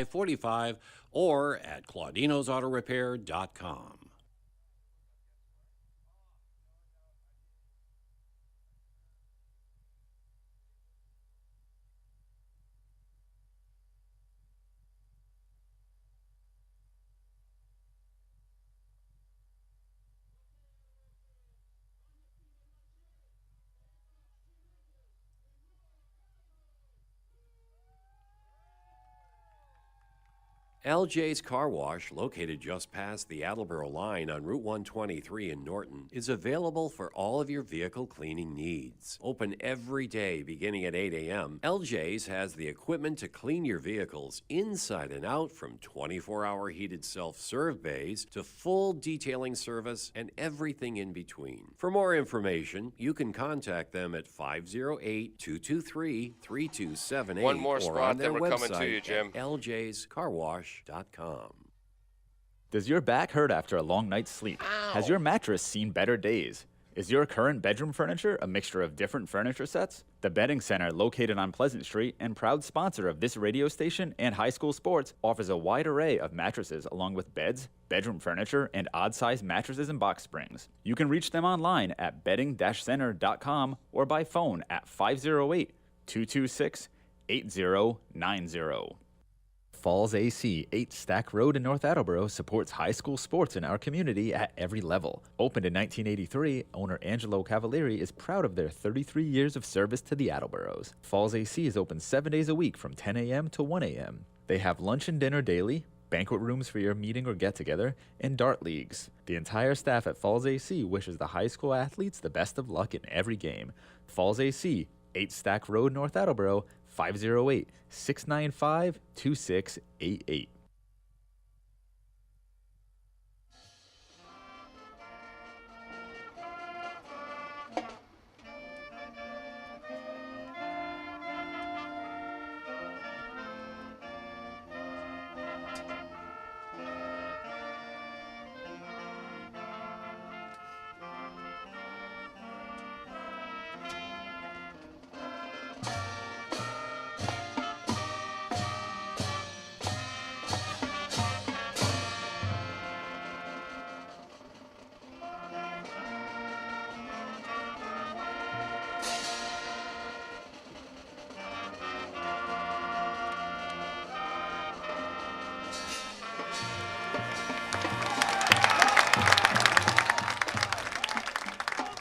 45 or at claudinosautororepair.com. LJ's Car Wash, located just past the Attleboro line on Route 123 in Norton, is available for all of your vehicle cleaning needs. Open every day beginning at 8 a.m., LJ's has the equipment to clean your vehicles inside and out, from 24-hour heated self-serve bays to full detailing service and everything in between. For more information, you can contact them at 508-223-3278 One more or spot, on their then we're coming website to you, Jim. at ljscarwash.com. Does your back hurt after a long night's sleep? Ow. Has your mattress seen better days? Is your current bedroom furniture a mixture of different furniture sets? The Bedding Center, located on Pleasant Street and proud sponsor of this radio station and high school sports, offers a wide array of mattresses along with beds, bedroom furniture, and odd-sized mattresses and box springs. You can reach them online at bedding-center.com or by phone at 508-226-8090. Falls AC, 8 Stack Road in North Attleboro, supports high school sports in our community at every level. Opened in 1983, owner Angelo Cavalieri is proud of their 33 years of service to the Attleboros. Falls AC is open 7 days a week from 10 a.m. to 1 a.m. They have lunch and dinner daily, banquet rooms for your meeting or get-together, and dart leagues. The entire staff at Falls AC wishes the high school athletes the best of luck in every game. Falls AC, 8 Stack Road, North Attleboro, 508-695-2688.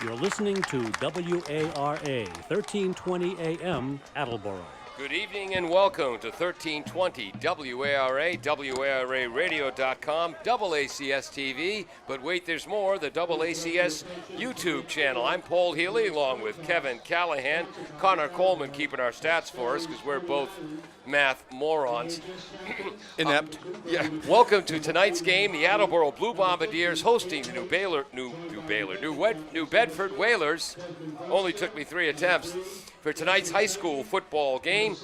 You're listening to WARA 1320 AM Attleboro. Good evening and welcome to 1320 WARA, WARAradio.com, AACS TV. But wait, there's more, the AACS YouTube channel. I'm Paul Healy along with Kevin Callahan, Connor Coleman keeping our stats for us because we're both math morons. Inept. Yeah. Welcome to tonight's game. The Attleboro Blue Bombardiers hosting the New Bedford Whalers. Only took me 3 attempts. For tonight's high school football game,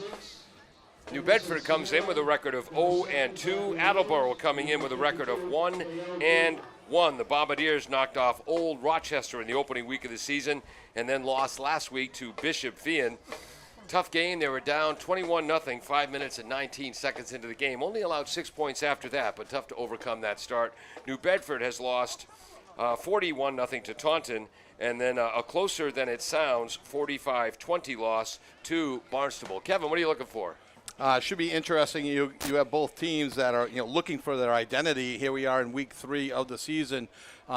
New Bedford comes in with a record of 0-2. Attleboro coming in with a record of 1-1. The Bombardiers knocked off Old Rochester in the opening week of the season and then lost last week to Bishop Fien. Tough game. They were down 21-0, 5 minutes and 19 seconds into the game. Only allowed 6 points after that, but tough to overcome that start. New Bedford has lost 41-0 to Taunton, and then a closer than it sounds 45-20 loss to Barnstable. Kevin, what are you looking for? Should be interesting. You have both teams that are looking for their identity. Here we are in week 3 of the season.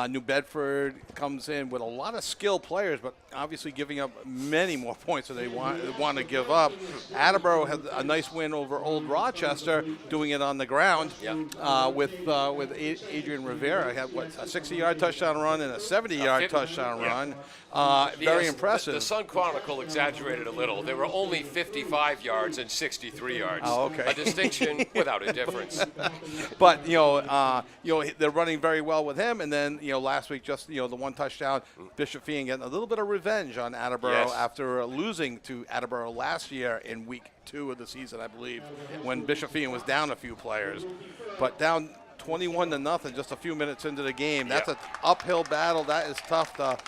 New Bedford comes in with a lot of skilled players, but obviously giving up many more points than they want to give up. Attleboro had a nice win over Old Rochester, doing it on the ground. With Adrian Rivera. Had a 60-yard touchdown run and a 70-yard touchdown run. Very impressive. The Sun Chronicle exaggerated a little. There were only 55 yards and 63 yards. Oh, okay. A distinction without a difference. But they're running very well with him, and then last week just the one touchdown. Bishop Fien getting a little bit of revenge on Attleboro after losing to Attleboro last year in week 2 of the season, I believe, when Bishop Fien was down a few players, but down 21-0 just a few minutes into the game. That's an uphill battle. That is tough to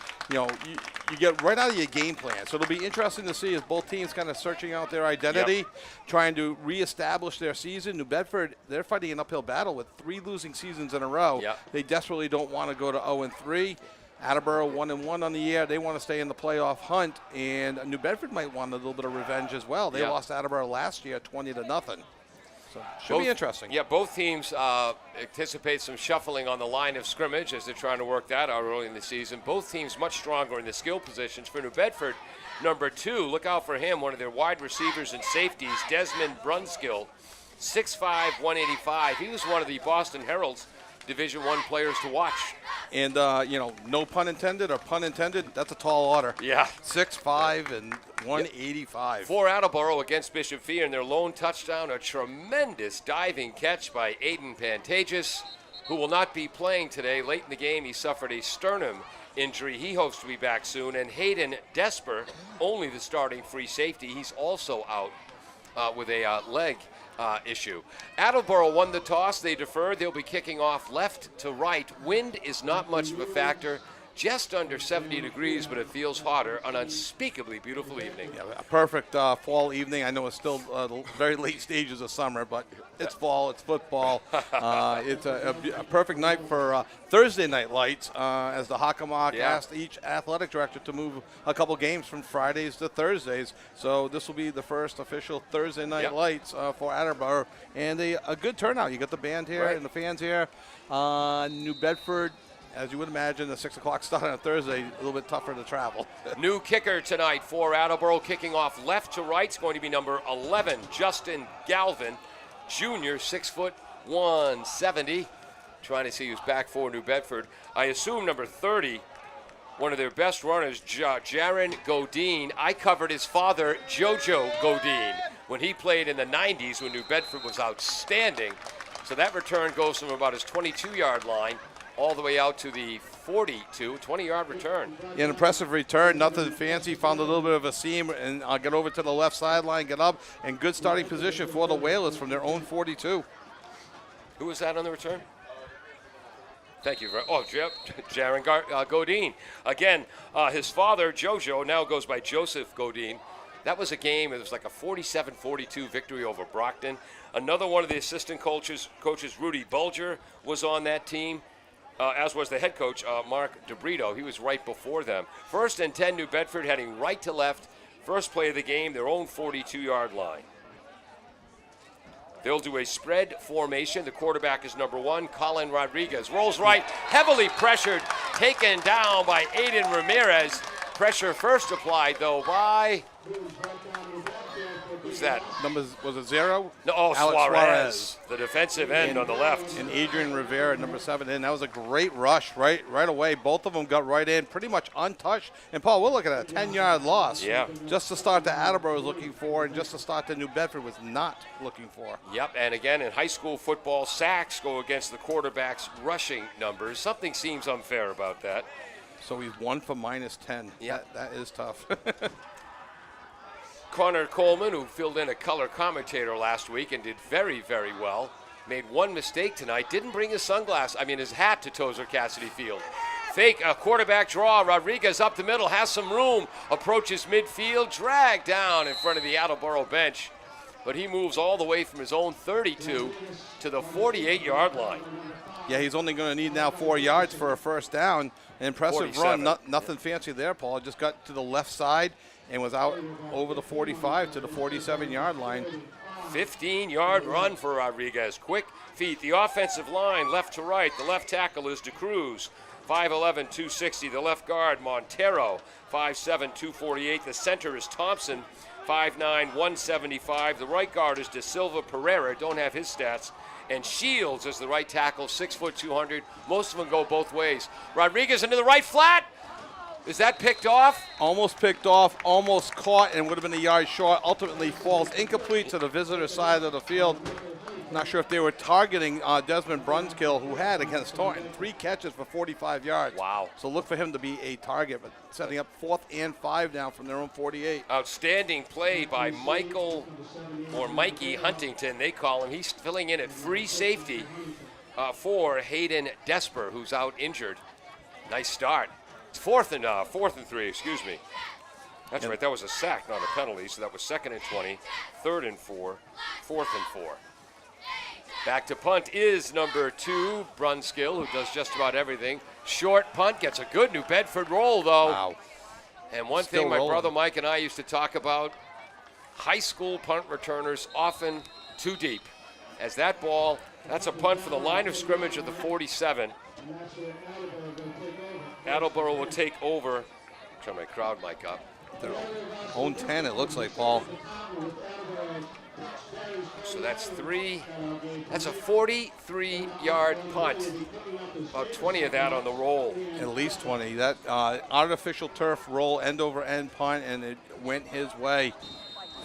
you get right out of your game plan. So it'll be interesting to see as both teams kind of searching out their identity, trying to reestablish their season. New Bedford, they're fighting an uphill battle with 3 losing seasons in a row. They desperately don't want to go to 0-3. Attleboro 1-1 on the year. They want to stay in the playoff hunt, and New Bedford might want a little bit of revenge as well. They lost Attleboro last year 20-0. So should be interesting. Yeah, both teams anticipate some shuffling on the line of scrimmage as they're trying to work that out early in the season. Both teams much stronger in the skill positions. For New Bedford, number 2, look out for him, one of their wide receivers and safeties, Desmond Brunskill, 6'5", 185. He was one of the Boston Herald's Division I players to watch. And, no pun intended or pun intended, that's a tall order. Yeah. 6'5" and 185. For Attleboro against Bishop Fee, and their lone touchdown, a tremendous diving catch by Aiden Pantages, who will not be playing today. Late in the game, he suffered a sternum injury. He hopes to be back soon. And Hayden Desper, only the starting free safety, he's also out with a leg issue. Attleboro won the toss. They deferred. They'll be kicking off left to right. Wind is not much of a factor. Just under 70 degrees, but it feels hotter. An unspeakably beautiful evening. Yeah, a perfect fall evening. I know it's still the very late stages of summer, but it's fall, it's football. It's a perfect night for Thursday night lights as the Hockomock asked each athletic director to move a couple games from Fridays to Thursdays. So this will be the first official Thursday night lights for Attleboro, and a good turnout. You got the band here and the fans here. New Bedford, as you would imagine, the 6 o'clock start on Thursday, a little bit tougher to travel. New kicker tonight for Attleboro, kicking off left to right. It's going to be number 11, Justin Galvin, junior, 6'1", trying to see who's back for New Bedford. I assume number 30, one of their best runners, Jaron Godine. I covered his father, Jojo Godine, when he played in the 90s when New Bedford was outstanding. So that return goes from about his 22-yard line all the way out to the 42, 20-yard return. An impressive return, nothing fancy. Found a little bit of a seam and get over to the left sideline, get up, and good starting position for the Whalers from their own 42. Who was that on the return? Thank you. Jaron Godine. Again, his father, Jojo, now goes by Joseph Godine. That was a game, it was like a 47-42 victory over Brockton. Another one of the assistant coaches, Rudy Bulger, was on that team. As was the head coach, Mark DeBrito. He was right before them. 1st and 10, New Bedford heading right to left. First play of the game, their own 42-yard line. They'll do a spread formation. The quarterback is number 1, Colin Rodriguez. Rolls right, heavily pressured, taken down by Aiden Ramirez. Pressure first applied, though, by... Who's that? Was it 0? No, Alex Suarez, the defensive end on the left. And Adrian Rivera, number 7, in. That was a great rush right away. Both of them got right in, pretty much untouched. And, Paul, we're looking at a 10-yard loss. Yeah. Just to start that Attleboro was looking for, and just to start that New Bedford was not looking for. Yep, and again, in high school football, sacks go against the quarterback's rushing numbers. Something seems unfair about that. So he's 1 for -10. Yeah, that is tough. Connor Coleman, who filled in a color commentator last week and did very, very well, made one mistake tonight. Didn't bring his his hat to Tozer Cassidy Field. Fake a quarterback draw. Rodriguez up the middle, has some room, approaches midfield, dragged down in front of the Attleboro bench. But he moves all the way from his own 32 to the 48-yard line. Yeah, he's only going to need now 4 yards for a first down. An impressive 47. run. Nothing fancy there, Paul. Just got to the left side and was out over the 45 to the 47-yard line. 15-yard run for Rodriguez. Quick feet. The offensive line left to right. The left tackle is DeCruz. 5'11", 260. The left guard, Montero. 5'7", 248. The center is Thompson. 5'9", 175. The right guard is De Silva Pereira. Don't have his stats. And Shields is the right tackle, 6 foot 200. Most of them go both ways. Rodriguez into the right flat. Is that picked off? Almost picked off, almost caught, and would have been a yard short. Ultimately falls incomplete to the visitor side of the field. Not sure if they were targeting Desmond Brunskill, who had against Taunton 3 catches for 45 yards. Wow. So look for him to be a target, but setting up 4th and 5 now from their own 48. Outstanding play by Mikey Huntington, they call him. He's filling in at free safety for Hayden Desper, who's out injured. Nice start. It's fourth and 3, excuse me. That's right, that was a sack, not a penalty, so that was 2nd and 20, 3rd and 4, 4th and 4. Back to punt is number 2, Brunskill, who does just about everything. Short punt, gets a good New Bedford roll, though. Wow. And one Still thing my rolling. brother Mike and I used to talk about, high school punt returners often too deep. As that ball, that's a punt for the line of scrimmage of the 47. Attleboro will take over. Turn my crowd mic up. Their own 10, it looks like, Paul. So that's 3. That's a 43-yard punt. About 20 of that on the roll. At least 20. That artificial turf roll, end over end punt, and it went his way.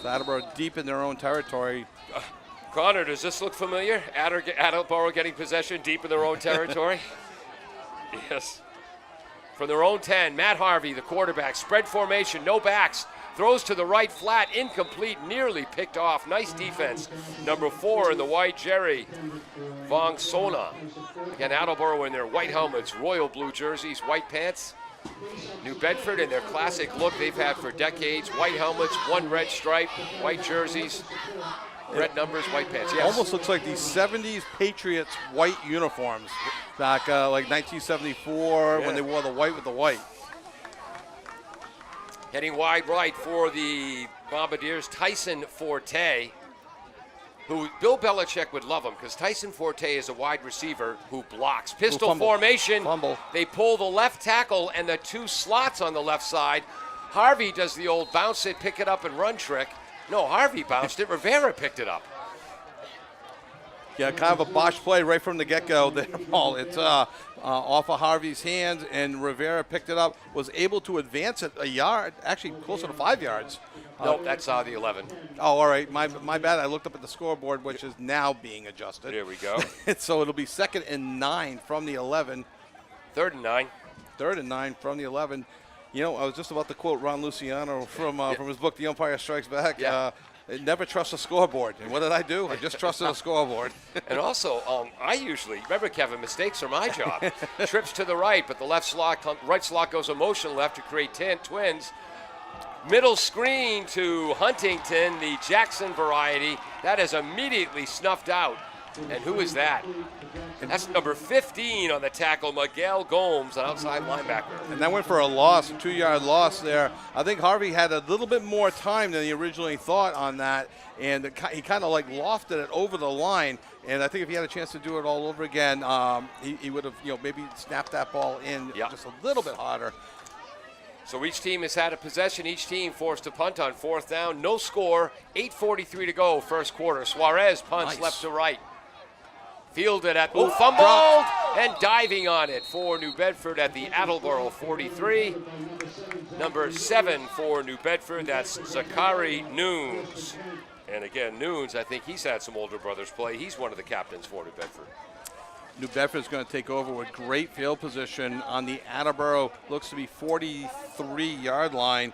So Attleboro deep in their own territory. Connor, does this look familiar? Attleboro getting possession deep in their own territory? Yes. From their own 10, Matt Harvey, the quarterback, spread formation, no backs, throws to the right flat, incomplete, nearly picked off. Nice defense. Number 4 in the white, Jerry Vongsona. Again, Attleboro in their white helmets, royal blue jerseys, white pants. New Bedford in their classic look they've had for decades. White helmets, 1 red stripe, white jerseys, red numbers, white pants. Yes. Almost looks like these 70s Patriots white uniforms back like 1974 when they wore the white with the white. Heading wide right for the Bombardiers, Tyson Forte, who Bill Belichick would love him because Tyson Forte is a wide receiver who blocks. Pistol formation. Fumble. They pull the left tackle and the 2 slots on the left side. Harvey does the old bounce it, pick it up, and run trick. No, Harvey bounced it. Rivera picked it up. Yeah, kind of a botched play right from the get-go there, Paul. It's off of Harvey's hands, and Rivera picked it up, was able to advance it a yard, actually closer to 5 yards. Nope, that's the 11. Oh, all right. My bad. I looked up at the scoreboard, which is now being adjusted. There we go. So it'll be 2nd and 9 from the 11. 3rd and 9. 3rd and 9 from the 11. You know, I was just about to quote Ron Luciano from his book, The Umpire Strikes Back. Yeah. Never trust a scoreboard. And what did I do? I just trusted a scoreboard. And also, I usually, remember, Kevin, mistakes are my job. Trips to the right, but the right slot goes a motion left to create twins. Middle screen to Huntington, the Jackson variety. That is immediately snuffed out. And who is that? And that's number 15 on the tackle, Miguel Gomes, an outside linebacker. And that went for a loss, a 2-yard loss there. I think Harvey had a little bit more time than he originally thought on that, and he kind of like lofted it over the line. And I think if he had a chance to do it all over again, he would have, maybe snapped that ball in just a little bit harder. So each team has had a possession. Each team forced to punt on 4th down. No score. 8:43 to go, first quarter. Suarez punts left to right. Fielded at fumbled and diving on it for New Bedford at the Attleboro 43. Number 7 for New Bedford, that's Zachary Nunes. And again, Nunes, I think he's had some older brothers play. He's one of the captains for New Bedford. New Bedford's going to take over with great field position on the Attleboro, looks to be 43-yard line.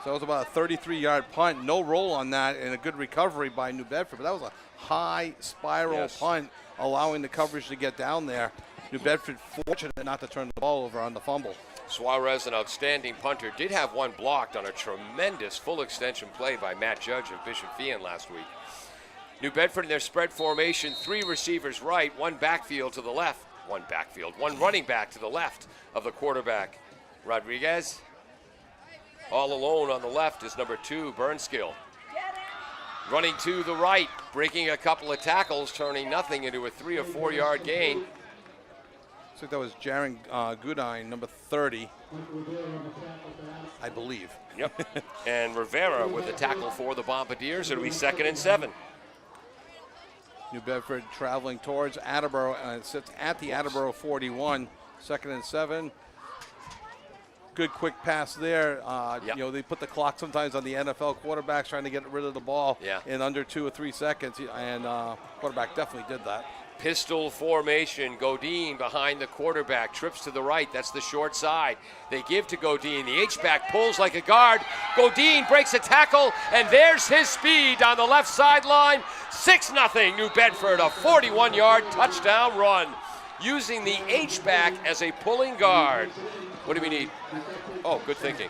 So that was about a 33-yard punt. No roll on that, and a good recovery by New Bedford. But that was a high spiral punt, allowing the coverage to get down there. New Bedford fortunate not to turn the ball over on the fumble. Suarez, an outstanding punter, did have one blocked on a tremendous full extension play by Matt Judge of Bishop Fian last week. New Bedford in their spread formation, 3 receivers right, 1 backfield to the left, 1 running back to the left of the quarterback, Rodriguez. All alone on the left is number 2, Burnskill. Running to the right, breaking a couple of tackles, turning nothing into a 3 or 4 yard gain. Looks like that was Jaron Goodine, number 30, I believe. Yep. And Rivera with the tackle for the Bombardiers. It'll be 2nd and 7. New Bedford traveling towards Attleboro, and it sits at the Attleboro 41, 2nd and 7. Good quick pass there. They put the clock sometimes on the NFL quarterbacks trying to get rid of the ball in under 2 or 3 seconds, and quarterback definitely did that. Pistol formation, Godine behind the quarterback, trips to the right, that's the short side. They give to Godine, the H-back pulls like a guard. Godine breaks a tackle, and there's his speed on the left sideline. 6-0 New Bedford, a 41-yard touchdown run, using the H-back as a pulling guard. What do we need? Oh, good thinking.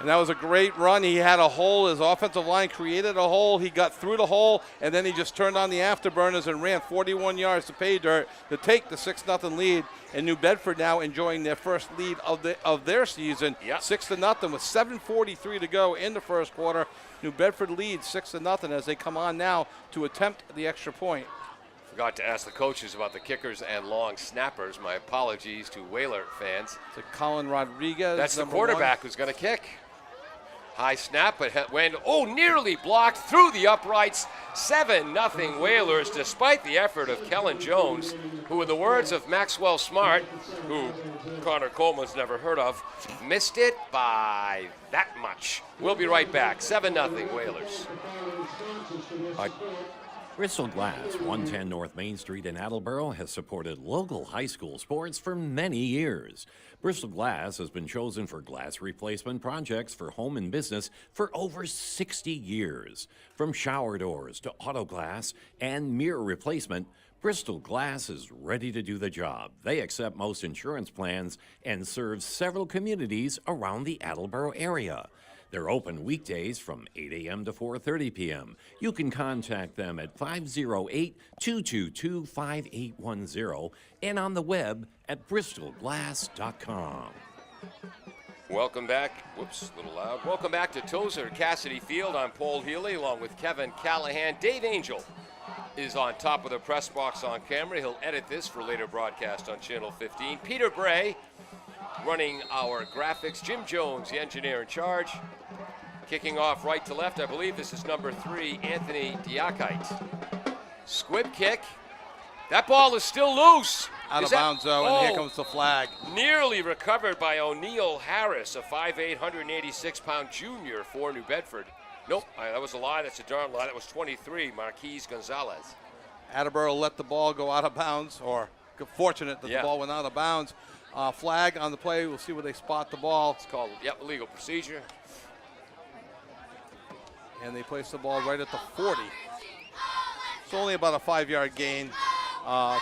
And that was a great run. He had a hole. His offensive line created a hole. He got through the hole, and then he just turned on the afterburners and ran 41 yards to pay dirt to take the 6-0 lead. And New Bedford now enjoying their first lead of their season, 6-0 with 7:43 to go in the first quarter. New Bedford leads 6-0 as they come on now to attempt the extra point. Forgot to ask the coaches about the kickers and long snappers. My apologies to Whaler fans. To Colin Rodriguez. That's the quarterback who's going to kick. High snap, but went, nearly blocked through the uprights. 7-0 Whalers, despite the effort of Kellen Jones, who, in the words of Maxwell Smart, who Connor Coleman's never heard of, missed it by that much. We'll be right back. 7-0 Whalers. Bristol Glass, 110 North Main Street in Attleboro, has supported local high school sports for many years. Bristol Glass has been chosen for glass replacement projects for home and business for over 60 years. From shower doors to auto glass and mirror replacement, Bristol Glass is ready to do the job. They accept most insurance plans and serve several communities around the Attleboro area. They're open weekdays from 8 a.m. to 4:30 p.m. You can contact them at 508-222-5810 and on the web at bristolglass.com. Welcome back. Whoops, a little loud. Welcome back to Tozer Cassidy Field. I'm Paul Healy along with Kevin Callahan. Dave Angel is on top of the press box on camera. He'll edit this for later broadcast on Channel 15. Peter Bray running our graphics. Jim Jones, the engineer in charge. Kicking off right to left, I believe this is number 3, Anthony Diakite. Squib kick. That ball is still loose. Out of bounds, though, and here comes the flag. Nearly recovered by O'Neal Harris, a 5'8", 186-pound junior for New Bedford. Nope, that was a lie. That's a darn lie. That was 23, Marquise Gonzalez. Attleboro let the ball go out of bounds, or fortunate that the ball went out of bounds. Flag on the play. We'll see where they spot the ball. It's called, illegal procedure. And they place the ball right at the 40. It's only about a 5-yard gain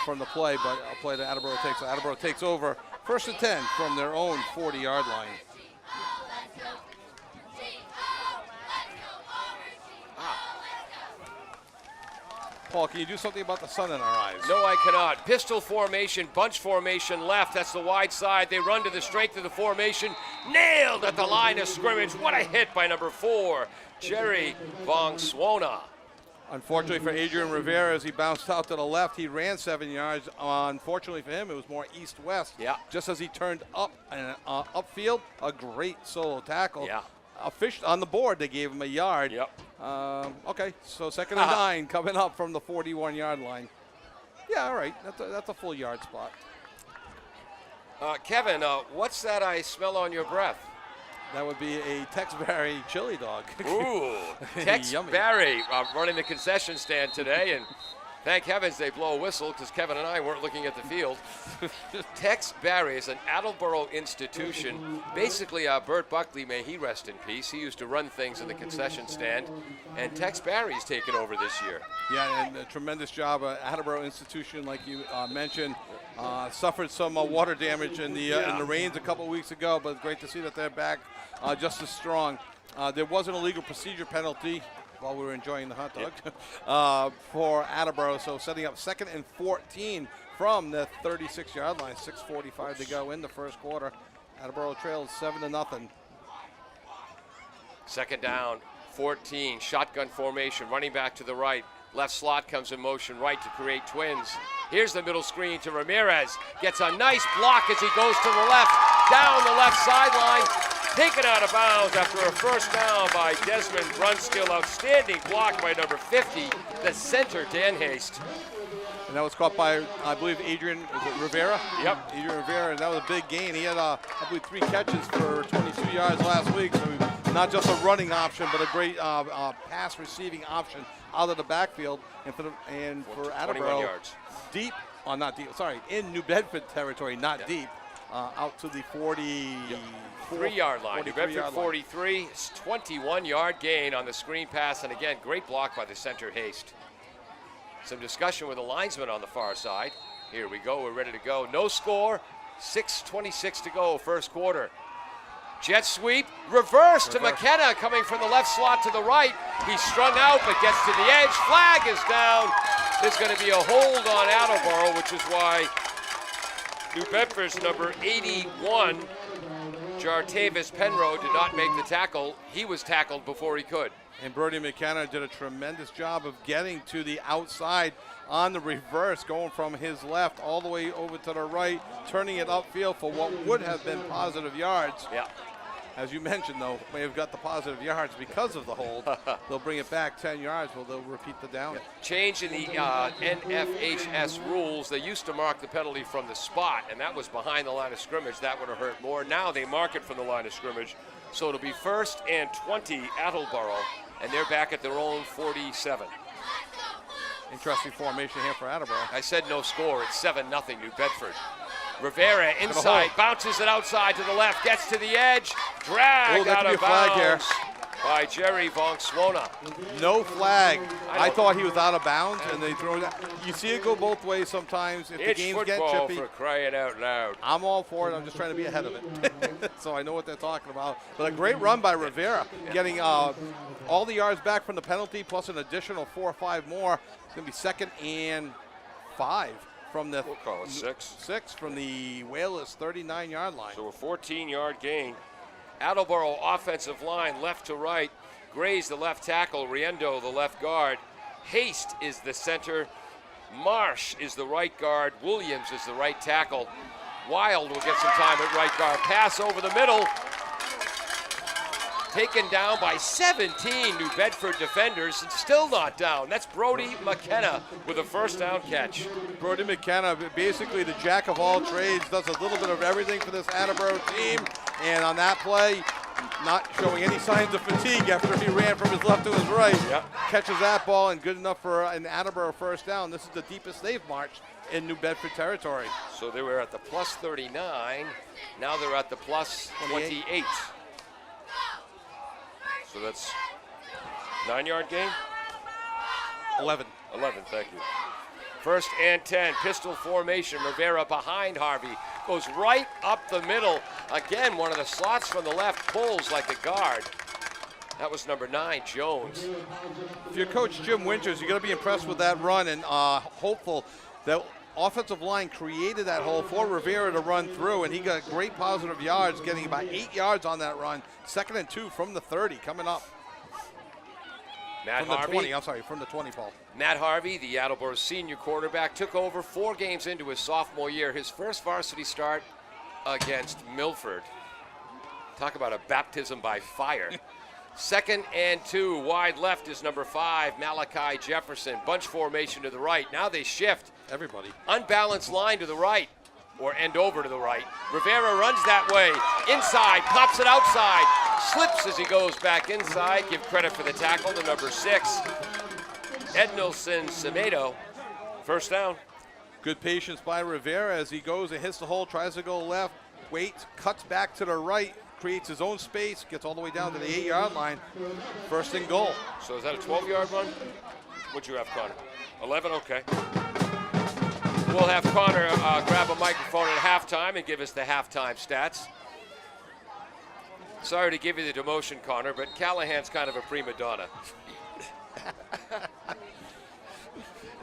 from the play, but a play that Attleboro takes. Attleboro takes over 1st and 10 from their own 40-yard line. Paul, can you do something about the sun in our eyes? No, I cannot. Pistol formation, bunch formation left. That's the wide side. They run to the strength of the formation. Nailed at the line of scrimmage. What a hit by number 4, Jerry Vongswona. Unfortunately for Adrian Rivera, as he bounced out to the left, he ran 7 yards. Unfortunately for him, it was more east-west. Yeah. Just as he turned up and upfield, a great solo tackle. Yeah. A fish on the board, they gave him a yard. Yep. Okay, so 2nd and 9 coming up from the 41-yard line. Yeah, all right. That's a full yard spot. Kevin, what's that I smell on your breath? That would be a Tex Barry chili dog. Ooh, Tex Yummy. Barry running the concession stand today, and thank heavens they blow a whistle because Kevin and I weren't looking at the field. Tex Barry is an Attleboro institution. Basically, Bert Buckley, may he rest in peace, he used to run things in the concession stand, and Tex Barry's taken over this year. Yeah, and a tremendous job. Attleboro institution, like you mentioned, suffered some water damage in the rains a couple of weeks ago, but it's great to see that they're back just as strong. There was an illegal procedure penalty while we were enjoying the hot dog for Attleboro, so setting up 2nd and 14 from the 36-yard line, 6:45 to go in the first quarter. Attleboro trails 7-0. 2nd down, 14, shotgun formation, running back to the right. Left slot comes in motion right to create twins. Here's the middle screen to Ramirez. Gets a nice block as he goes to the left, down the left sideline. Taken out of bounds after a first down by Desmond Brunskill. Outstanding block by number 50, the center, Dan Haste. And that was caught by, I believe, Adrian Rivera? Yep. Adrian Rivera, and that was a big gain. He had, I believe, 3 catches for 22 yards last week. So not just a running option, but a great pass receiving option out of the backfield. And for Attleboro, yards. Deep, not deep, sorry, in New Bedford territory, not deep, out to the 3-yard line. New Bedford 43, 21-yard gain on the screen pass, and again, great block by the center, Haste. Some discussion with the linesman on the far side. Here we go, we're ready to go. No score, 6:26 to go, first quarter. Jet sweep, reverse to McKenna, coming from the left slot to the right. He's strung out, but gets to the edge. Flag is down. There's going to be a hold on Attleboro, which is why New Bedford's number 81, Jartavis Penrose, did not make the tackle. He was tackled before he could. And Brody McKenna did a tremendous job of getting to the outside on the reverse, going from his left all the way over to the right, turning it upfield for what would have been positive yards. Yeah. As you mentioned, though, may have got the positive yards because of the hold. They'll bring it back 10 yards, well, they'll repeat the down. Change in the NFHS rules. They used to mark the penalty from the spot, and that was behind the line of scrimmage. That would have hurt more. Now they mark it from the line of scrimmage. So it'll be 1st and 20 Attleboro, and they're back at their own 47. Interesting formation here for Attleboro. I said no score. It's 7-0 New Bedford. Rivera inside, bounces it outside to the left, gets to the edge, dragged out of bounds by Jerry Vonkswona. No flag. I thought he was out of bounds, and they throw it. You see it go both ways sometimes. If the It's games get football chippy, for crying out loud. I'm all for it. I'm just trying to be ahead of it. So I know what they're talking about. But a great run by Rivera, getting all the yards back from the penalty, plus an additional 4 or 5 more. It's going to be 2nd and 5 from the We'll call it 6. 6 from the Whalers 39-yard line. So a 14-yard gain. Attleboro offensive line left to right. Gray's the left tackle. Riendo the left guard. Haste is the center. Marsh is the right guard. Williams is the right tackle. Wild will get some time at right guard. Pass over the middle. Taken down by 17 New Bedford defenders and still not down. That's Brody McKenna with a first down catch. Brody McKenna, basically the jack of all trades, does a little bit of everything for this Attleboro team. And on that play, not showing any signs of fatigue after he ran from his left to his right. Yep. Catches that ball and good enough for an Attleboro first down. This is the deepest they've marched in New Bedford territory. So they were at the plus 39. Now they're at the plus 28. So that's 9-yard gain? 11. 11, thank you. 1st and 10, pistol formation. Rivera behind Harvey. Goes right up the middle. Again, one of the slots from the left pulls like a guard. That was number 9, Jones. If you're Coach Jim Winters, you're going to be impressed with that run and hopeful that offensive line created that hole for Rivera to run through, and he got great positive yards, getting about 8 yards on that run. 2nd and 2 from the 30 coming up. Matt From the Harvey. 20, I'm sorry, from the 20, Paul. Matt Harvey, the Attleboro senior quarterback, took over 4 games into his sophomore year. His first varsity start against Milford. Talk about a baptism by fire. 2nd and 2, wide left is number 5, Malachi Jefferson. Bunch formation to the right. Now they shift. Everybody. Unbalanced line to the right, or end over to the right. Rivera runs that way. Inside, pops it outside. Slips as he goes back inside. Give credit for the tackle to number 6, Ednilson Semedo. First down. Good patience by Rivera as he goes and hits the hole, tries to go left, waits, cuts back to the right, creates his own space, gets all the way down to the 8-yard line. 1st and goal. So is that a 12-yard run? What'd you have, Connor? 11? Okay. We'll have Connor grab a microphone at halftime and give us the halftime stats. Sorry to give you the demotion, Connor, but Callahan's kind of a prima donna.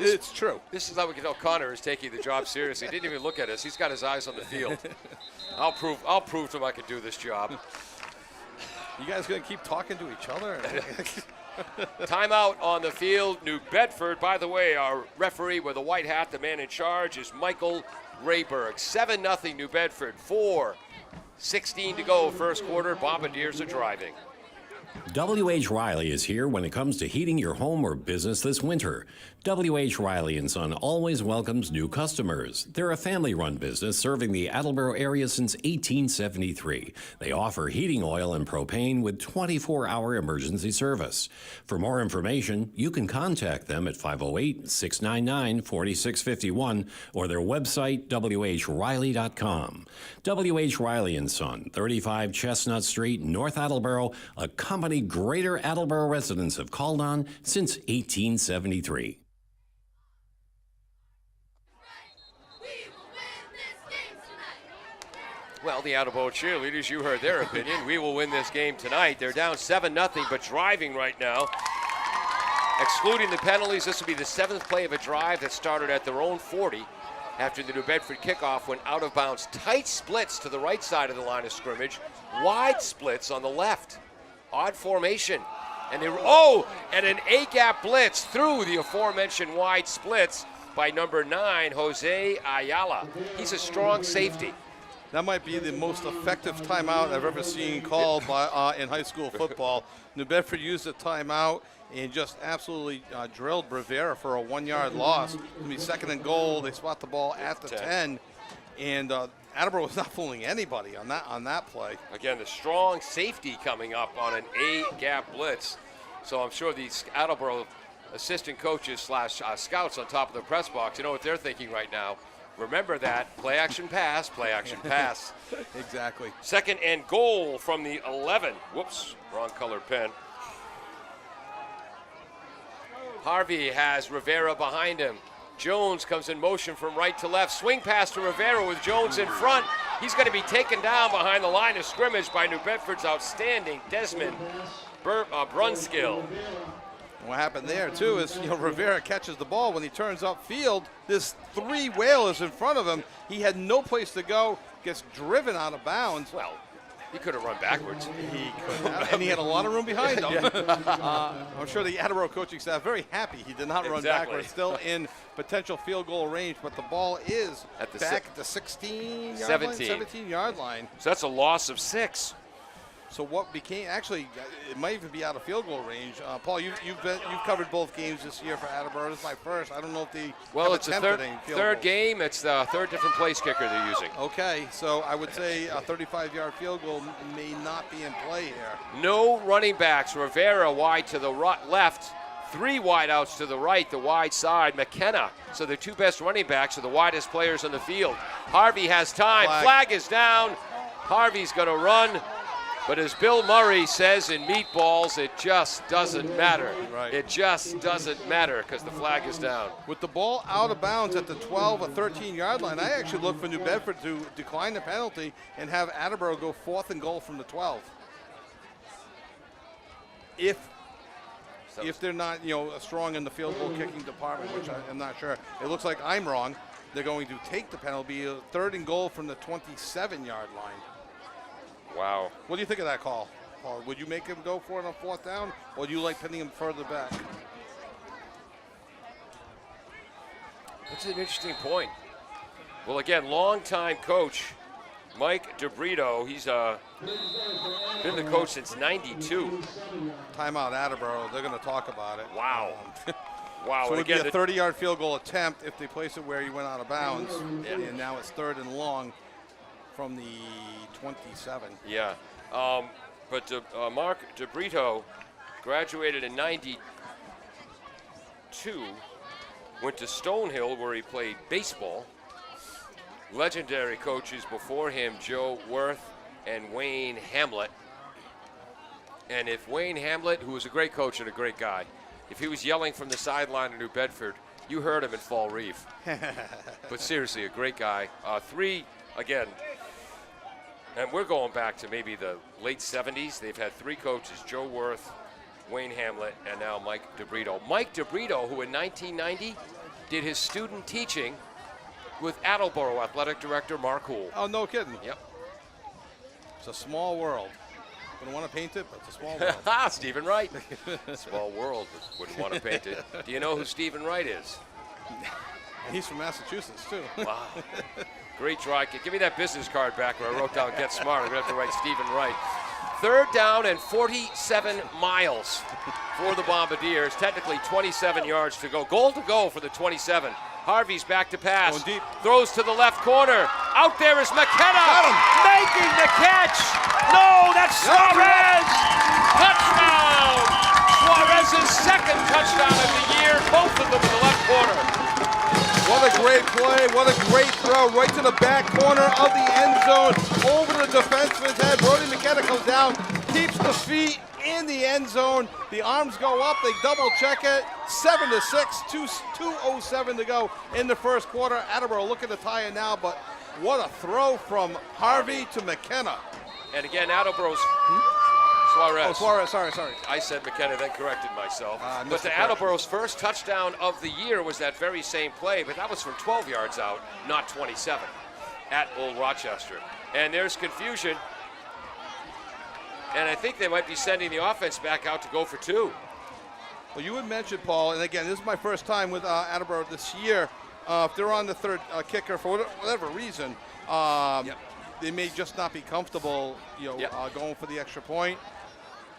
It's true. This is how we can tell Connor is taking the job seriously. He didn't even look at us. He's got his eyes on the field. I'll prove to him I can do this job. You guys going to keep talking to each other? Timeout on the field. New Bedford, by the way, our referee with a white hat, the man in charge, is Michael Rayberg. 7-0 New Bedford. 4:16 to go, first quarter. Bombardiers are driving. W.H. Riley is here when it comes to heating your home or business this winter. W.H. Riley & Son always welcomes new customers. They're a family-run business serving the Attleboro area since 1873. They offer heating oil and propane with 24-hour emergency service. For more information, you can contact them at 508-699-4651 or their website, whriley.com. W.H. Riley & Son, 35 Chestnut Street, North Attleboro, a company Greater Attleboro residents have called on since 1873. Well, the Attleboro cheerleaders, you heard their opinion. We will win this game tonight. They're down 7-0, but driving right now. Excluding the penalties, this will be the 7th play of a drive that started at their own 40 after the New Bedford kickoff went out of bounds. Tight splits to the right side of the line of scrimmage, wide splits on the left. Odd formation. And an A-gap blitz through the aforementioned wide splits by number 9, Jose Ayala. He's a strong safety. That might be the most effective timeout I've ever seen called by, in high school football. New Bedford used a timeout and just absolutely drilled Rivera for a 1-yard loss. It's going to be 2nd and goal. They spot the ball at the 10. And Attleboro was not fooling anybody on that play. Again, the strong safety coming up on an A-gap blitz. So I'm sure these Attleboro assistant coaches / scouts on top of the press box, you know what they're thinking right now. Remember that, play action pass, play action pass. Exactly. 2nd and goal from the 11. Whoops, wrong color pen. Harvey has Rivera behind him. Jones comes in motion from right to left. Swing pass to Rivera with Jones in front. He's going to be taken down behind the line of scrimmage by New Bedford's outstanding Desmond Brunskill. What happened there, too, is Rivera catches the ball. When he turns upfield, there's 3 whalers in front of him. He had no place to go, gets driven out of bounds. Well, he could have run backwards. He could have, and he had a lot of room behind him. I'm sure the Attleboro coaching staff very happy he did not run backwards, still in potential field goal range, but the ball is at the back at the 17-yard line. So that's a loss of 6. So what became, actually, it might even be out of field goal range. Paul, you've covered both games this year for Attleboro. This is my first. I don't know if it's the third game. It's the 3rd different place kicker they're using. Okay, so I would say a 35-yard field goal may not be in play here. No running backs. Rivera wide to the left. 3 wide outs to the right, the wide side. McKenna. So the 2 best running backs are the widest players on the field. Harvey has time. Flag is down. Harvey's going to run. But as Bill Murray says in Meatballs, it just doesn't matter. Right. It just doesn't matter because the flag is down. With the ball out of bounds at the 12 or 13-yard line, I actually look for New Bedford to decline the penalty and have Attleboro go 4th and goal from the 12. If they're not, strong in the field goal kicking department, which I'm not sure. It looks like I'm wrong. They're going to take the penalty, 3rd and goal from the 27-yard line. Wow. What do you think of that call, Paul? Would you make him go for it on 4th down, or do you like pinning him further back? That's an interesting point. Well, again, longtime coach Mike DeBrito. He's been the coach since '92. Timeout Attleboro. They're going to talk about it. Wow. Wow. So it would be a 30-yard field goal attempt if they place it where he went out of bounds, and now it's 3rd and long from the 27. Yeah, but Mark DeBrito graduated in '92, went to Stonehill where he played baseball. Legendary coaches before him, Joe Worth and Wayne Hamlet. And if Wayne Hamlet, who was a great coach and a great guy, if he was yelling from the sideline of New Bedford, you heard him in Fall Reef. But seriously, a great guy. 3, again, and we're going back to maybe the late 70s. They've had 3 coaches, Joe Worth, Wayne Hamlet, and now Mike DeBrito. Mike DeBrito, who in 1990 did his student teaching with Attleboro Athletic Director Mark Houle. Oh, no kidding. Yep. It's a small world. Wouldn't want to paint it, but it's a small world. Stephen Wright. Small world. Wouldn't want to paint it. Do you know who Stephen Wright is? And he's from Massachusetts, too. Wow. Great try. Give me that business card back where I wrote down Get Smart. I'm going to have to write Stephen Wright. 3rd down and 47 miles for the Bombardiers. Technically 27 yards to go. Goal to go for the 27. Harvey's back to pass. Going deep. Throws to the left corner. Out there is McKenna. Making the catch. No, that's Suarez. Touchdown. Suarez's 2nd touchdown of the year. Both of them in the left corner. What a great play. What a great throw right to the back corner of the end zone. Over the defenseman's head. Brody McKenna comes down, keeps the feet in the end zone. The arms go up. They double check it. 7-6, 2:07 to go in the first quarter. Attleboro looking to tie it now, but What a throw from Harvey to McKenna. And again, Attleboro's Suarez. Oh, Suarez, sorry. I said McKenna, then corrected myself. I But missed the the correction. Attleboro's first touchdown of the year was that very same play, but that was from 12 yards out, not 27, at Old Rochester. And there's confusion. And I think they might be sending the offense back out to go for 2. Well, you had mentioned, Paul, and again, this is my first time with Attleboro this year. If they're on the third kicker for whatever reason, they may just not be comfortable, going for the extra point.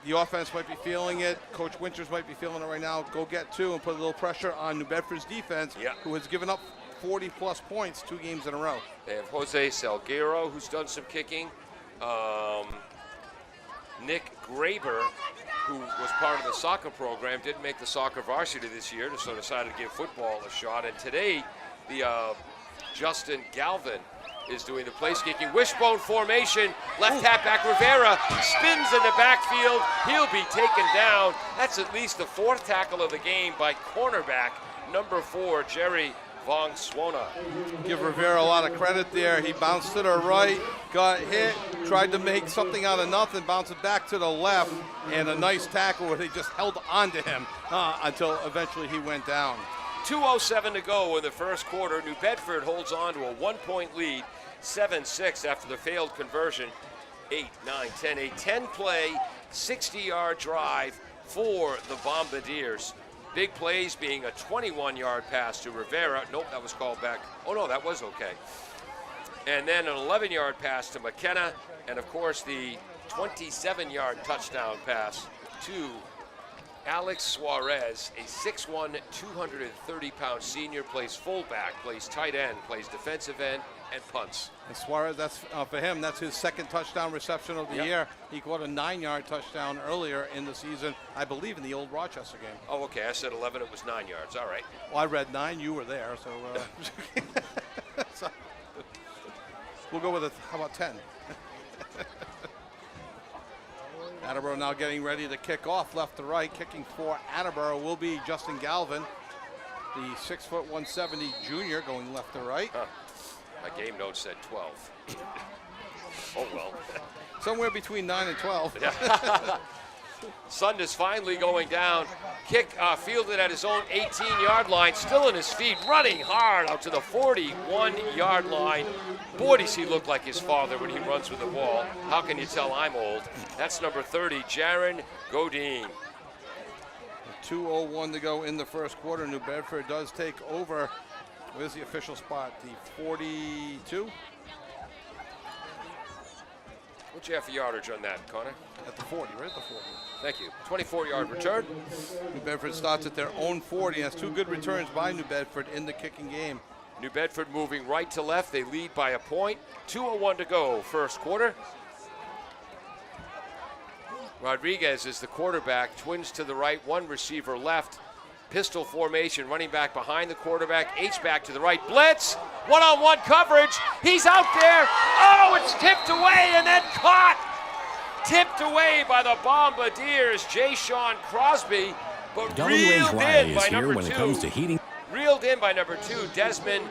The offense might be feeling it. Coach Winters might be feeling it right now. Go get 2 and put a little pressure on New Bedford's defense, who has given up 40-plus points 2 games in a row. They have Jose Salguero, who's done some kicking. Nick Graber, who was part of the soccer program, didn't make the soccer varsity this year, so decided to give football a shot. And today, the Justin Galvin is doing the place kicking. Wishbone formation, left halfback Rivera spins in the backfield. He'll be taken down. That's at least the 4th tackle of the game by cornerback number 4, Jerry Von Swona. Give Rivera a lot of credit there. He bounced to the right, got hit, tried to make something out of nothing, bounced it back to the left, and a nice tackle where they just held on to him until eventually he went down. 2:07 to go in the first quarter. New Bedford holds on to a 1-point lead, 7-6 after the failed conversion. 8, 9, 10, a 10-play, 60-yard drive for the Bombardiers. Big plays being a 21-yard pass to Rivera. Nope, that was called back. Oh, no, that was okay. And then an 11-yard pass to McKenna. And, of course, the 27-yard touchdown pass to Alex Suarez, a 6'1", 230-pound senior, plays fullback, plays tight end, plays defensive end, and punts. And Suarez, that's for him, that's his 2nd touchdown reception of the year. He caught a 9-yard touchdown earlier in the season, I believe in the Old Rochester game. Oh, okay, I said 11, it was 9 yards, all right. Well, I read 9, you were there, so, so we'll go with how about 10? Attleboro now getting ready to kick off left to right. Kicking for Attleboro will be Justin Galvin, the 6', 170 junior, going left to right. My game note said 12. Oh, well. Somewhere between 9 and 12. Sund is finally going down. Kick fielded at his own 18-yard line, still in his feet, running hard out to the 41-yard line. Boy, does he look like his father when he runs with the ball. How can you tell I'm old? That's number 30, Jaron Godin. 2:01 to go in the first quarter. New Bedford does take over. Where's the official spot? The 42? What'd you have for yardage on that, Connor? At the 40, right at the 40. Thank you. 24-yard return. New Bedford starts at their own 40. Has 2 good returns by New Bedford in the kicking game. New Bedford moving right to left. They lead by a point. 2:01 to go, first quarter. Rodriguez is the quarterback. Twins to the right, 1 receiver left. Pistol formation, running back behind the quarterback. H-back to the right. Blitz, one-on-one coverage. He's out there. Oh, it's tipped away and then caught. Tipped away by the Bombardiers, Jay Sean Crosby, but reeled in by number 2. Reeled in by number 2, Desmond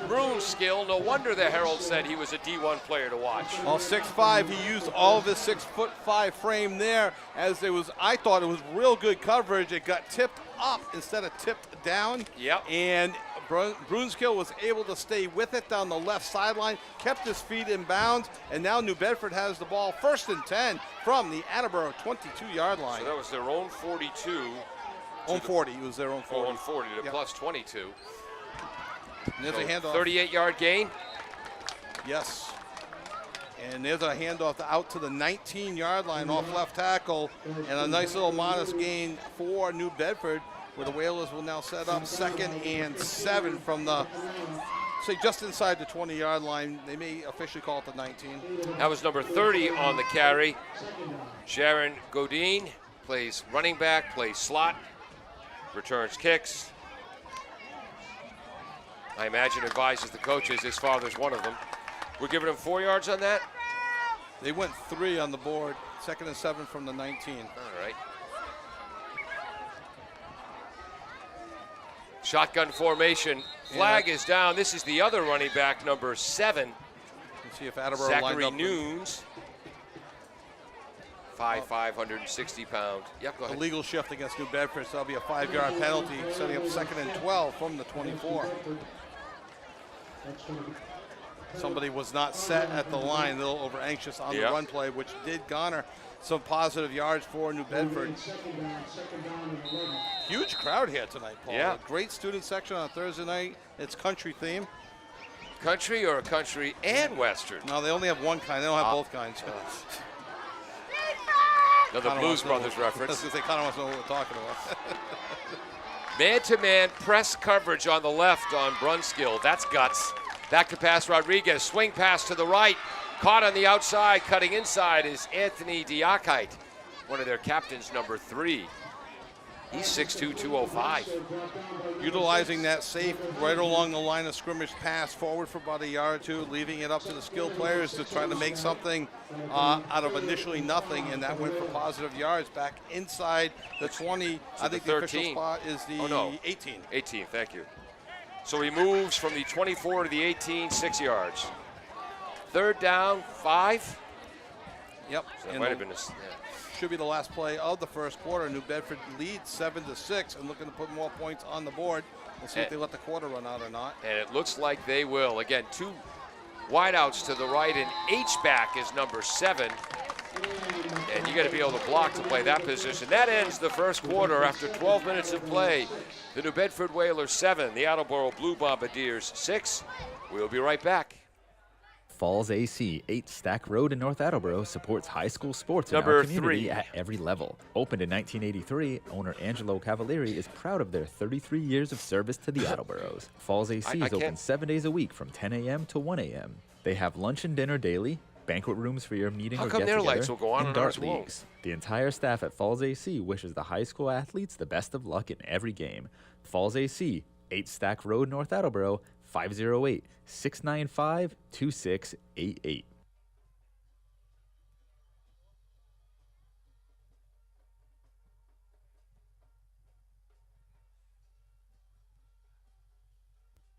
Brunskill. No wonder the Herald said he was a D1 player to watch. Well, 6'5", he used all of his 6'5" frame there. As it was, I thought it was real good coverage. It got tipped up instead of tipped down. Yep. And Brunskill was able to stay with it down the left sideline, kept his feet in bounds, and now New Bedford has the ball 1st and 10 from the Attleboro 22-yard line. So that was their own 42. Own 40, it was their own 40. Own 40 to plus 22. And there's a handoff. 38-yard gain. Yes. And there's a handoff out to the 19-yard line off left tackle, and a nice little modest gain for New Bedford, where the Whalers will now set up 2nd and 7 from the, say, just inside the 20-yard line. They may officially call it the 19. That was number 30 on the carry. Jaron Godin plays running back, plays slot, returns kicks. I imagine advises the coaches. His father's one of them. We're giving him 4 yards on that? They went 3 on the board, 2nd and 7 from the 19. All right. Shotgun formation Flag is down. This is the other running back, number 7. Let's see if Attleboro Zachary lined up. Nunes. 560 pound. Yep, go ahead. Illegal shift against New Bedford, so that'll be a 5-yard penalty, setting up 2nd and 12 from the 24. Somebody was not set at the line, a little over anxious on the run play, which did garner some positive yards for New Bedford. Huge crowd here tonight, Paul. Yeah. A great student section on Thursday night. It's country theme. Country or country and western? No, they only have one kind. They don't have both kinds. Another Blues Brothers reference. They kind of want to know what we're talking about. Man-to-man press coverage on the left on Brunskill. That's guts. Back to pass Rodriguez. Swing pass to the right. Caught on the outside. Cutting inside is Anthony Diakite, one of their captains, number 3. He's 6'2", 205. Utilizing that safe right along the line of scrimmage pass forward for about a yard or two, leaving it up to the skilled players to try to make something out of initially nothing, and that went for positive yards back inside the 20. I think the official spot is the 18. 18, thank you. So he moves from the 24 to the 18, 6 yards. 3rd down, 5. Yep. So that might have been should be the last play of the first quarter. New Bedford leads 7-6 and looking to put more points on the board. We'll see if they let the quarter run out or not. And it looks like they will. Again, 2 wideouts to the right, and H-back is number 7. And you got to be able to block to play that position. That ends the first quarter after 12 minutes of play. The New Bedford Whalers 7, the Attleboro Blue Bombardiers 6. We'll be right back. Falls AC, 8 Stack Road in North Attleboro, supports high school sports in Number our community 3. at every level. Opened in 1983, owner Angelo Cavalieri is proud of their 33 years of service to the Attleboros. Falls AC is open 7 days a week from 10 a.m. to 1 a.m. They have lunch and dinner daily, banquet rooms for your meeting or get-together, lights will go on and and dart ours won't? leagues. The entire staff at Falls AC wishes the high school athletes the best of luck in every game. Falls AC, 8 Stack Road, North Attleboro, 508-695-2688.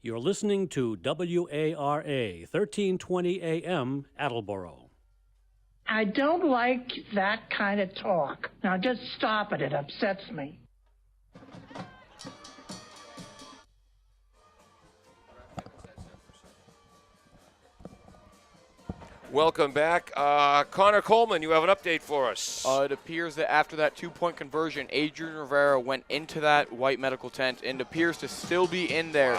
You're listening to WARA 1320 AM Attleboro. I don't like that kind of talk. Now just stop it. It upsets me. Welcome back. Connor Coleman, you have an update for us. It appears that after that 2-point conversion, Adrian Rivera went into that white medical tent and appears to still be in there.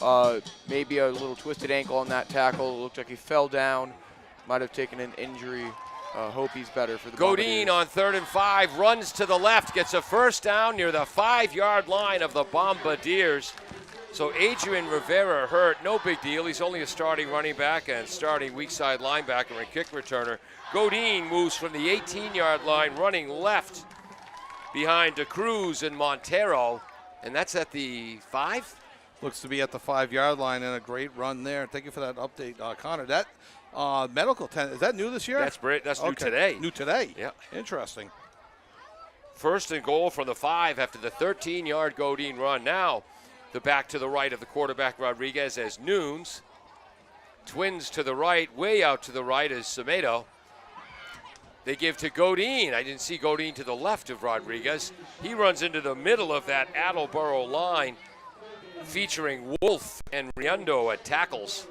Wow. Maybe a little twisted ankle on that tackle. It looked like he fell down. Might have taken an injury. Hope he's better for the Godine on 3rd and 5, runs to the left, gets a first down near the 5-yard line of the Bombardiers. So Adrian Rivera hurt, no big deal. He's only a starting running back and starting weak side linebacker and kick returner. Godine moves from the 18-yard line, running left behind DeCruz and Montero. And that's at the 5? Looks to be at the 5-yard line, and a great run there. Thank you for that update, Connor. That medical tent, is that new this year? That's new today. New today? Yeah. Interesting. 1st and goal from the 5 after the 13-yard Godine run. Now, the back to the right of the quarterback, Rodriguez, as Nunes. Twins to the right, way out to the right is Semedo. They give to Godine. I didn't see Godine to the left of Rodriguez. He runs into the middle of that Attleboro line, featuring Wolf and Riendo at tackles.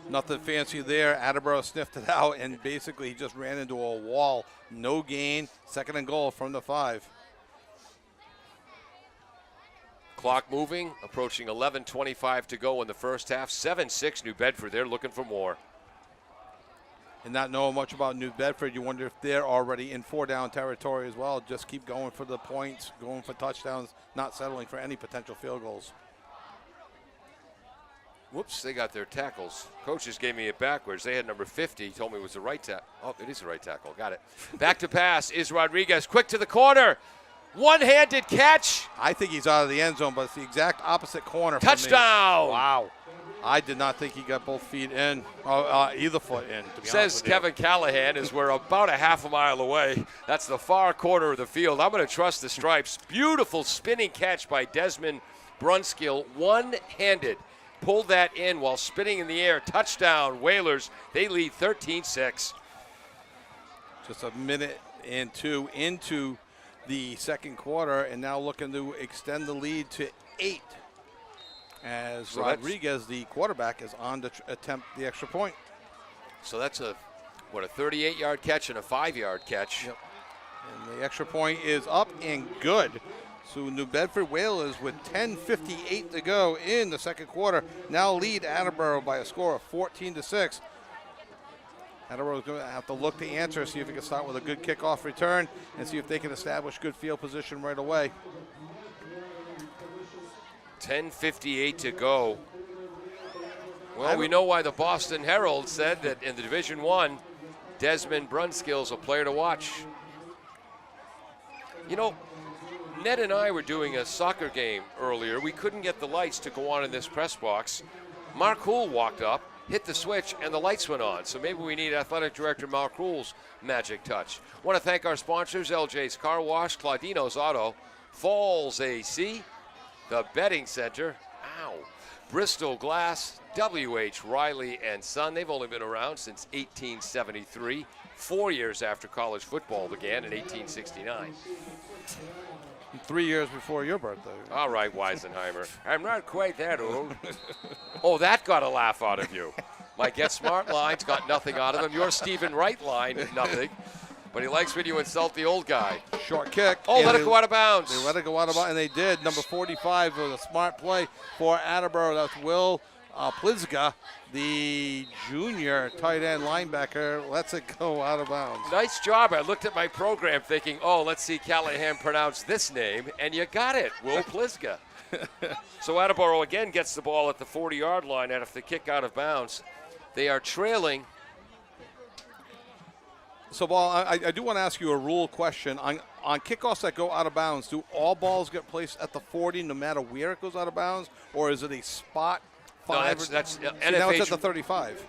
Nothing fancy there. Attleboro sniffed it out, and basically he just ran into a wall. No gain. 2nd and goal from the 5. Clock moving, approaching 11:25 to go in the first half. 7-6 New Bedford. They're looking for more. And not knowing much about New Bedford, you wonder if they're already in 4-down territory as well. Just keep going for the points, going for touchdowns, not settling for any potential field goals. Whoops, they got their tackles. Coaches gave me it backwards. They had number 50, told me it was the right tackle. Oh, it is the right tackle. Got it. Back to pass is Rodriguez. Quick to the corner. One-handed catch. I think he's out of the end zone, but it's the exact opposite corner. Touchdown. Wow. I did not think he got both feet in, either foot in, to be Says honest with Kevin Callahan, as we're about a half a mile away. That's the far corner of the field. I'm going to trust the stripes. Beautiful spinning catch by Desmond Brunskill, one-handed, pulled that in while spinning in the air. Touchdown, Whalers. They lead 13-6. Just a minute and two into the second quarter, and now looking to extend the lead to 8 as Rodriguez, the quarterback, is on to attempt the extra point. So that's a 38-yard catch and a 5-yard catch. Yep. And the extra point is up and good. So New Bedford Whalers, with 10:58 to go in the second quarter, now lead Attleboro by a score of 14-6. Attleboro's going to have to look to answer, see if he can start with a good kickoff return, and see if they can establish good field position right away. 10:58 to go. Well, we know why the Boston Herald said that in the Division I, Desmond Brunskill's a player to watch. You know, Ned and I were doing a soccer game earlier. We couldn't get the lights to go on in this press box. Mark Hool walked up, hit the switch, and the lights went on. So maybe we need Athletic Director Mark Hool's magic touch. Want to thank our sponsors, LJ's Car Wash, Claudino's Auto, Falls AC, the Betting Center, Bristol Glass, W.H. Riley and Son. They've only been around since 1873, 4 years after college football began in 1869. 3 years before your birthday. All right, Weisenheimer. I'm not quite that old. Oh, that got a laugh out of you. My Get Smart line's got nothing out of him. Your Stephen Wright line, nothing. But he likes when you insult the old guy. Short kick. Oh, let it go out of bounds. They let it go out of bounds, and they did. Number 45 was a smart play for Attleboro. That's Will Plizga, the junior tight end linebacker. Lets it go out of bounds. Nice job. I looked at my program thinking, oh, let's see Callahan pronounce this name, and you got it, Will Plizga. So Attleboro again gets the ball at the 40-yard line after the kick out of bounds. They are trailing. So, Ball, I do want to ask you a rule question. On kickoffs that go out of bounds, do all balls get placed at the 40 no matter where it goes out of bounds, or is it a spot? No, that's now it's at the 35.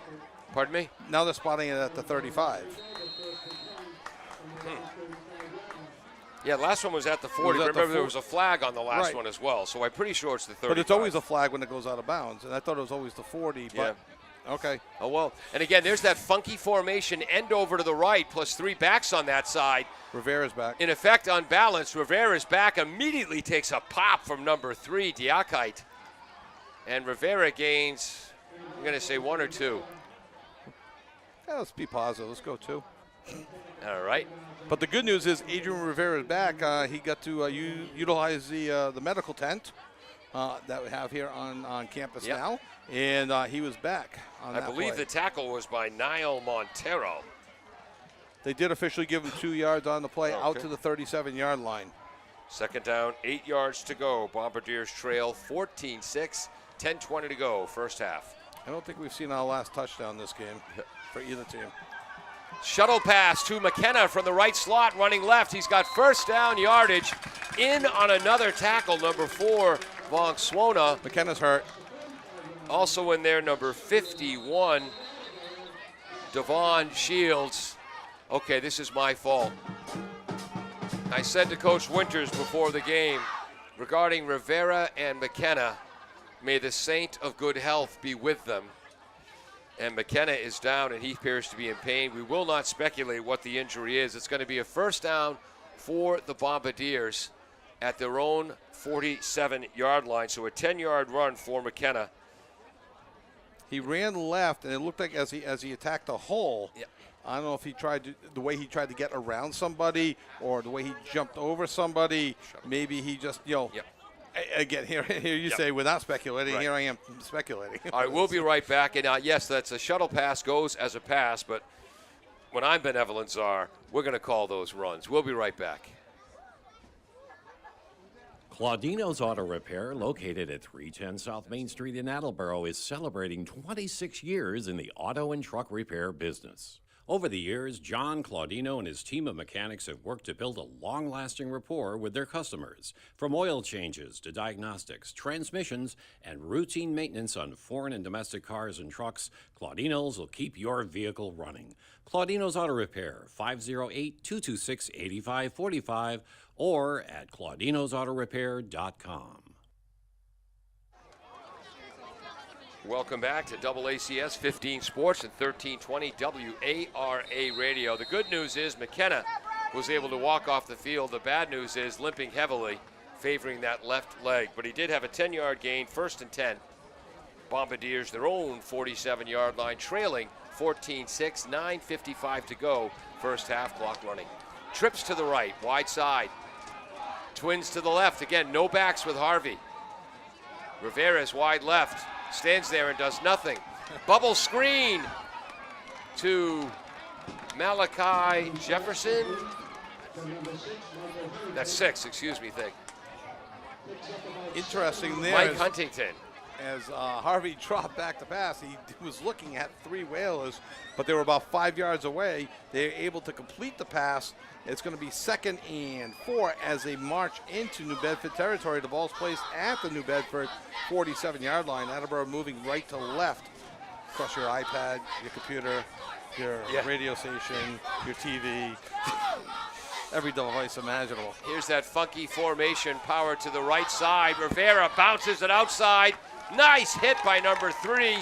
Pardon me? Now they're spotting it at the 35. Yeah, last one was at the 40. Remember, there was a flag on the last one as well, so I'm pretty sure it's the 35. But it's always a flag when it goes out of bounds, and I thought it was always the 40. But okay. Oh, well. And again, there's that funky formation, end over to the right, plus 3 backs on that side. Rivera's back. In effect, unbalanced. Rivera's back, immediately takes a pop from number 3, Diakite. And Rivera gains, I'm going to say 1 or 2. Yeah, let's be positive. Let's go 2. All right. But the good news is Adrian Rivera is back. He got to utilize the medical tent that we have here on campus now. And he was back on that I believe play. the tackle was by Niall Montero. They did officially give him 2 yards on the play out to the 37-yard line. Second down, 8 yards to go. Bombardiers trail 14-6, 10:20 to go, first half. I don't think we've seen our last touchdown this game for either team. Shuttle pass to McKenna from the right slot, running left. He's got first down yardage. In on another tackle, number 4, Von Swona. McKenna's hurt. Also in there, number 51, Devon Shields. Okay, this is my fault. I said to Coach Winters before the game, regarding Rivera and McKenna, may the saint of good health be with them. And McKenna is down, and he appears to be in pain. We will not speculate what the injury is. It's going to be a first down for the Bombardiers at their own 47-yard line. So a 10-yard run for McKenna. He ran left, and it looked like as he attacked a hole. Yep. I don't know if the way he tried to get around somebody or the way he jumped over somebody. Maybe he just, again, here you say without speculating. Right. Here I am speculating. All right, we'll be right back. And yes, that's a shuttle pass goes as a pass, but when I'm benevolent czar, we're going to call those runs. We'll be right back. Claudino's Auto Repair, located at 310 South Main Street in Attleboro, is celebrating 26 years in the auto and truck repair business. Over the years, John Claudino and his team of mechanics have worked to build a long-lasting rapport with their customers. From oil changes to diagnostics, transmissions, and routine maintenance on foreign and domestic cars and trucks, Claudino's will keep your vehicle running. Claudino's Auto Repair, 508-226-8545, or at claudinosautorepair.com. Welcome back to AACS 15 Sports and 1320 WARA Radio. The good news is McKenna was able to walk off the field. The bad news is limping heavily, favoring that left leg. But he did have a 10-yard gain, 1st and 10. Bombardiers their own 47-yard line, trailing 14-6, 9:55 to go, first half, clock running. Trips to the right, wide side. Twins to the left. Again, no backs with Harvey. Rivera's wide left. Stands there and does nothing. Bubble screen to Malachi Jefferson. That's 6, excuse me, thing. Interesting there. Mike Huntington. As Harvey dropped back to pass, he was looking at 3 Whalers, but they were about 5 yards away. They were able to complete the pass. It's going to be 2nd and 4 as they march into New Bedford territory. The ball's placed at the New Bedford 47-yard line. Attleboro moving right to left. Across your iPad, your computer, your radio station, your TV, every device imaginable. Here's that funky formation, power to the right side. Rivera bounces it outside. Nice hit by number 3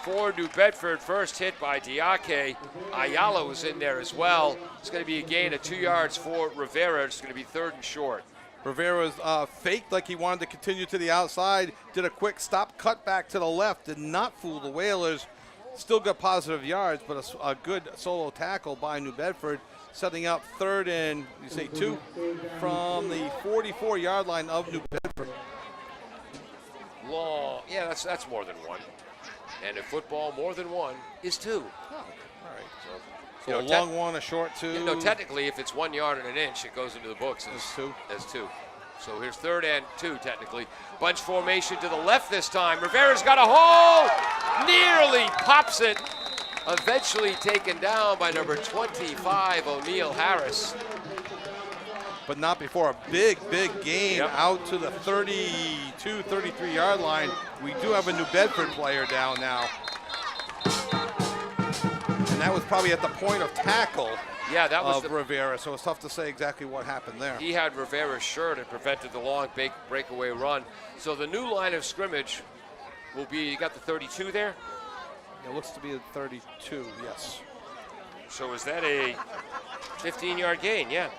for New Bedford. First hit by Diake. Ayala was in there as well. It's going to be a gain of 2 yards for Rivera. It's going to be 3rd and short. Rivera's faked like he wanted to continue to the outside. Did a quick stop, cut back to the left. Did not fool the Whalers. Still got positive yards, but a good solo tackle by New Bedford. Setting up 3rd and, 2 from the 44-yard line of New Bedford. Long. Yeah, that's more than 1. And in football, more than 1 is 2. Oh, all right. So a long one, a short 2. No, technically, if it's 1 yard and an inch, it goes into the books as 2. As 2. So here's 3rd and 2, technically. Bunch formation to the left this time. Rivera's got a hole. Nearly pops it. Eventually taken down by number 25, O'Neal Harris. But not before a big gain out to the 32, 33-yard line. We do have a New Bedford player down now. And that was probably at the point of tackle that was of Rivera, so it's tough to say exactly what happened there. He had Rivera's shirt and prevented the long breakaway run. So the new line of scrimmage will be, you got the 32 there? It looks to be a 32, yes. So is that a 15-yard gain? Yeah.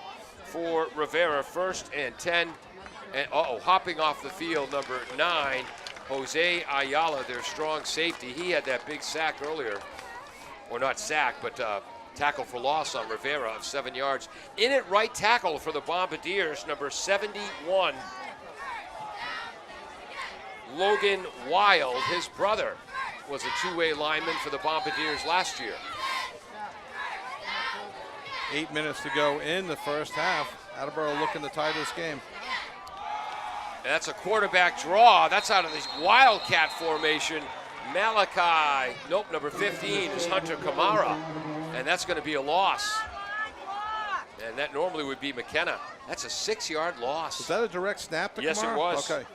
For Rivera, 1st and 10. And hopping off the field, number 9, Jose Ayala, their strong safety. He had that big sack earlier. Or not sack, but tackle for loss on Rivera of 7 yards. In at right tackle for the Bombardiers, number 71, Logan Wild. His brother was a 2-way lineman for the Bombardiers last year. 8 minutes to go in the first half. Attleboro looking to tie this game. And that's a quarterback draw. That's out of this Wildcat formation. Malachi, number 15 is Hunter Kamara. And that's going to be a loss. And that normally would be McKenna. That's a 6-yard loss. Was that a direct snap to Kamara? Yes, it was. Okay.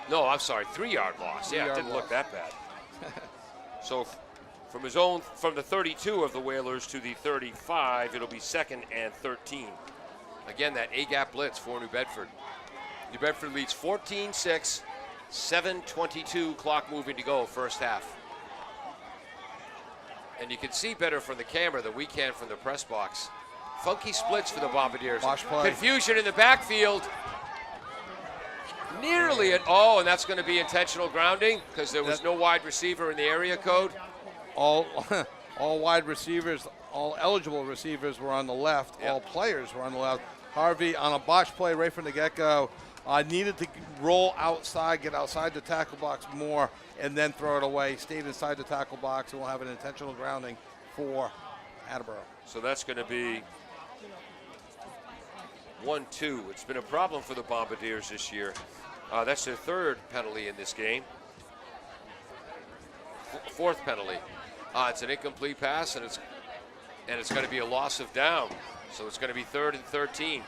No, I'm sorry, 3-yard loss. Yeah, it didn't look that bad. So from the 32 of the Whalers to the 35, it'll be 2nd and 13. Again, that A-gap blitz for New Bedford. New Bedford leads 14-6, 7:22 clock moving to go, first half. And you can see better from the camera than we can from the press box. Funky splits for the Bombardiers. Confusion in the backfield. Nearly and that's going to be intentional grounding because there was no wide receiver in the area code. All wide receivers, all eligible receivers were on the left. All players were on the left. Harvey on a botch play right from the get-go needed to roll outside, get outside the tackle box more, and then throw it away. Stayed inside the tackle box, and we'll have an intentional grounding for Attleboro. So that's going to be 1-2. It's been a problem for the Bombardiers this year. That's their 3rd penalty in this game. 4th penalty. It's an incomplete pass, and it's going to be a loss of down. So it's going to be 3rd and 13.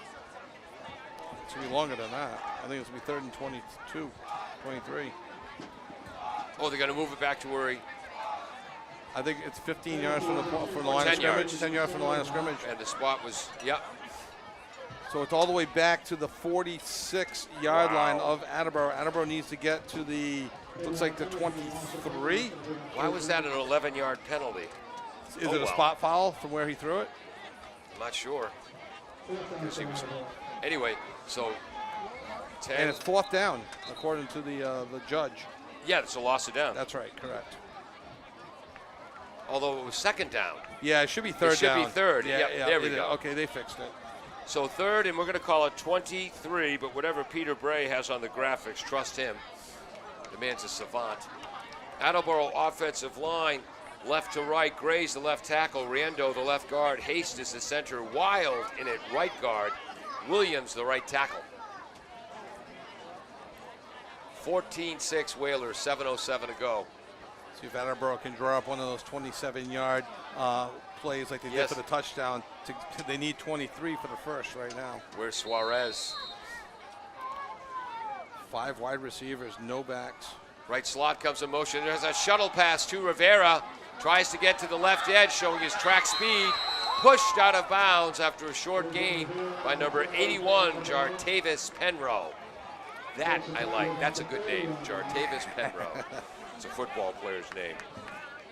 It's going to be longer than that. I think it's going to be 3rd and 22, 23. Oh, they're going to move it back to where he... I think it's 15 yards from the line of scrimmage. 10 yards from the line of scrimmage. And the spot was, So it's all the way back to the 46-yard line of Attleboro. Attleboro needs to get to the, looks like the 23. Why was that an 11-yard penalty? Is it a spot foul from where he threw it? I'm not sure. Anyway, so 10. And it's 4th down, according to the judge. Yeah, it's a loss of down. That's right, correct. Although it was 2nd down. Yeah, it should be 3rd down. It should be 3rd. Yeah, there we go. Okay, they fixed it. So 3rd, and we're going to call it 23, but whatever Peter Bray has on the graphics, trust him. The man's a savant. Attleboro offensive line, left to right. Gray's the left tackle. Riendo, the left guard. Haste is the center. Wild in at right guard. Williams, the right tackle. 14-6 Whalers, 7:07 to go. See if Attleboro can draw up one of those 27-yard plays like they did for the touchdown. They need 23 for the first right now. Where's Suarez? 5 wide receivers, no backs. Right slot comes in motion. There's a shuttle pass to Rivera. Tries to get to the left edge, showing his track speed. Pushed out of bounds after a short gain by number 81, Jartavis Penroe. That I like. That's a good name, Jartavis Penroe. It's a football player's name.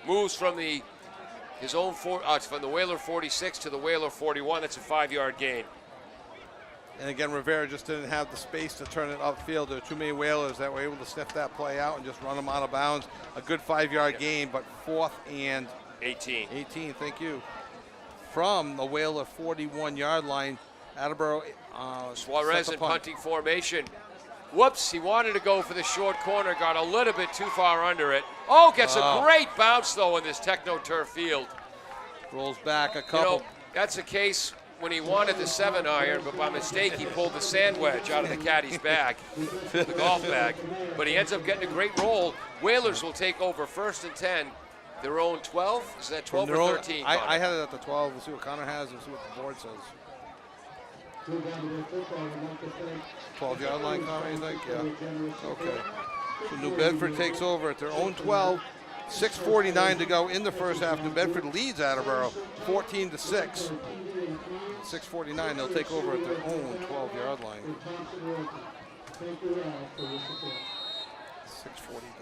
Moves from his own from the Whaler 46 to the Whaler 41. That's a 5-yard gain. And again, Rivera just didn't have the space to turn it upfield. There were too many Whalers that were able to sniff that play out and just run them out of bounds. A good 5-yard gain, but 4th and 18. 18, thank you. From the Whaler 41-yard line, Attleboro. Suarez in punting formation. Whoops, he wanted to go for the short corner, got a little bit too far under it. Oh, gets a great bounce, though, in this techno-turf field. Rolls back a couple. That's the case when he wanted the 7-iron, but by mistake he pulled the sand wedge out of the caddy's bag, the golf bag. But he ends up getting a great roll. Whalers will take over 1st and 10. Their own 12? Is that 12 or 13? I had it at the 12. We'll see what Connor has. We'll see what the board says. 12-yard line, Connor, you think? Yeah. Okay. So New Bedford takes over at their own 12. 6:49 to go in the first half. New Bedford leads Attleboro 14-6. 6:49, they'll take over at their own 12-yard line. 6:49.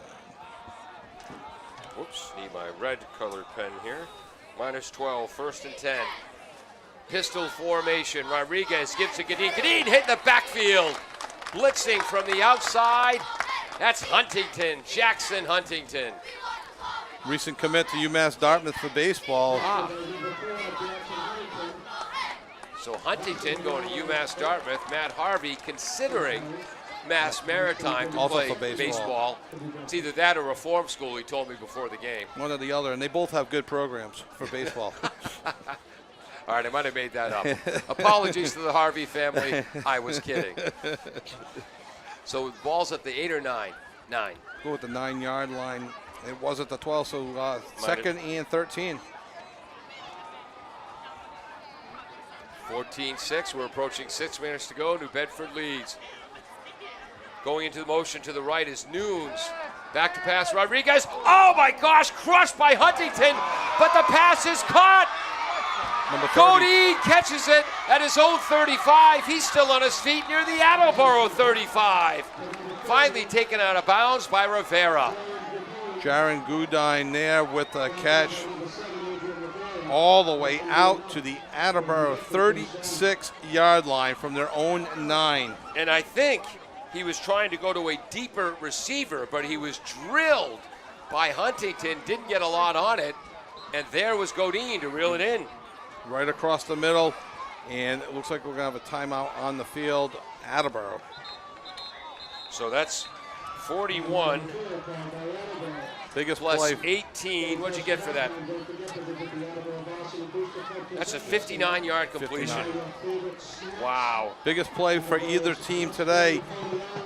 Whoops, need my red colored pen here. -12, 1st and 10. Pistol formation. Rodriguez gives to Gadeen. Gadeen hit the backfield. Blitzing from the outside. That's Huntington, Jackson Huntington. Recent commit to UMass Dartmouth for baseball. So Huntington going to UMass Dartmouth. Matt Harvey considering Mass Maritime to Also play for baseball. It's either that or reform school, he told me before the game. One or the other, and they both have good programs for baseball. All right, I might have made that up. Apologies to the Harvey family. I was kidding. So ball's at the 8 or 9? 9. Go with the 9-yard line. It was at the 12, so 2nd and 13. 14-6. We're approaching 6 minutes to go. New Bedford leads. Going into the motion to the right is Nunes. Back to pass, Rodriguez. Oh my gosh, crushed by Huntington, but the pass is caught. Godin catches it at his own 35. He's still on his feet near the Attleboro 35. Finally taken out of bounds by Rivera. Jaron Godin there with the catch all the way out to the Attleboro 36-yard line from their own 9. And I think he was trying to go to a deeper receiver, but he was drilled by Huntington, didn't get a lot on it, and there was Godin to reel it in. Right across the middle, and it looks like we're going to have a timeout on the field, Attleboro. So that's 41 biggest plus play. 18. What'd you get for that? That's a 59-yard completion. 59. Wow. Biggest play for either team today,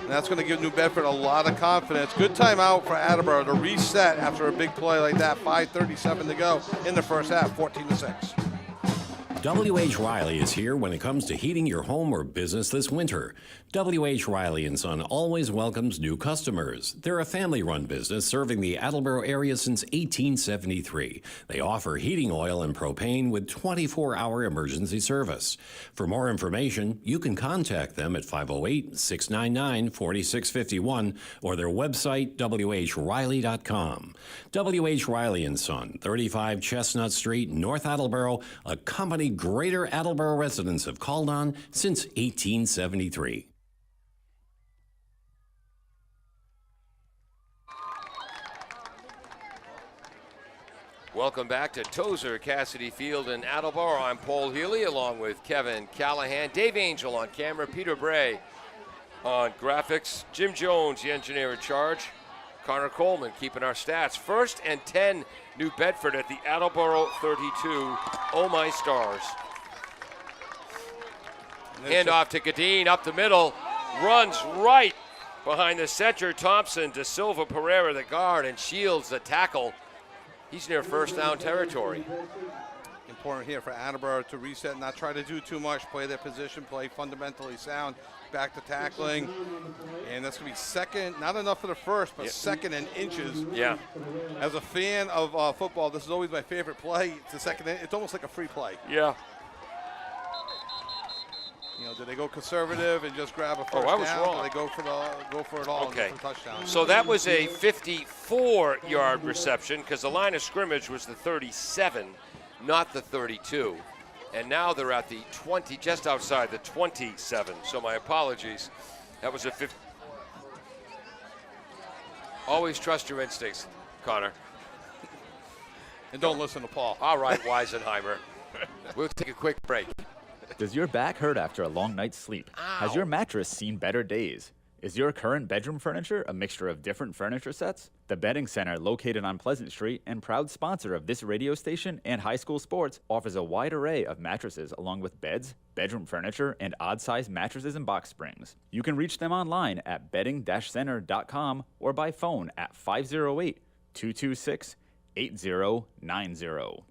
and that's going to give New Bedford a lot of confidence. Good timeout for Attleboro to reset after a big play like that. 5:37 to go in the first half, 14-6. W.H. Riley is here when it comes to heating your home or business this winter. W.H. Riley & Son always welcomes new customers. They're a family-run business serving the Attleboro area since 1873. They offer heating oil and propane with 24-hour emergency service. For more information, you can contact them at 508-699-4651 or their website, whriley.com. W.H. Riley & Son, 35 Chestnut Street, North Attleboro, a company Greater Attleboro residents have called on since 1873. Welcome back to Tozer Cassidy Field in Attleboro. I'm Paul Healy along with Kevin Callahan, Dave Angel on camera, Peter Bray on graphics, Jim Jones, the engineer in charge, Connor Coleman keeping our stats. 1st and 10, New Bedford at the Attleboro 32. Oh my stars. Hand off to Gadeen up the middle, runs right behind the center. Thompson to Silva Pereira, the guard, and shields the tackle. He's near first down territory. Important here for Attleboro to reset, not try to do too much, play their position, play fundamentally sound, back to tackling. And that's going to be second, not enough for the first, but second and inches. Yeah. As a fan of football, this is always my favorite play. It's a second, it's almost like a free play. Yeah. You know, do they go conservative and just grab a first I was down? wrong. Or they go for it all Okay. and go for a touchdown? So that was a 54-yard reception because the line of scrimmage was the 37, not the 32. And now they're at the 20, just outside the 27. So my apologies. That was a 50. Always trust your instincts, Connor. And don't listen to Paul. All right, Weisenheimer. We'll take a quick break. Does your back hurt after a long night's sleep? Has your mattress seen better days? Is your current bedroom furniture a mixture of different furniture sets? The Bedding Center, located on Pleasant Street and proud sponsor of this radio station and high school sports, offers a wide array of mattresses along with beds, bedroom furniture, and odd-sized mattresses and box springs. You can reach them online at bedding-center.com or by phone at 508-226-8090.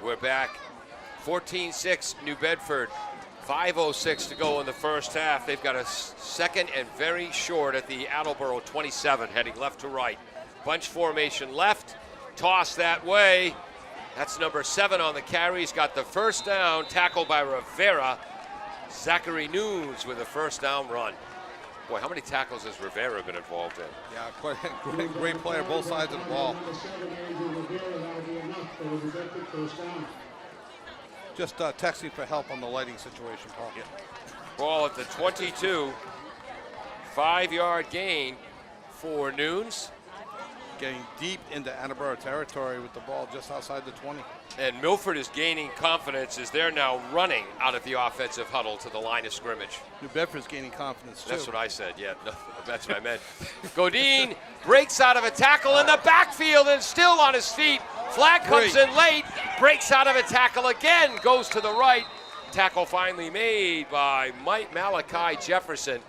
We're back. 14-6, New Bedford. 5:06 to go in the first half. They've got a second and very short at the Attleboro 27, heading left to right. Bunch formation left. Toss that way. That's number 7 on the carry. He's got the first down. Tackled by Rivera. Zachary Nunes with a first down run. Boy, how many tackles has Rivera been involved in? Yeah, quite a great player, both sides of the ball. Just texting for help on the lighting situation, Paul. Yeah. Ball at the 22. 5-yard gain for Nunes. Getting deep into Attleboro territory with the ball just outside the 20. And Milford is gaining confidence as they're now running out of the offensive huddle to the line of scrimmage. New Bedford's gaining confidence, too. That's what I said, yeah. No, that's what I meant. Godin breaks out of a tackle in the backfield and still on his feet. Flag comes in late, breaks out of a tackle again, goes to the right. Tackle finally made by Mike Malachi Jefferson.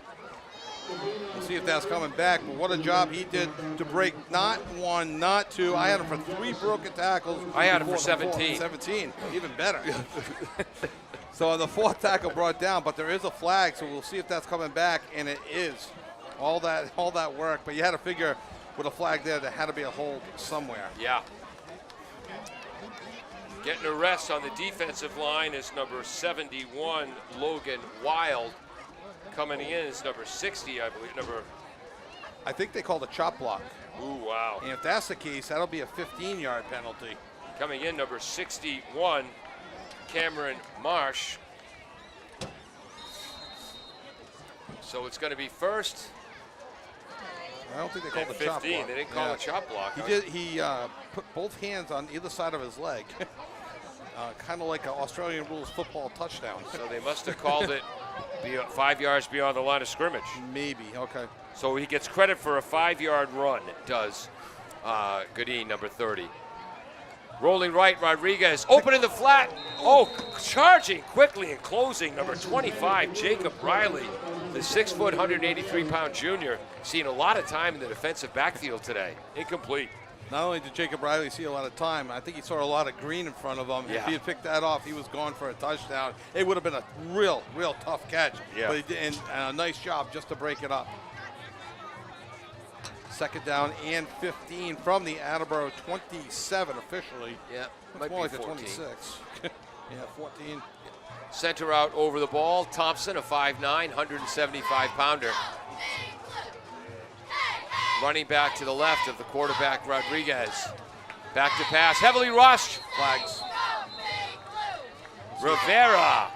We'll see if that's coming back, but what a job he did to break not one, not two. I had him for 3 broken tackles. I had him for 17. 17, even better. So the 4th tackle brought down, but there is a flag, so we'll see if that's coming back, and it is. All that work, but you had to figure with a flag there had to be a hold somewhere. Yeah. Getting a rest on the defensive line is number 71, Logan Wild. Coming in is number 60, I believe. I think they called a chop block. Ooh, wow. And if that's the case, that'll be a 15-yard penalty. Coming in, number 61, Cameron Marsh. So it's going to be first. I don't think they called the chop 15. block. They didn't call a chop block. He put both hands on either side of his leg. Kind of like an Australian rules football touchdown. So they must have called it 5 yards beyond the line of scrimmage. Maybe, okay. So he gets credit for a 5-yard run, does Godin, number 30. Rolling right, Rodriguez, open in the flat. Oh, charging quickly and closing, number 25, Jacob Riley, the 6', 183-pound junior, seeing a lot of time in the defensive backfield today. Incomplete. Not only did Jacob Riley see a lot of time, I think he saw a lot of green in front of him. Yeah. If he had picked that off, he was gone for a touchdown. It would have been a real tough catch. Yeah. But he did, and a nice job just to break it up. Second down and 15 from the Attleboro 27 officially. Yeah, It's might more be like the 14. 26. Yeah, 14. Center out over the ball. Thompson, a 5'9", 175-pounder. Running back to the left of the quarterback, Rodriguez. Back to pass, heavily rushed. Flags. Rivera.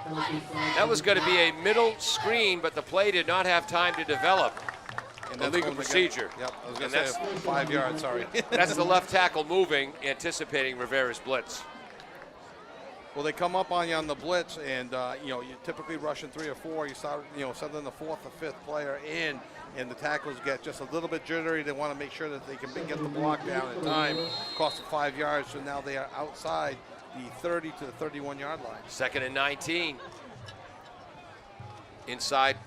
That was going to be a middle screen, but the play did not have time to develop. And A that's legal going to procedure. Yep, I was going And to say 5 yards, sorry. That's the left tackle moving, anticipating Rivera's blitz. Well, they come up on you on the blitz, and you typically rushing 3 or 4. You start, sending the 4th or 5th player in, and the tackles get just a little bit jittery. They want to make sure that they can get the block down in time. Cost of 5 yards, so now they are outside the 30 to the 31-yard line. 2nd and 19.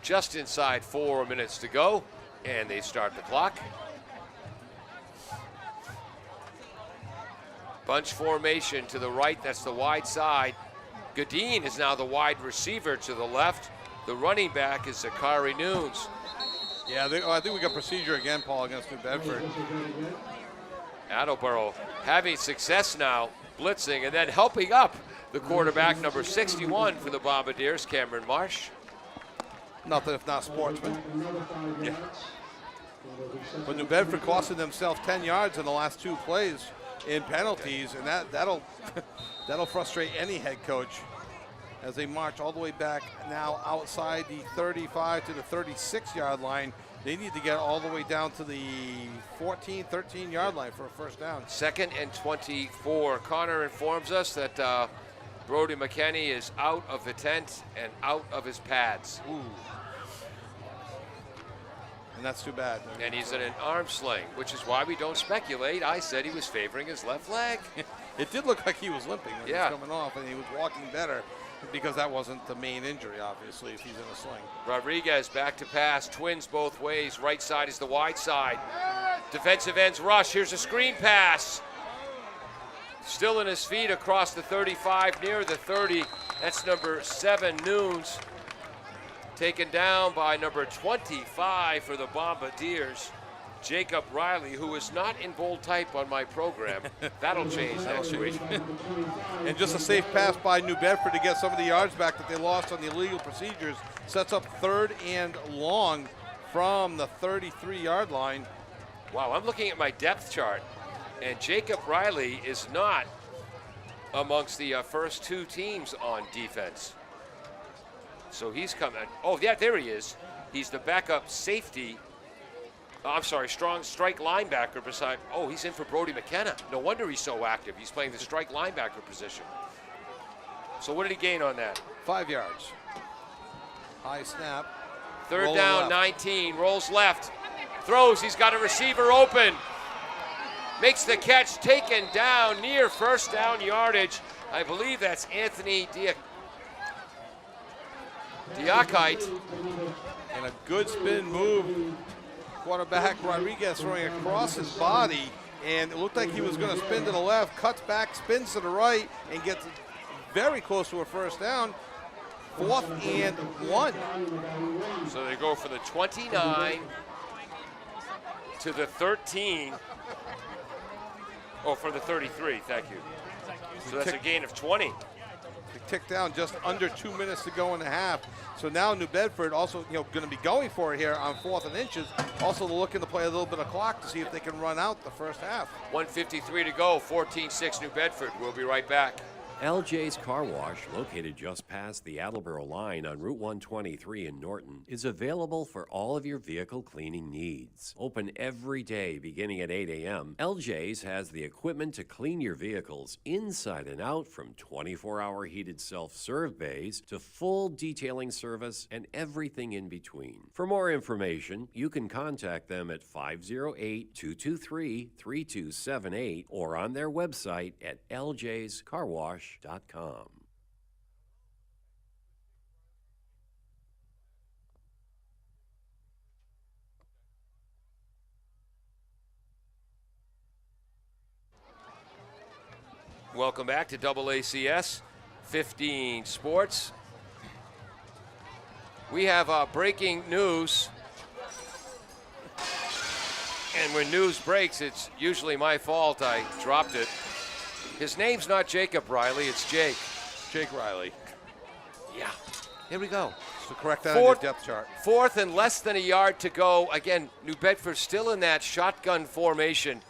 Just inside 4 minutes to go, and they start the clock. Bunch formation to the right, that's the wide side. Gadeen is now the wide receiver to the left. The running back is Zachary Nunes. Yeah, I think we got procedure again, Paul, against New Bedford. Attleboro having success now, blitzing, and then helping up the quarterback, number 61 for the Bombardiers, Cameron Marsh. Nothing if not sportsman. Yeah. But New Bedford costing themselves 10 yards in the last 2 plays in penalties, and that'll that'll frustrate any head coach as they march all the way back now outside the 35 to the 36-yard line. They need to get all the way down to the 14, 13-yard line for a first down. 2nd and 24. Connor informs us that Brody McKinney is out of the tent and out of his pads. Ooh. And that's too bad. And he's in an arm sling, which is why we don't speculate. I said he was favoring his left leg. It did look like he was limping when Yeah. he was coming off, and he was walking better because that wasn't the main injury, obviously, if he's in a sling. Rodriguez back to pass, twins both ways. Right side is the wide side. Defensive ends rush. Here's a screen pass. Still in his feet across the 35, near the 30. That's number 7, Nunes. Taken down by number 25 for the Bombardiers, Jacob Riley, who is not in bold type on my program. That'll change next week. And just a safe pass by New Bedford to get some of the yards back that they lost on the illegal procedures. Sets up 3rd and long from the 33-yard line. Wow, I'm looking at my depth chart, and Jacob Riley is not amongst the first 2 teams on defense. So he's coming. Oh, yeah, there he is. He's the backup safety. I'm sorry, strong strike linebacker beside. Oh, he's in for Brody McKenna. No wonder he's so active. He's playing the strike linebacker position. So what did he gain on that? 5 yards. High snap. 3rd Roll down, left. 19. Rolls left. Throws. He's got a receiver open. Makes the catch. Taken down near first down yardage. I believe that's Anthony Diakite. And a good spin move. Quarterback Rodriguez throwing across his body, and it looked like he was going to spin to the left, cuts back, spins to the right, and gets very close to a first down. 4th and 1. So they go from the 29 to the 13. Oh, for the 33, thank you. So that's a gain of 20. They tick down just under 2 minutes to go in the half. So now New Bedford also, going to be going for it here on 4th and inches. Also looking to play a little bit of clock to see if they can run out the first half. 1:53 to go, 14-6 New Bedford. We'll be right back. LJ's Car Wash, located just past the Attleboro line on Route 123 in Norton, is available for all of your vehicle cleaning needs. Open every day beginning at 8 a.m., LJ's has the equipment to clean your vehicles inside and out, from 24-hour heated self-serve bays to full detailing service and everything in between. For more information, you can contact them at 508-223-3278 or on their website at ljscarwash.com. Welcome back to AACS 15 Sports. We have breaking news. And when news breaks, it's usually my fault. I dropped it. His name's not Jacob Riley, it's Jake. Jake Riley. Yeah. Here we go. So correct that on your depth chart. Fourth and less than a yard to go. Again, New Bedford still in that shotgun formation.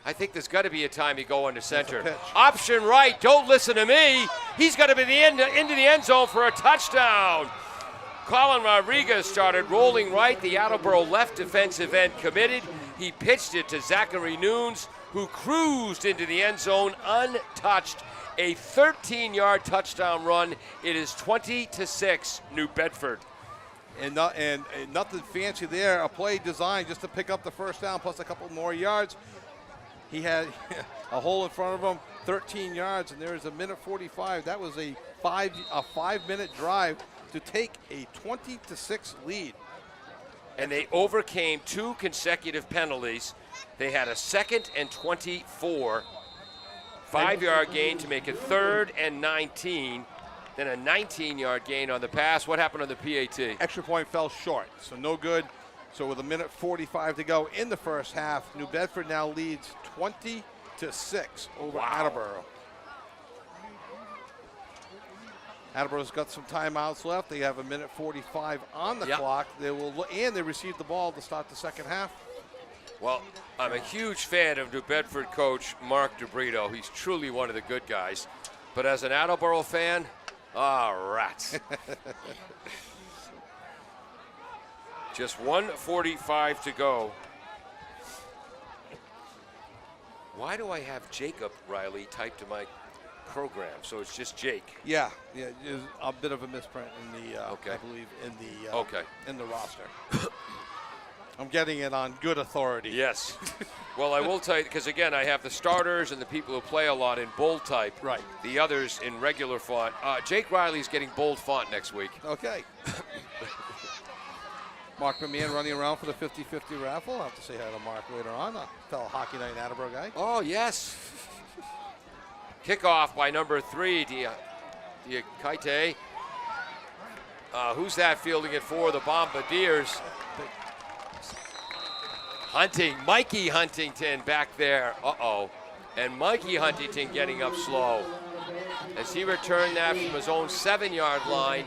I think there's got to be a time you go under center. Option right. Don't listen to me. He's got to be into the end zone for a touchdown. Colin Rodriguez started rolling right. The Attleboro left defensive end committed. He pitched it to Zachary Nunes, who cruised into the end zone untouched. A 13-yard touchdown run. It is 20-6, New Bedford. And nothing fancy there. A play designed just to pick up the first down plus a couple more yards. He had a hole in front of him, 13 yards, and there's a minute 45. That was a 5-minute drive to take a 20-6 lead. And they overcame 2 consecutive penalties. They had a 2nd and 24, 5-yard gain to make it 3rd and 19, then a 19-yard gain on the pass. What happened on the PAT? Extra point fell short, so no good. So with a minute 45 to go in the first half, New Bedford now leads 20-6 over Attleboro. Attleboro's got some timeouts left. They have a minute 45 on the clock. They received the ball to start the second half. Well, I'm a huge fan of New Bedford coach Mark DeBrito. He's truly one of the good guys. But as an Attleboro fan, rats. Just 1:45 to go. Why do I have Jacob Riley typed to my program? So it's just Jake. Yeah, there's a bit of a misprint in the, I believe, in the roster. I'm getting it on good authority. Yes. Well, I will tell you, because again, I have the starters and the people who play a lot in bold type. Right. The others in regular font. Jake Riley's getting bold font next week. Okay. Mark McMahon running around for the 50-50 raffle. I'll have to say hi to Mark later on. A fellow Hockey Night in Attleboro guy. Oh, yes. Kickoff by number 3, Diakite. Who's that fielding it for? The Bombardiers. Mikey Huntington back there. And Mikey Huntington getting up slow as he returned that from his own 7-yard line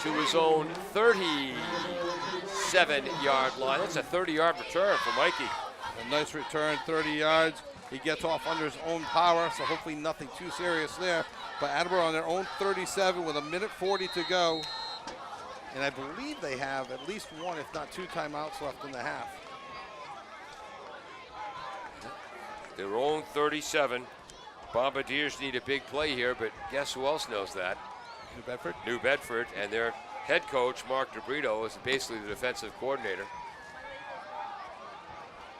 to his own 37-yard line. That's a 30-yard return for Mikey. A nice return, 30 yards. He gets off under his own power, so hopefully nothing too serious there. But Attleboro on their own 37 with a minute 40 to go. And I believe they have at least 1, if not 2 timeouts left in the half. Their own 37. Bombardiers need a big play here, but guess who else knows that? New Bedford? New Bedford, and their head coach, Mark DeBrito, is basically the defensive coordinator.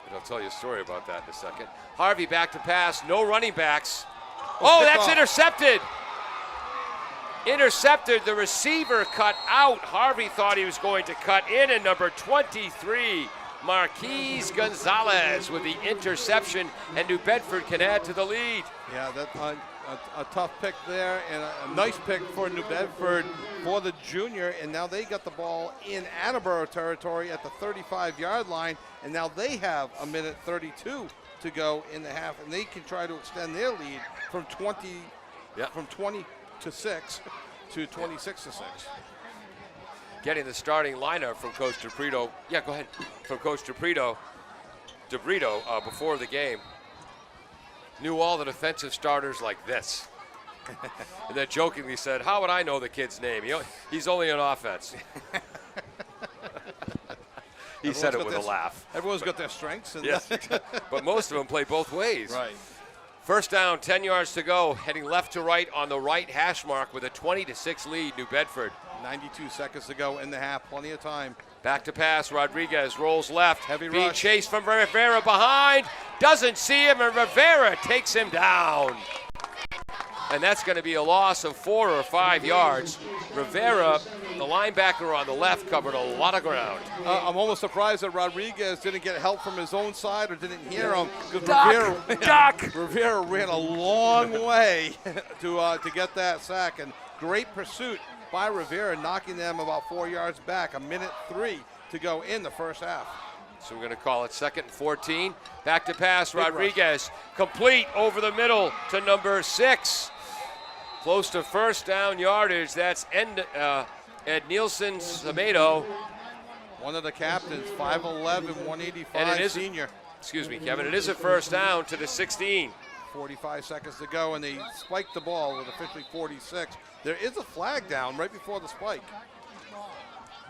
And I'll tell you a story about that in a second. Harvey back to pass, no running backs. That's intercepted. Intercepted, the receiver cut out. Harvey thought he was going to cut in, and number 23, Marquise Gonzalez with the interception, and New Bedford can add to the lead. Yeah, that's a tough pick there, and a nice pick for New Bedford for the junior, and now they got the ball in Attleboro territory at the 35-yard line, and now they have a minute 32 to go in the half, and they can try to extend their lead from 20 to 6 to 26 to 6. Getting the starting lineup from Coach DeBrito. Yeah, go ahead. From Coach DeBrito before the game. Knew all the defensive starters like this. And then jokingly said, how would I know the kid's name? He's only on offense. He said it with a laugh. Everyone's got their strengths. And yes, but most of them play both ways. Right. First down, 10 yards to go. Heading left to right on the right hash mark with a 20-6 lead, New Bedford. 92 seconds to go in the half, plenty of time. Back to pass, Rodriguez rolls left. Heavy being rush. Chased from Rivera behind. Doesn't see him, and Rivera takes him down. And that's going to be a loss of 4 or 5 yards. Rivera The linebacker on the left covered a lot of ground. I'm almost surprised that Rodriguez didn't get help from his own side or didn't hear him. Rivera ran a long way to get that sack, and great pursuit by Rivera, knocking them about 4 yards back. 1:03 to go in the first half. So we're going to call it 2nd and 14. Back to pass, Rodriguez. Complete over the middle to number 6. Close to first down yardage. That's Ed Nielsen Samedo. One of the captains, 5'11", 185 senior. Excuse me, Kevin. It is a first down to the 16. 45 seconds to go, and they spiked the ball with officially 46. There is a flag down right before the spike.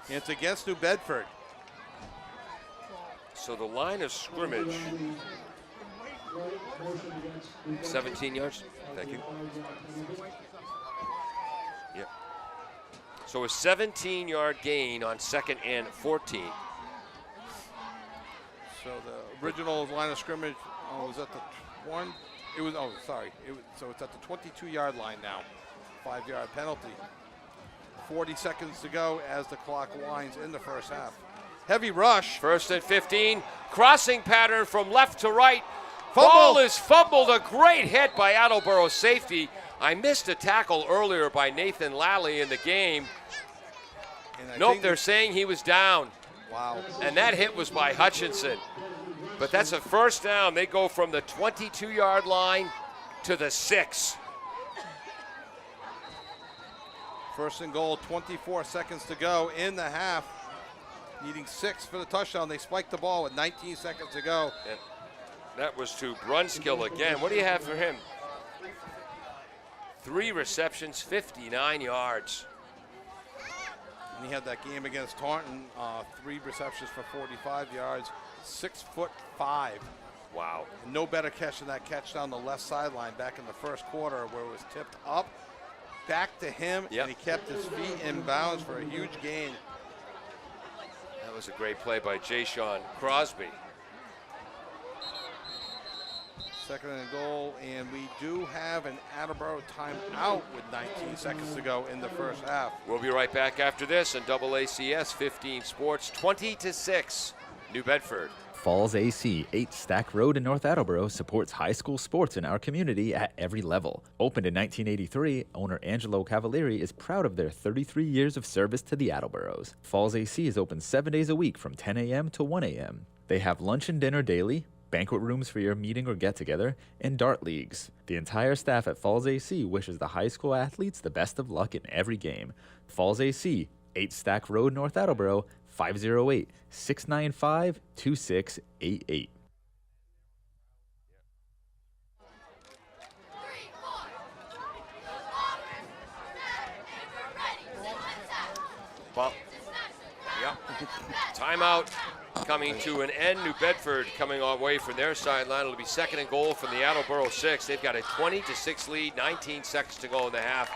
And it's against New Bedford. So the line of scrimmage, 17 yards. Thank you. Yep. So a 17-yard gain on 2nd and 14. So the original line of scrimmage was at the 1. It was, oh, sorry. So it's at the 22-yard line now. 5-yard penalty. 40 seconds to go as the clock winds in the first half. Heavy rush. 1st and 15. Crossing pattern from left to right. Fumble. Ball is fumbled. A great hit by Attleboro safety. I missed a tackle earlier by Nathan Lally in the game. Nope, they're saying he was down. Wow. And that hit was by Hutchinson. But that's a first down. They go from the 22-yard line to the 6. 1st and goal, 24 seconds to go in the half. Needing 6 for the touchdown. They spiked the ball with 19 seconds to go. And that was to Brunskill again. What do you have for him? 3 receptions, 59 yards. And he had that game against Taunton, 3 receptions for 45 yards, 6'5". Wow. No better catch than that catch down the left sideline back in the first quarter where it was tipped up, back to him, and he kept his feet in bounds for a huge gain. That was a great play by Jay-Sean Crosby. 2nd and goal, and we do have an Attleboro timeout with 19 seconds to go in the first half. We'll be right back after this on AACS 15 Sports, 20-6, New Bedford. Falls AC, 8 Stack Road in North Attleboro, supports high school sports in our community at every level. Opened in 1983, owner Angelo Cavalieri is proud of their 33 years of service to the Attleboros. Falls AC is open 7 days a week from 10 a.m. to 1 a.m. They have lunch and dinner daily, banquet rooms for your meeting or get-together, and dart leagues. The entire staff at Falls AC wishes the high school athletes the best of luck in every game. Falls AC, 8 Stack Road, North Attleboro, 508-695-2688. Well, yep. Timeout coming to an end. New Bedford coming away from their sideline. It'll be 2nd and goal from the Attleboro 6. They've got a 20-6 lead, 19 seconds to go in the half.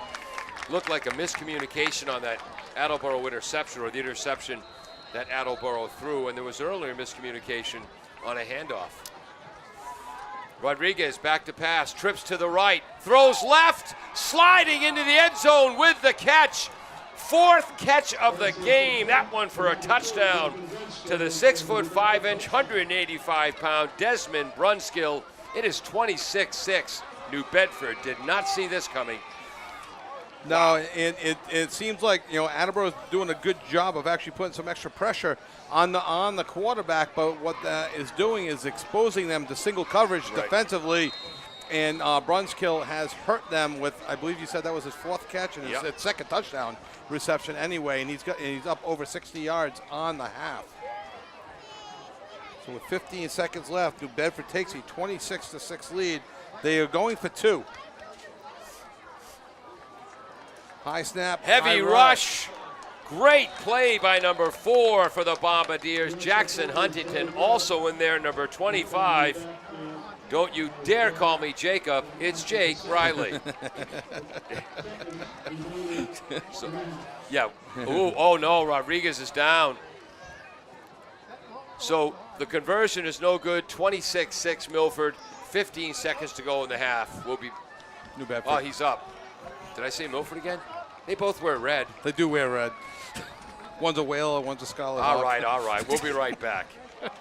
Looked like a miscommunication on that Attleboro interception, or the interception that Attleboro threw, and there was earlier miscommunication on a handoff. Rodriguez back to pass, trips to the right, throws left, sliding into the end zone with the catch. 4th catch of the game. That one for a touchdown to the 6'5", 185-pound Desmond Brunskill. It is 26-6. New Bedford did not see this coming. No, it seems like, you know, Attleboro's doing a good job of actually putting some extra pressure on the quarterback, but what that is doing is exposing them to single coverage defensively, and Brunskill has hurt them with, I believe you said that was his 4th catch and his 2nd touchdown reception anyway, and he's up over 60 yards on the half. So with 15 seconds left, New Bedford takes a 26-6 lead. They are going for 2. High snap. Heavy rush. Great play by number 4 for the Bombardiers. Jackson Huntington also in there, number 25. Don't you dare call me Jacob. It's Jake Riley. So, yeah. Ooh, oh no, Rodriguez is down. So the conversion is no good. 26-6 Milford. 15 seconds to go in the half. We'll be. New Bedford. Oh, he's up. Did I say Milford again? They both wear red. They do wear red. One's a whale, one's a scarlet. All right. We'll be right back.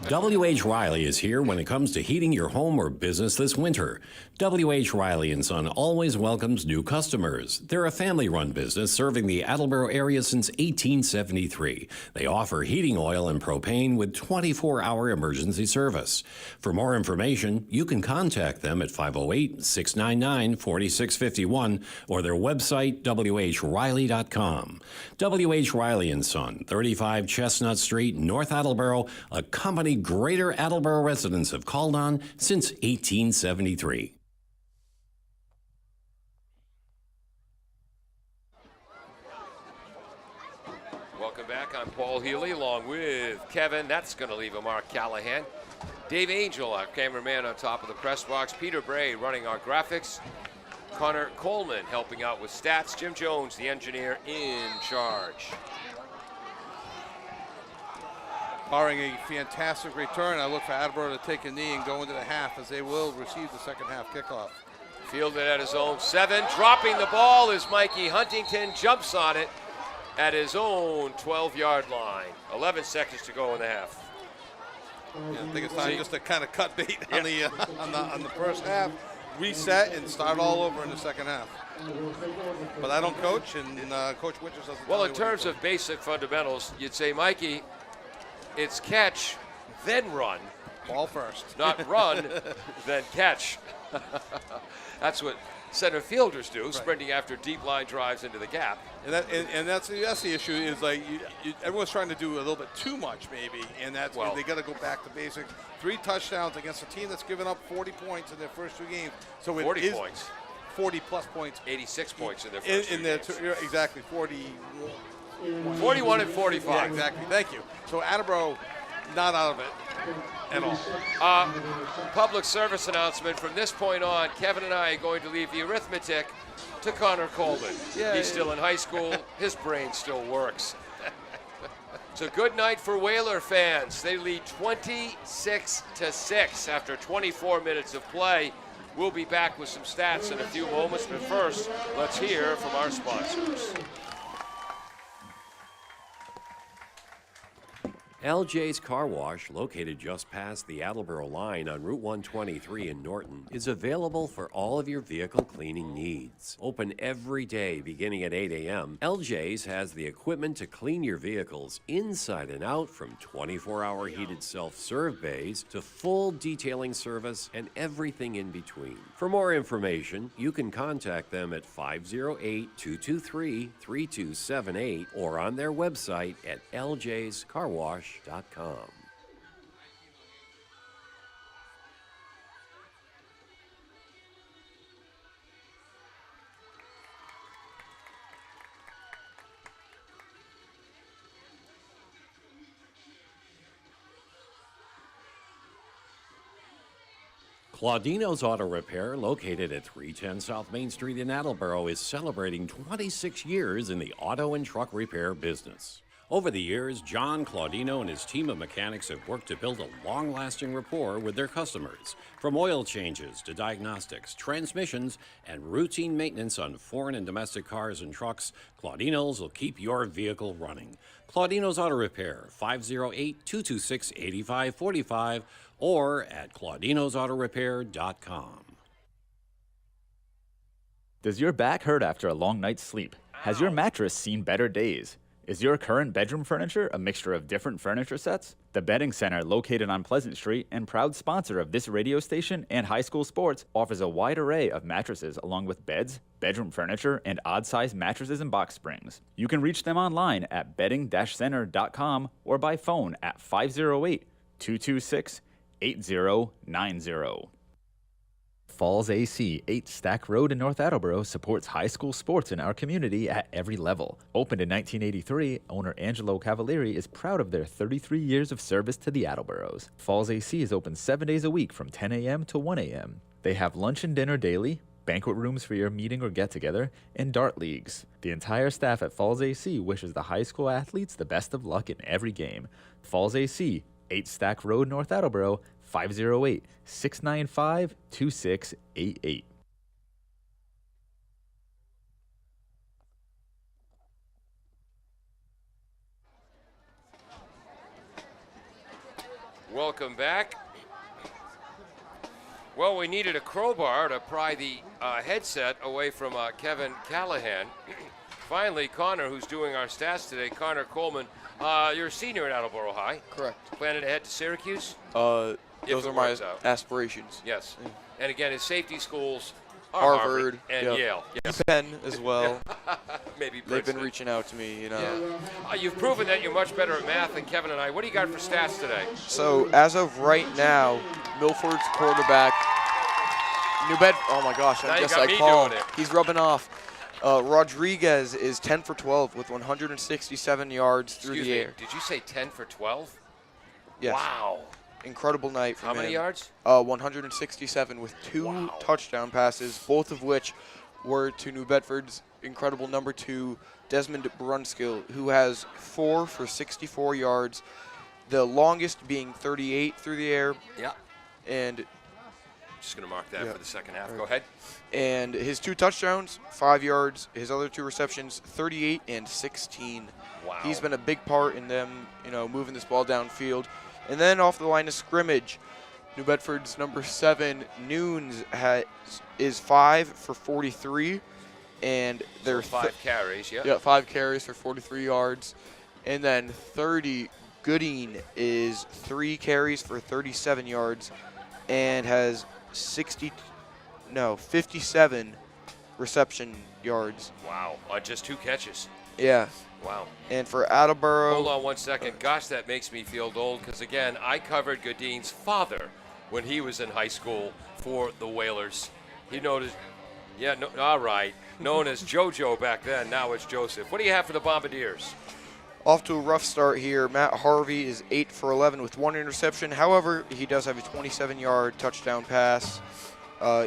W.H. Riley is here when it comes to heating your home or business this winter. W.H. Riley & Son always welcomes new customers. They're a family-run business serving the Attleboro area since 1873. They offer heating oil and propane with 24-hour emergency service. For more information, you can contact them at 508-699-4651 or their website, whriley.com. W.H. Riley & Son, 35 Chestnut Street, North Attleboro, a company Greater Attleboro residents have called on since 1873. Welcome back. I'm Paul Healy along with Kevin. That's going to leave a Mark Callahan. Dave Angel, our cameraman on top of the press box. Peter Bray running our graphics. Connor Coleman helping out with stats. Jim Jones, the engineer, in charge. Barring a fantastic return, I look for Attleboro to take a knee and go into the half, as they will receive the second half kickoff. Fielded at his own 7. Dropping the ball as Mikey Huntington jumps on it at his own 12-yard line. 11 seconds to go in the half. Yeah, I think it's time just to kind of cut bait on the first half, reset, and start all over in the second half. But I don't coach, and Coach Winters doesn't. Well, in terms of basic fundamentals, you'd say, Mikey, it's catch, then run. Ball first. Not run, then catch. That's what center fielders do, sprinting after deep line drives into the gap. And that's the issue, is like everyone's trying to do a little bit too much maybe, and that's where they got to go back to basics. 3 touchdowns against a team that's given up 40 points in their first 2 games. So 40 points. 40 plus points. 86 points in their first 2 games. Exactly, 40. 41 and 45. Yeah, exactly. Thank you. So Attleboro, not out of it at all. Public service announcement. From this point on, Kevin and I are going to leave the arithmetic to Connor Coleman. Yeah, He's still in high school. His brain still works. So good night for Whaler fans. They lead 26-6 after 24 minutes of play. We'll be back with some stats in a few moments, but first, let's hear from our sponsors. LJ's Car Wash, located just past the Attleboro line on Route 123 in Norton, is available for all of your vehicle cleaning needs. Open every day beginning at 8 a.m., LJ's has the equipment to clean your vehicles inside and out, from 24-hour heated self-serve bays to full detailing service and everything in between. For more information, you can contact them at 508-223-3278 or on their website at ljscarwash.com. Claudino's Auto Repair, located at 310 South Main Street in Attleboro, is celebrating 26 years in the auto and truck repair business. Over the years, John Claudino and his team of mechanics have worked to build a long-lasting rapport with their customers. From oil changes to diagnostics, transmissions, and routine maintenance on foreign and domestic cars and trucks, Claudino's will keep your vehicle running. Claudino's Auto Repair, 508-226-8545, or at claudinosautorepair.com. Does your back hurt after a long night's sleep? Has your mattress seen better days? Is your current bedroom furniture a mixture of different furniture sets? The Bedding Center, located on Pleasant Street and proud sponsor of this radio station and high school sports, offers a wide array of mattresses along with beds, bedroom furniture, and odd-sized mattresses and box springs. You can reach them online at bedding-center.com or by phone at 508-226-8090. Falls AC, 8 Stack Road in North Attleboro, supports high school sports in our community at every level. Opened in 1983, owner Angelo Cavalieri is proud of their 33 years of service to the Attleboros. Falls AC is open 7 days a week from 10 a.m. to 1 a.m. They have lunch and dinner daily, banquet rooms for your meeting or get-together, and dart leagues. The entire staff at Falls AC wishes the high school athletes the best of luck in every game. Falls AC, 8 Stack Road, North Attleboro, 508-695-2688. Welcome back. Well, we needed a crowbar to pry the headset away from Kevin Callahan. Finally, Connor, who's doing our stats today, Connor Coleman, you're a senior at Attleboro High. Correct. Planning to head to Syracuse? Those If are it my works out. aspirations. Yes. And again, his safety schools are Harvard and yep. Yale. Yes. Penn as well. Maybe They've been Princeton. reaching out to me, you know. Yeah. You've proven that you're much better at math than Kevin and I. What do you got for stats today? So as of right now, Milford's quarterback, New Bedford. Oh my gosh! Now I you guess got I me call doing him. it. He's rubbing off. Rodriguez is 10 for 12 with 167 yards through Excuse the me, air. did you say 10 for 12? Yes. Wow. Incredible night from How him. many yards? 167 with 2 touchdown passes, both of which were to New Bedford's incredible number 2, Desmond Brunskill, who has 4 for 64 yards, the longest being 38 through the air. Yeah. And Just going to mark that Yeah. for the second half. Go ahead. And his 2 touchdowns, 5 yards. His other 2 receptions, 38 and 16. Wow. He's been a big part in them, moving this ball downfield. And then off the line of scrimmage, New Bedford's number 7, Nunes, is 5 for 43. And they're 5 carries, yeah. 5 carries for 43 yards. And then 30, Gooding is 3 carries for 37 yards and has 57 reception yards. Wow. On just 2 catches. Yeah. Wow. And for Attleboro, Hold on one second. Gosh, that makes me feel old because, again, I covered Godin's father when he was in high school for the Whalers. He noticed, all right, known as JoJo back then. Now it's Joseph. What do you have for the Bombardiers? off to a rough start here. Matt Harvey is 8 for 11 with 1 interception. However, he does have a 27-yard touchdown pass.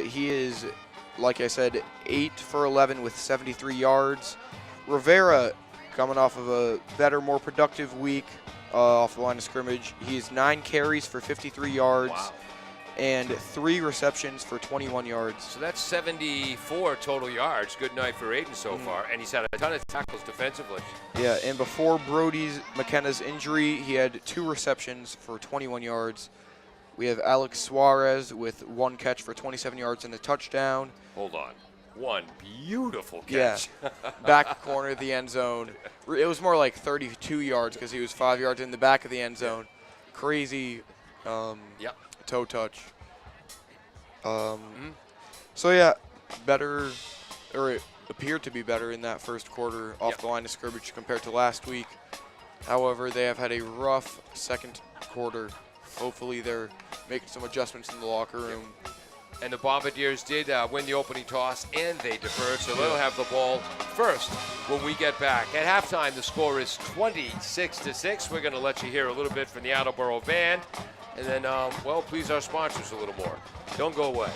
He is, like I said, 8 for 11 with 73 yards. Rivera, coming off of a better, more productive week off the line of scrimmage. He has 9 carries for 53 yards. Wow. And 3 receptions for 21 yards. So that's 74 total yards. Good night for Aiden so far. And he's had a ton of tackles defensively. Yeah, and before McKenna's injury, he had 2 receptions for 21 yards. We have Alex Suarez with 1 catch for 27 yards and a touchdown. Hold on. 1 beautiful catch. Yeah, back corner of the end zone. It was more like 32 yards because he was 5 yards in the back of the end zone. Crazy. Yep. Toe touch. So yeah, better, or it appeared to be better in that first quarter off the line of scrimmage compared to last week. However, they have had a rough second quarter. Hopefully they're making some adjustments in the locker room. And the Bombardiers did win the opening toss, and they deferred, so they'll have the ball first when we get back. At halftime, the score is 26-6. We're going to let you hear a little bit from the Attleboro band, and then, please our sponsors a little more. Don't go away.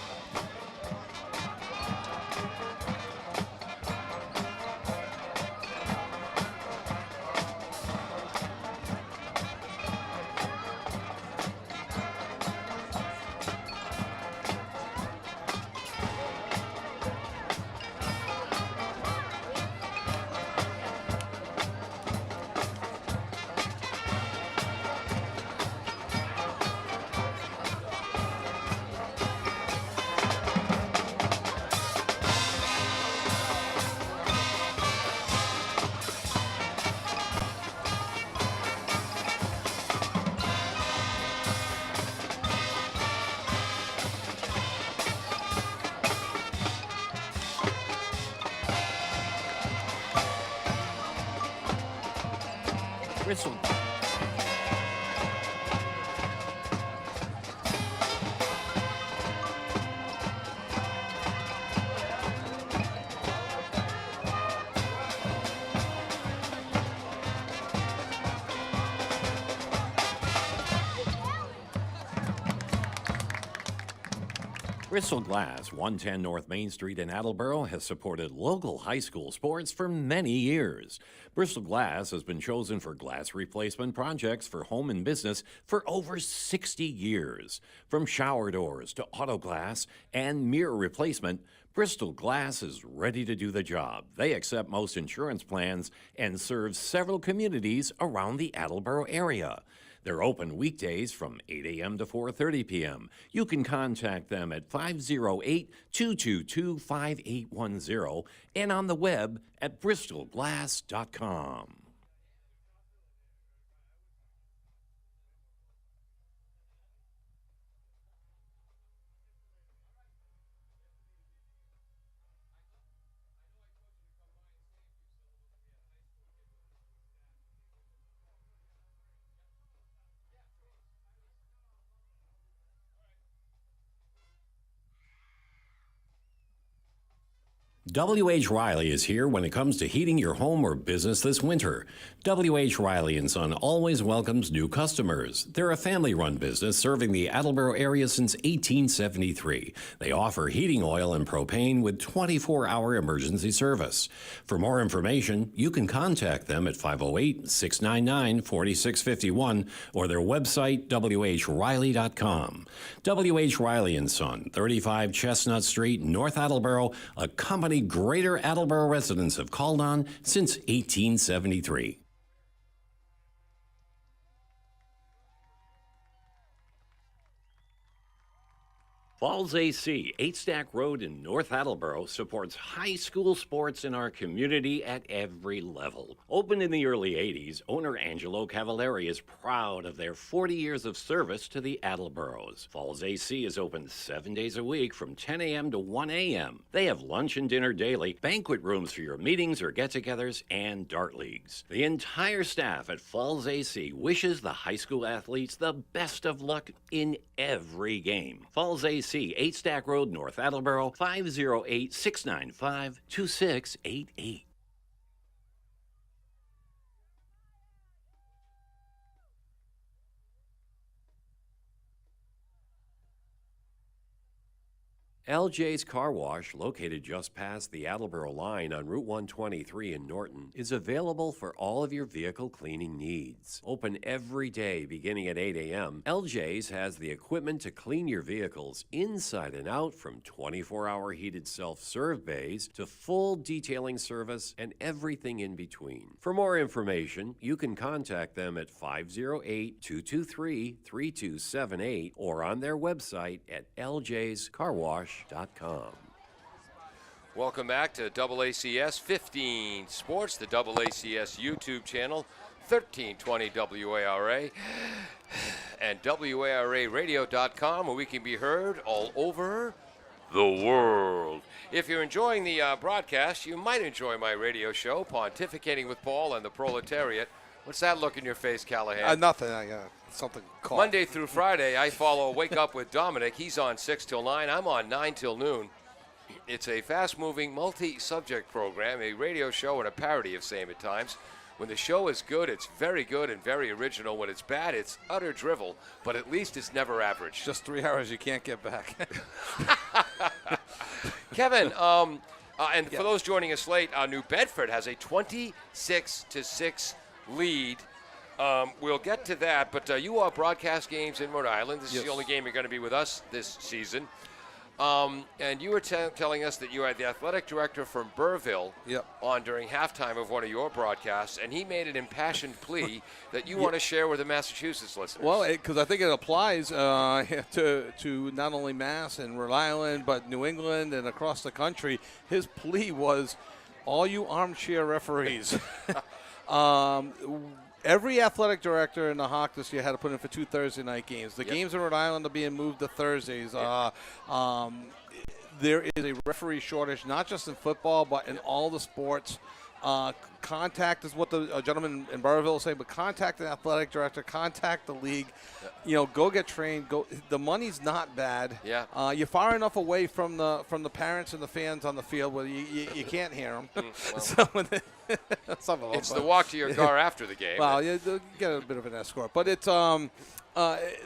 Grissom. Bristol Glass, 110 North Main Street in Attleboro, has supported local high school sports for many years. Bristol Glass has been chosen for glass replacement projects for home and business for over 60 years. From shower doors to auto glass and mirror replacement, Bristol Glass is ready to do the job. They accept most insurance plans and serve several communities around the Attleboro area. They're open weekdays from 8 a.m. to 4:30 p.m. You can contact them at 508-222-5810 and on the web at bristolglass.com. W.H. Riley is here when it comes to heating your home or business this winter. W.H. Riley & Son always welcomes new customers. They're a family-run business serving the Attleboro area since 1873. They offer heating oil and propane with 24-hour emergency service. For more information, you can contact them at 508-699-4651 or their website, whriley.com. W.H. Riley & Son, 35 Chestnut Street, North Attleboro, a company Greater Attleboro residents have called on since 1873. Falls AC, 8 Stack Road in North Attleboro, supports high school sports in our community at every level. Opened in the early 80s, owner Angelo Cavallari is proud of their 40 years of service to the Attleboros. Falls AC is open 7 days a week from 10 a.m. to 1 a.m. They have lunch and dinner daily, banquet rooms for your meetings or get-togethers, and dart leagues. The entire staff at Falls AC wishes the high school athletes the best of luck in every game. Falls AC, 8 Stack Road, North Attleboro, 508-695-2688. LJ's Car Wash, located just past the Attleboro line on Route 123 in Norton, is available for all of your vehicle cleaning needs. Open every day beginning at 8 a.m., LJ's has the equipment to clean your vehicles inside and out, from 24-hour heated self-serve bays to full detailing service and everything in between. For more information, you can contact them at 508-223-3278 or on their website at ljscarwash.com. Welcome back to AACS 15 Sports, the AACS YouTube channel, 1320 WARA, and WARAradio.com, where we can be heard all over the world. If you're enjoying the broadcast, you might enjoy my radio show, Pontificating with Paul and the Proletariat. What's that look in your face, Callahan? Nothing. Something caught. Monday through Friday, I follow Wake Up with Dominic. He's on 6 till 9. I'm on 9 till noon. It's a fast-moving, multi-subject program, a radio show and a parody of same at times. When the show is good, it's very good and very original. When it's bad, it's utter drivel, but at least it's never average. Just 3 hours you can't get back. Kevin, and for those joining us late, New Bedford has a 26-6 lead. We'll get to that, but you are broadcast games in Rhode Island. This is the only game you're going to be with us this season. And you were telling us that you had the athletic director from Burrville on during halftime of one of your broadcasts, and he made an impassioned plea that you want to share with the Massachusetts listeners. Well, because I think it applies to not only Mass and Rhode Island, but New England and across the country. His plea was, all you armchair referees. Every athletic director in the Hawk this year had to put in for 2 Thursday night games. The games in Rhode Island are being moved to Thursdays. There is a referee shortage, not just in football, but in all the sports. Contact is what the gentleman in Burrville say, but contact an athletic director, contact the league. Go get trained. Go. The money's not bad. Yeah. You're far enough away from the parents and the fans on the field where you can't hear them. It's the walk to your car after the game. Well, you get a bit of an escort, but it's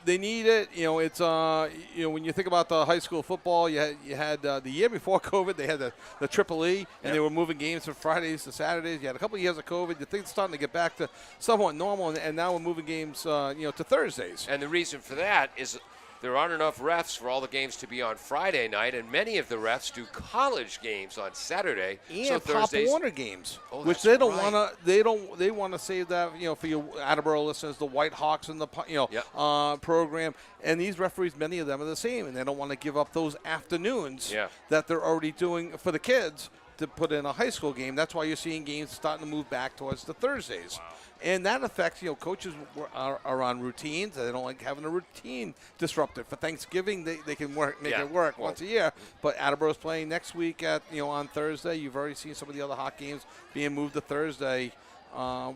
they need it. It's when you think about the high school football, you had the year before COVID, they had the Triple E, and they were moving games from Fridays to Saturdays. You had a couple of years of COVID. You think it's starting to get back to somewhat normal, and now we're moving games to Thursdays. And the reason for that is there aren't enough refs for all the games to be on Friday night, and many of the refs do college games on Saturday. And so Pop Thursdays, Warner games, Oh, which that's they don't right. want to. They want to save that, for your Attleboro listeners, the White Hawks and the program. And these referees, many of them are the same, and they don't want to give up those afternoons that they're already doing for the kids to put in a high school game. That's why you're seeing games starting to move back towards the Thursdays. Wow. And that affects, coaches are on routines. They don't like having a routine disrupted. For Thanksgiving, they can make it work once a year. But Attleboro's playing next week on Thursday. You've already seen some of the other hot games being moved to Thursday,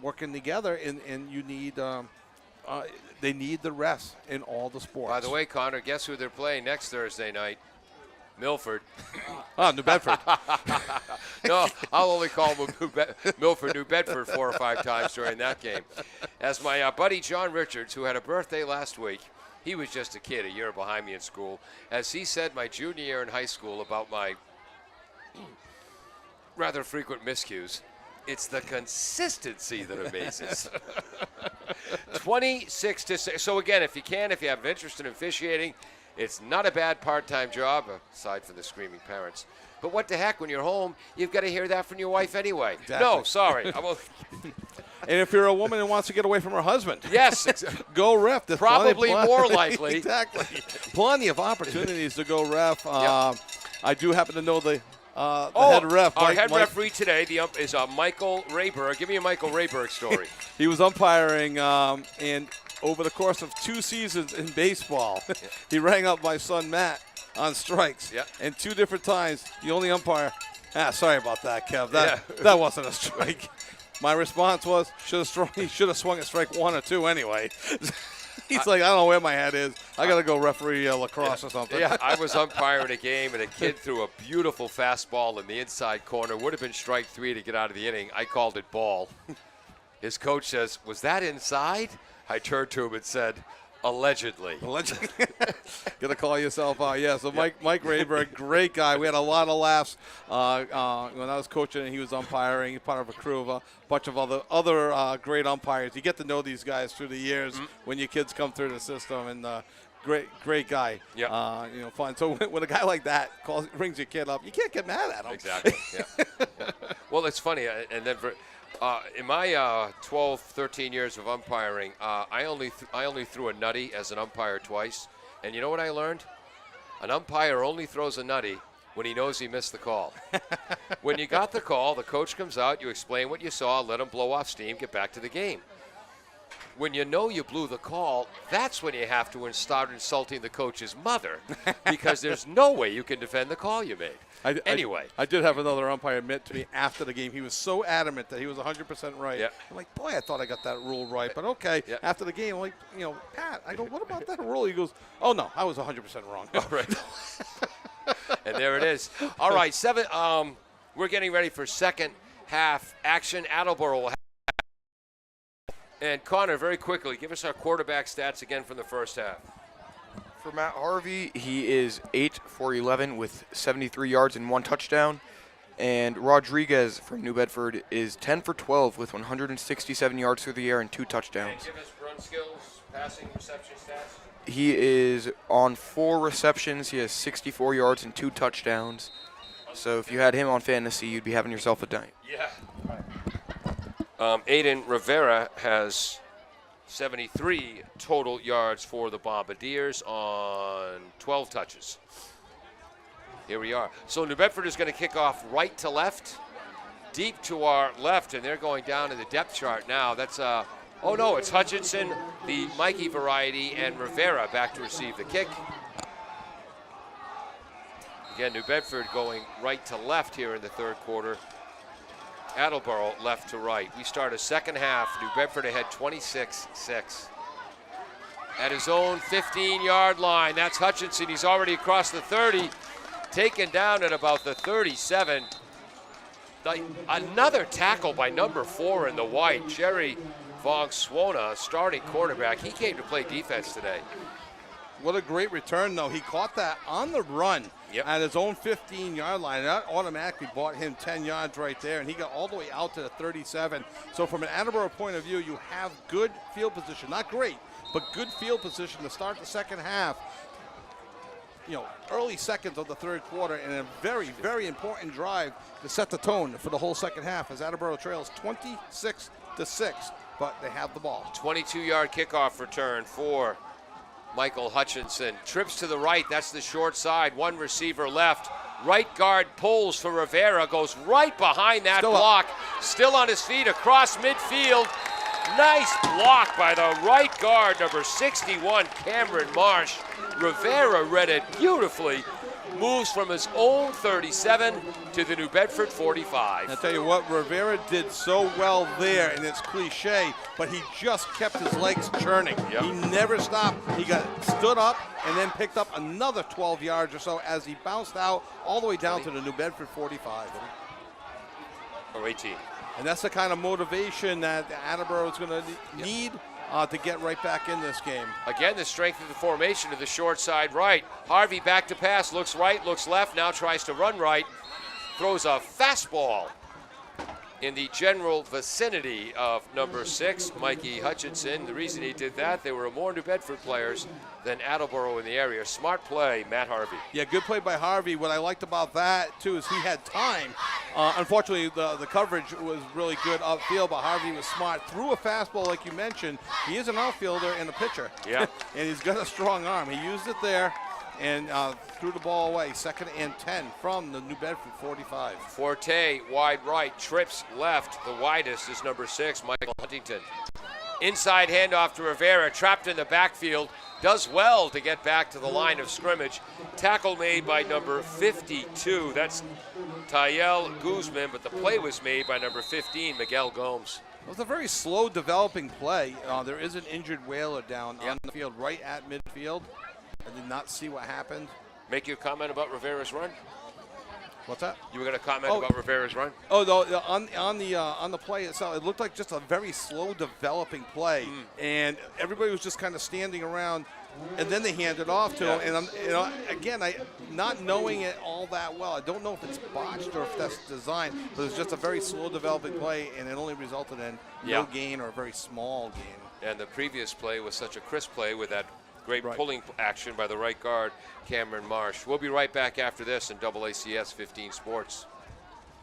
working together. And you need they need the rest in all the sports. By the way, Connor, guess who they're playing next Thursday night? Milford. New Bedford. No, I'll only call them Milford, New Bedford 4 or 5 times during that game. As my buddy John Richards, who had a birthday last week, he was just a kid, a year behind me in school. As he said my junior year in high school about my rather frequent miscues, it's the consistency that amazes. 26-6. So again, if you have interest in officiating, it's not a bad part-time job, aside from the screaming parents. But what the heck, when you're home, you've got to hear that from your wife anyway. Exactly. No, sorry. And if you're a woman who wants to get away from her husband, yes, go ref. There's probably plenty, more likely. Exactly. Plenty of opportunities to go ref. I do happen to know the head ref. Our head referee today is Michael Rayberg. Give me a Michael Rayberg story. He was umpiring, and over the course of 2 seasons in baseball, he rang up my son Matt on strikes. Yeah. And 2 different times, the only umpire, sorry about that, Kev. That wasn't a strike. My response was, he should have swung at strike 1 or 2 anyway. He's like, I don't know where my head is. I got to go referee lacrosse or something. Yeah, I was umpiring a game, and a kid threw a beautiful fastball in the inside corner. Would have been strike 3 to get out of the inning. I called it ball. His coach says, was that inside? I turned to him and said, allegedly. Allegedly. Gonna call yourself out. Yeah, so Mike Rayberg, great guy. We had a lot of laughs when I was coaching and he was umpiring. He's part of a crew of a bunch of other great umpires. You get to know these guys through the years when your kids come through the system, and great guy. Yeah. Fun. So when a guy like that rings your kid up, you can't get mad at him. Exactly. Yeah. Well, it's funny, and then in my 12, 13 years of umpiring, I only threw a nutty as an umpire twice. And you know what I learned? An umpire only throws a nutty when he knows he missed the call. When you got the call, the coach comes out, you explain what you saw, let him blow off steam, get back to the game. When you know you blew the call, that's when you have to start insulting the coach's mother, because there's no way you can defend the call you made. I did have another umpire admit to me after the game. He was so adamant that he was 100% right. Yeah. I'm like, boy, I thought I got that rule right. But okay, after the game, I'm like, Pat, I go, what about that rule? He goes, oh, no, I was 100% wrong. All right. And there it is. All right, 7. We're getting ready for second half action. Attleboro will have. And Connor, very quickly, give us our quarterback stats again from the first half. For Matt Harvey, he is 8 for 11 with 73 yards and 1 touchdown. And Rodriguez from New Bedford is 10 for 12 with 167 yards through the air and 2 touchdowns. And give us run skills, passing, reception stats. He is on 4 receptions. He has 64 yards and 2 touchdowns. So if you had him on fantasy, you'd be having yourself a night. Yeah. Aiden Rivera has 73 total yards for the Bombardiers on 12 touches. Here we are. So New Bedford is going to kick off right to left, deep to our left, and they're going down in the depth chart now. That's oh no, it's Hutchinson, the Mikey variety, and Rivera back to receive the kick. Again, New Bedford going right to left here in the third quarter. Attleboro left to right. We start a second half. New Bedford ahead 26-6. At his own 15-yard line. That's Hutchinson. He's already across the 30. Taken down at about the 37. Another tackle by number 4 in the white. Jerry Von Swona, starting quarterback. He came to play defense today. What a great return, though. He caught that on the run at his own 15-yard line. That automatically bought him 10 yards right there, and he got all the way out to the 37. So from an Attleboro point of view, you have good field position. Not great, but good field position to start the second half. early seconds of the third quarter and a very, very important drive to set the tone for the whole second half as Attleboro trails 26-6, but they have the ball. 22-yard kickoff return for Michael Hutchinson. Trips to the right, that's the short side. One receiver left. Right guard pulls for Rivera, goes right behind that block. Still on his feet across midfield. Nice block by the right guard, number 61, Cameron Marsh. Rivera read it beautifully. Moves from his own 37 to the New Bedford 45. I'll tell you what, Rivera did so well there, and it's cliche, but he just kept his legs churning. Yep. He never stopped. He stood up and then picked up another 12 yards or so as he bounced out all the way down to the New Bedford 45. Or 18. And that's the kind of motivation that Attleboro is going to need to get right back in this game. Again, the strength of the formation to the short side right. Harvey back to pass, looks right, looks left, now tries to run right. Throws a fastball in the general vicinity of number 6, Mikey Hutchinson. The reason he did that, there were more New Bedford players than Attleboro in the area. Smart play, Matt Harvey. Yeah, good play by Harvey. What I liked about that, too, is he had time. Unfortunately, the coverage was really good upfield, but Harvey was smart. Threw a fastball, like you mentioned. He is an outfielder and a pitcher. Yeah. And he's got a strong arm. He used it there and threw the ball away. 2nd and 10 from the New Bedford 45. Forte, wide right, trips left. The widest is number 6, Michael Huntington. Inside handoff to Rivera, trapped in the backfield. Does well to get back to the line of scrimmage. Tackle made by number 52. That's Tayel Guzman, but the play was made by number 15, Miguel Gomes. It was a very slow developing play. There is an injured Whaler down on the field, right at midfield. I did not see what happened. Make your comment about Rivera's run? What's that? You were going to comment about Rivera's run? Oh, no, on the play itself, it looked like just a very slow developing play, and everybody was just kind of standing around, and then they handed off to him. And again, not knowing it all that well, I don't know if it's botched or if that's designed, but it's just a very slow developing play, and it only resulted in no gain or a very small gain. And the previous play was such a crisp play with that great pulling action by the right guard, Cameron Marsh. We'll be right back after this in AACS 15 Sports.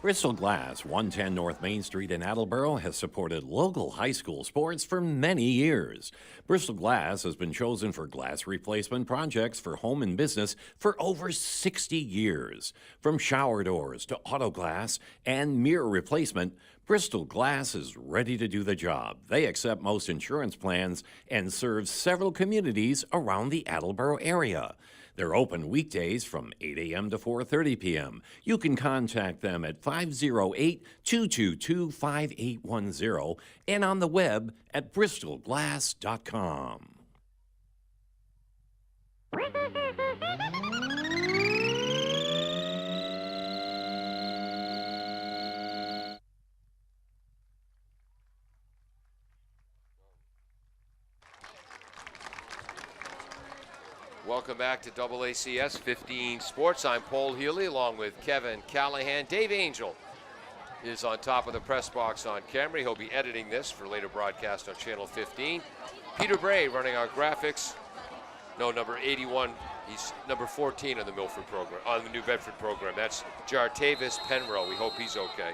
Bristol Glass, 110 North Main Street in Attleboro, has supported local high school sports for many years. Bristol Glass has been chosen for glass replacement projects for home and business for over 60 years. From shower doors to auto glass and mirror replacement, Bristol Glass is ready to do the job. They accept most insurance plans and serve several communities around the Attleboro area. They're open weekdays from 8 a.m. to 4:30 p.m. You can contact them at 508-222-5810 and on the web at bristolglass.com. Welcome back to AACS 15 Sports. I'm Paul Healy along with Kevin Callahan. Dave Angel is on top of the press box on camera. He'll be editing this for later broadcast on Channel 15. Peter Bray running our graphics. No, number 81. He's number 14 on the Milford program, on the New Bedford program. That's Jartavis Penroe. We hope he's okay.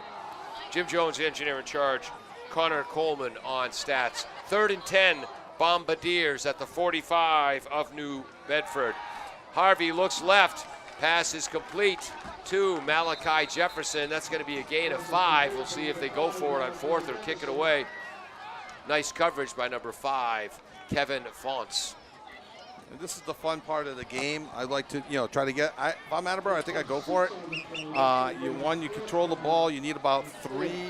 Jim Jones, engineer in charge. Connor Coleman on stats. 3rd and 10. Bombardiers at the 45 of New Bedford. Harvey looks left. Pass is complete to Malachi Jefferson. That's going to be a gain of 5. We'll see if they go for it on 4th or kick it away. Nice coverage by number 5, Kevin Fonts. And this is the fun part of the game. I'd like to, try to get. If I'm Attleboro, I think I'd go for it. You control the ball. You need about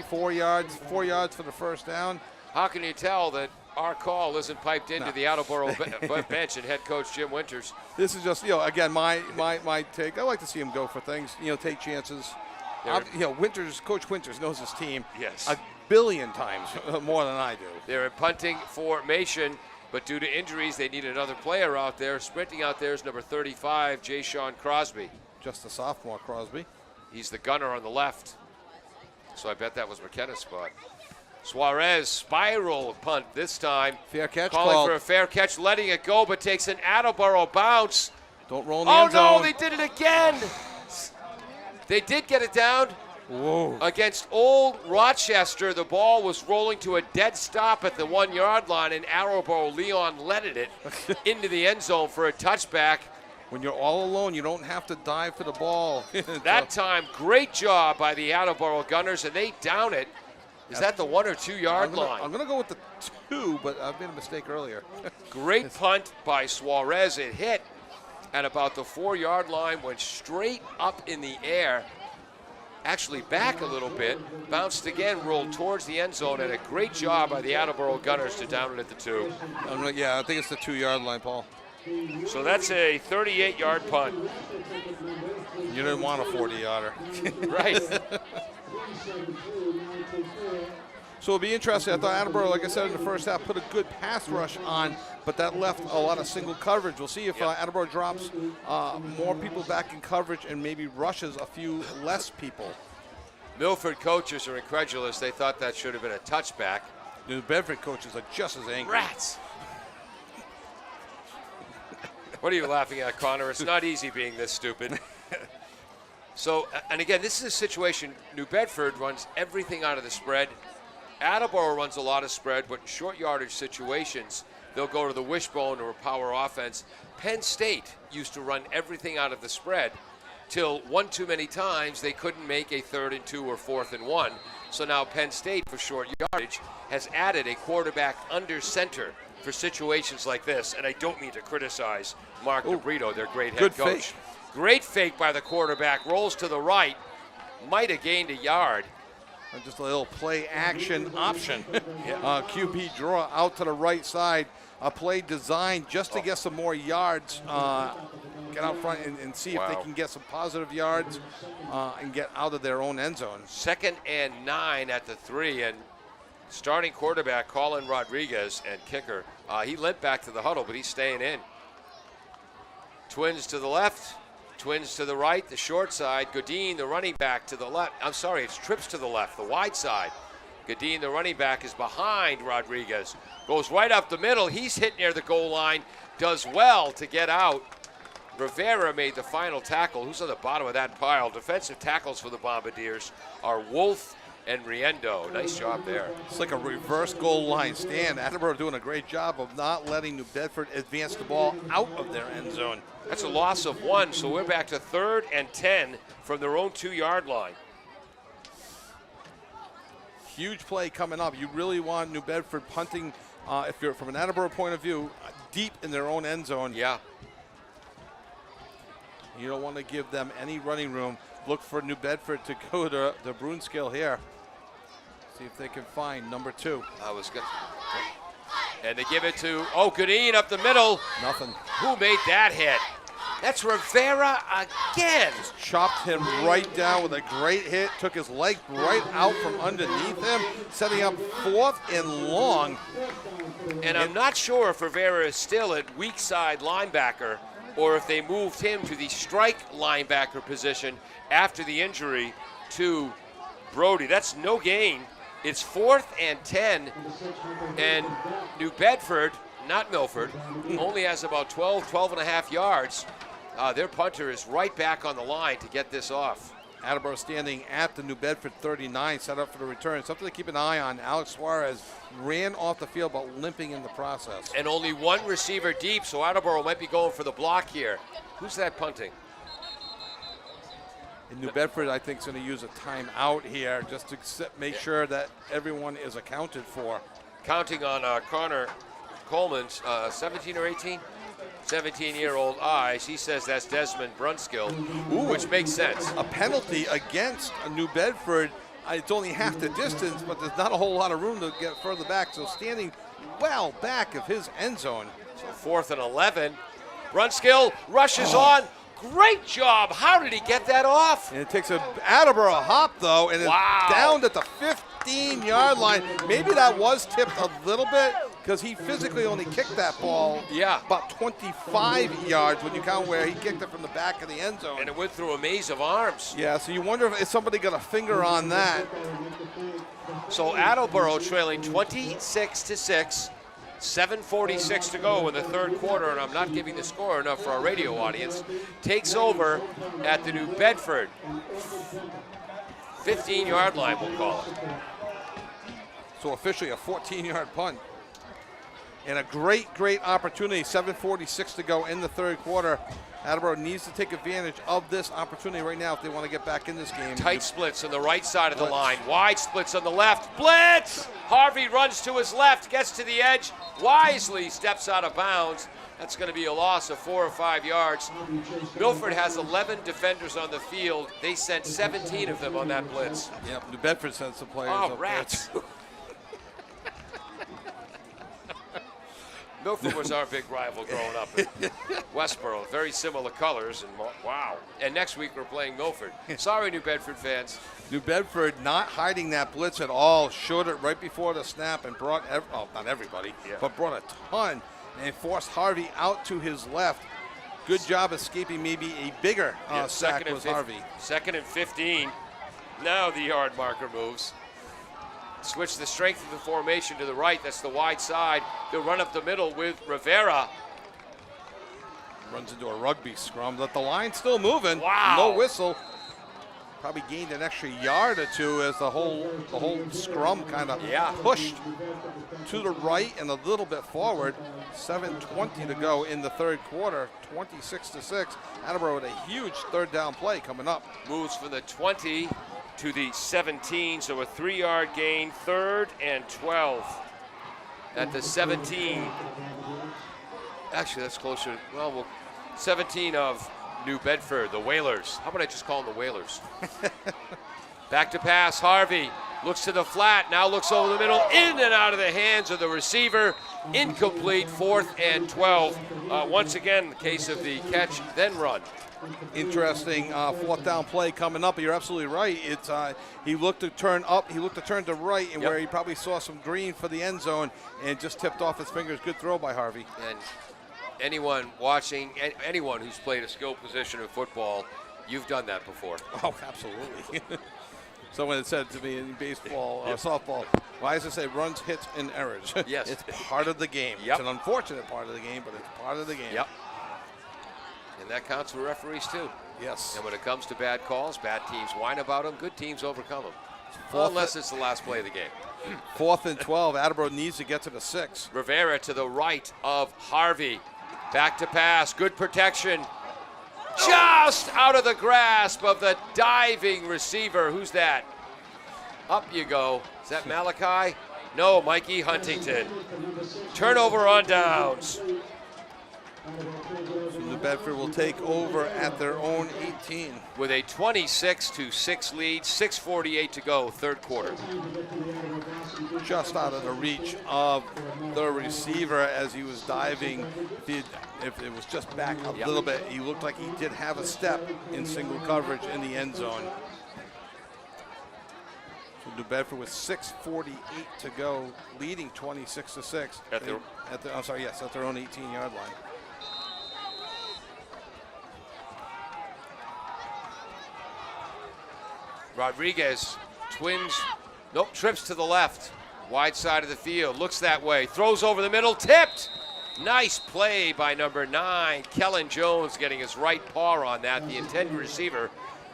4 yards. 4 yards for the first down. How can you tell that our call isn't piped into the Attleboro bench and head coach Jim Winters? This is just, again, my take. I like to see him go for things, take chances. Coach Winters knows his team a billion times more than I do. They're in punting formation, but due to injuries, they need another player out there. Sprinting out there is number 35, Jay Sean Crosby. Just a sophomore, Crosby. He's the gunner on the left. So I bet that was McKenna's spot. Suarez, spiral punt this time. Fair catch calling called. for a fair catch, letting it go, but takes an Attleboro bounce. Don't roll in the end zone. No, they did it again. They did get it down. Whoa. Against Old Rochester, the ball was rolling to a dead stop at the 1 yard line, and Attleboro Leon leaded it into the end zone for a touchback. When you're all alone, you don't have to dive for the ball. That time, great job by the Attleboro Gunners, and they down it. Is that the 1 or 2 yard line? I'm going to go with the 2, but I made a mistake earlier. Great punt by Suarez. It hit at about the 4 yard line, went straight up in the air, actually back a little bit, bounced again, rolled towards the end zone, and a great job by the Attleboro Gunners to down it at the 2. Yeah, I think it's the 2 yard line, Paul. So that's a 38 yard punt. You didn't want a 40 yarder. Right. So it'll be interesting. I thought Attleboro, like I said in the first half, put a good pass rush on, but that left a lot of single coverage. We'll see if Attleboro drops more people back in coverage and maybe rushes a few less people. Milford coaches are incredulous. They thought that should have been a touchback. New Bedford coaches are just as angry. Rats. What are you laughing at, Connor? It's not easy being this stupid. So, and again, this is a situation, New Bedford runs everything out of the spread. Attleboro runs a lot of spread, but in short yardage situations, they'll go to the wishbone or a power offense. Penn State used to run everything out of the spread till one too many times they couldn't make a 3rd and 2 or 4th and 1. So now Penn State, for short yardage, has added a quarterback under center for situations like this. And I don't mean to criticize Mark DeBrito, their great head coach. Fake. Great fake by the quarterback, rolls to the right, might have gained a yard. Just a little play action option. QB draw out to the right side. A play designed just to get some more yards. Get out front and see if they can get some positive yards and get out of their own end zone. 2nd and 9 at the 3, and starting quarterback Colin Rodriguez and kicker, he limped back to the huddle, but he's staying in. Twins to the left, twins to the right, the short side. Godin, the running back, to the left. I'm sorry, it's trips to the left, the wide side. Godin, the running back, is behind Rodriguez. Goes right up the middle. He's hit near the goal line. Does well to get out. Rivera made the final tackle. Who's on the bottom of that pile? Defensive tackles for the Bombardiers are Wolf and Riendo. Nice job there. It's like a reverse goal line stand. Attleboro doing a great job of not letting New Bedford advance the ball out of their end zone. That's a loss of 1, so we're back to 3rd and 10 from their own 2 yard line. Huge play coming up. You really want New Bedford punting, if you're from an Attleboro point of view, deep in their own end zone. Yeah. You don't want to give them any running room. Look for New Bedford to go to the Brunskill here. See if they can find number 2. I was good. And they give it to Godin up the middle. Nothing. Who made that hit? That's Rivera again. Chopped him right down with a great hit. Took his leg right out from underneath him, setting up 4th and long. And I'm not sure if Rivera is still at weak side linebacker or if they moved him to the strike linebacker position after the injury to Brody. That's no gain. It's 4th and 10, and New Bedford, not Milford, only has about 12 and a half yards. Their punter is right back on the line to get this off. Attleboro standing at the New Bedford 39, set up for the return. Something to keep an eye on. Alex Suarez ran off the field, but limping in the process. And only one receiver deep, so Attleboro might be going for the block here. Who's that punting? And New Bedford, I think, is going to use a timeout here just to make sure that everyone is accounted for. Counting on Connor Coleman's 17 or 18? 17-year-old eyes. He says that's Desmond Brunskill, which makes sense. A penalty against New Bedford. It's only half the distance, but there's not a whole lot of room to get further back. So standing well back of his end zone. So 4th and 11. Brunskill rushes on. Great job. How did he get that off? And it takes a Attleboro hop, though, and it's down at the 15-yard line. Maybe that was tipped a little bit because he physically only kicked that ball about 25 yards when you count where he kicked it from the back of the end zone. And it went through a maze of arms. Yeah, so you wonder if somebody got a finger on that. So Attleboro trailing 26-6 7:46 to go in the third quarter, and I'm not giving the score enough for our radio audience. Takes over at the New Bedford 15-yard line, we'll call it. So officially a 14-yard punt. And a great, great opportunity. 7:46 to go in the third quarter. Attleboro needs to take advantage of this opportunity right now if they want to get back in this game. Tight splits on the right side of the line. Wide splits on the left. Blitz! Harvey runs to his left, gets to the edge, wisely steps out of bounds. That's going to be a loss of 4 or 5 yards. Milford has 11 defenders on the field. They sent 17 of them on that blitz. Yep, New Bedford sent some players Oh, up rats. Milford was our big rival growing up in Westboro. Very similar colors, and wow. And next week we're playing Milford. Sorry, New Bedford fans. New Bedford not hiding that blitz at all. Showed it right before the snap and brought, not everybody, but brought a ton and forced Harvey out to his left. Good job escaping maybe a bigger sack was Harvey. 2nd and 15. Now the yard marker moves. Switch the strength of the formation to the right. That's the wide side. They'll run up the middle with Rivera. Runs into a rugby scrum, but the line's still moving. Wow. No whistle. Probably gained an extra yard or two as the whole scrum kind of pushed to the right and a little bit forward. 7:20 to go in the third quarter. 26-6. Attleboro with a huge third down play coming up. Moves from the 20 to the 17, so a 3-yard gain, 3rd and 12 at the 17. Actually, that's closer. Well, 17 of New Bedford, the Whalers. How about I just call them the Whalers? Back to pass, Harvey looks to the flat, now looks over the middle, in and out of the hands of the receiver. Incomplete, 4th and 12. Once again, the case of the catch, then run. Interesting 4th down play coming up. You're absolutely right. It's he looked to turn up, he looked to turn to right, and where he probably saw some green for the end zone, and just tipped off his fingers. Good throw by Harvey. And anyone watching, anyone who's played a skill position in football, you've done that before. Oh, absolutely. Someone had said to me in baseball or softball, why does it say runs, hits, and errors? Yes. It's part of the game. It's an unfortunate part of the game, but it's part of the game. Yep. And that counts for referees too. Yes. And when it comes to bad calls, bad teams whine about them, good teams overcome them. Unless it's the last play of the game. 4th and 12. Attleboro needs to get to the 6. Rivera to the right of Harvey. Back to pass. Good protection. Just out of the grasp of the diving receiver. Who's that? Up you go. Is that Malachi? No, Mikey Huntington. Turnover on downs. So New Bedford will take over at their own 18. With a 26-6 lead, 6:48 to go, third quarter. Just out of the reach of the receiver as he was diving. If it was just back a little bit, he looked like he did have a step in single coverage in the end zone. So New Bedford with 6:48 to go, leading 26-6 at their at their own 18-yard line. Rodriguez, Twins, trips to the left. Wide side of the field, looks that way, throws over the middle, tipped. Nice play by number 9, Kellen Jones, getting his right paw on that. The intended receiver,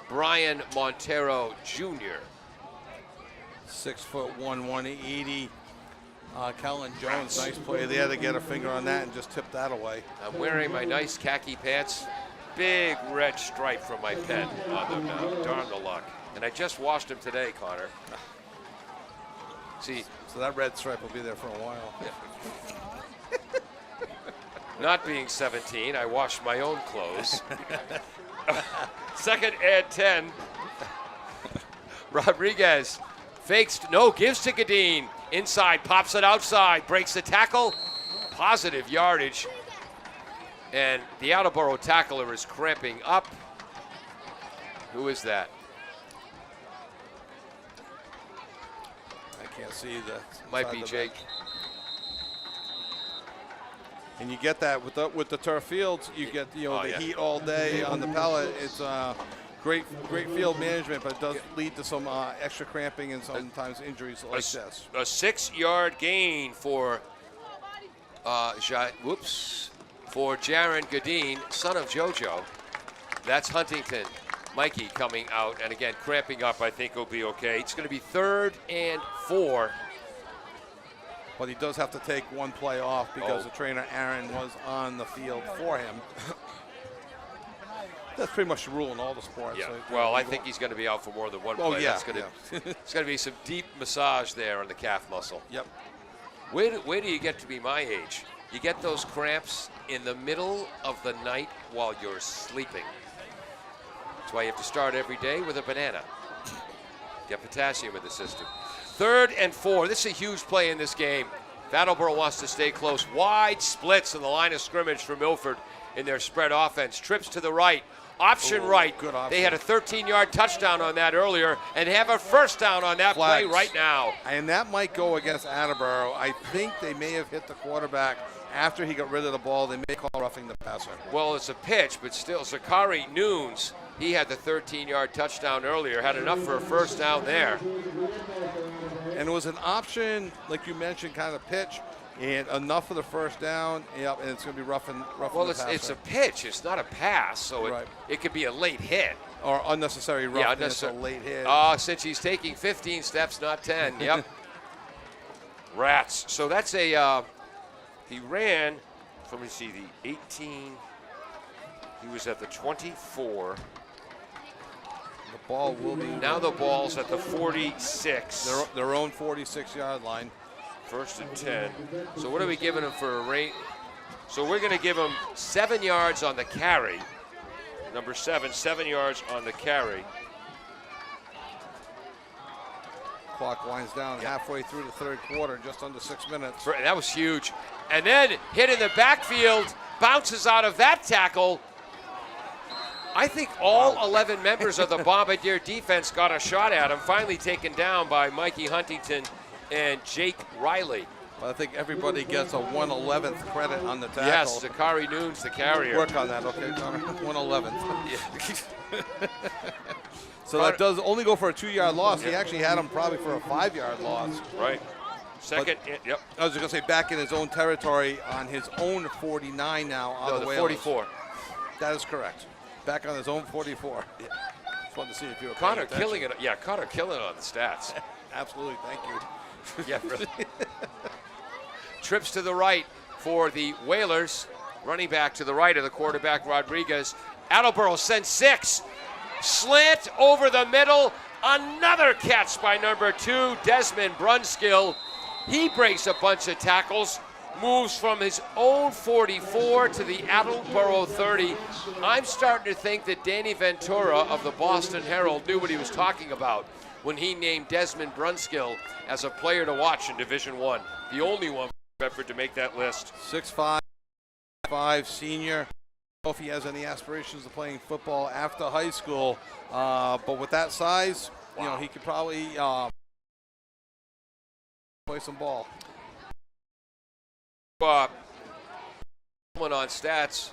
Brian Montero Jr. 6'1", 180. Kellen Jones, nice play there to get a finger on that and just tip that away. I'm wearing my nice khaki pants. Big red stripe from my pen on them now. Darn the luck. And I just washed them today, Connor. See, so that red stripe will be there for a while. Not being 17, I washed my own clothes. 2nd and 10. Rodriguez fakes, gives to Gadeen. Inside, pops it outside, breaks the tackle. Positive yardage. And the Attleboro tackler is cramping up. Who is that? I can't see the. Might be Jake. And you get that with the turf fields. You get the heat all day on the pellet. It's great field management, but it does lead to some extra cramping and sometimes injuries like this. A 6-yard gain for For Jaron Gadeen, son of JoJo. That's Huntington. Mikey coming out, and again, cramping up, I think he'll be okay. It's going to be 3rd and 4. But he does have to take one play off because the trainer, Aaron, was on the field for him. That's pretty much the rule in all the sports. Yeah. So, well, I think he's going to be out for more than one play. Yeah. That's going to, it's going to be some deep massage there on the calf muscle. Yep. Where do you get to be my age? You get those cramps in the middle of the night while you're sleeping. That's why you have to start every day with a banana. Get potassium in the system. 3rd and 4. This is a huge play in this game. Attleboro wants to stay close. Wide splits in the line of scrimmage for Milford in their spread offense. Trips to the right. Option right. Good option. They had a 13-yard touchdown on that earlier and have a first down on that play right now. And that might go against Attleboro. I think they may have hit the quarterback after he got rid of the ball. They may call roughing the passer. Well, it's a pitch, but still, Zachary Nunes, he had the 13-yard touchdown earlier, had enough for a first down there. And it was an option, like you mentioned, kind of pitch, and enough for the first down. Yep, and it's going to be rough and Well, the passer. it's a pitch. It's not a pass, so it could be a late hit. Or unnecessary roughness, Yeah, unnecessary. a late hit. Since he's taking 15 steps, not 10. Yep. Rats. So that's a, he ran from, let me see, the 18. He was at the 24. The ball will be. Now the ball's at the 46. Their own 46-yard line. 1st and 10. So what are we giving him for a rate? So we're going to give him 7 yards on the carry. Number 7 yards on the carry. Clock winds down halfway through the 3rd quarter, just under 6 minutes. That was huge. And then hit in the backfield, bounces out of that tackle. I think all 11 members of the Bombardier defense got a shot at him, finally taken down by Mikey Huntington and Jake Riley. But I think everybody gets a 1/11th credit on the tackle. Yes, Zachary Nunes, the carrier. Work on that, okay, Connor? 1/11th. Yeah. So that does only go for a 2-yard loss. He actually had him probably for a 5-yard loss. Right. Second, yep. I was just going to say back in his own territory on his own 49 now. On the 44. That is correct. Back on his own 44. Yeah. Just wanted to see if you were Connor killing it. Yeah, Connor killing it on the stats. Absolutely, thank you. Yeah, really. Trips to the right for the Whalers. Running back to the right of the quarterback, Rodriguez. Attleboro sends 6. Slant over the middle. Another catch by number 2, Desmond Brunskill. He breaks a bunch of tackles. Moves from his own 44 to the Attleboro 30. I'm starting to think that Danny Ventura of the Boston Herald knew what he was talking about when he named Desmond Brunskill as a player to watch in Division I. The only one for Bedford to make that list. 6'5", senior. I don't know if he has any aspirations of playing football after high school, but with that size, you know, he could probably play some ball. On stats,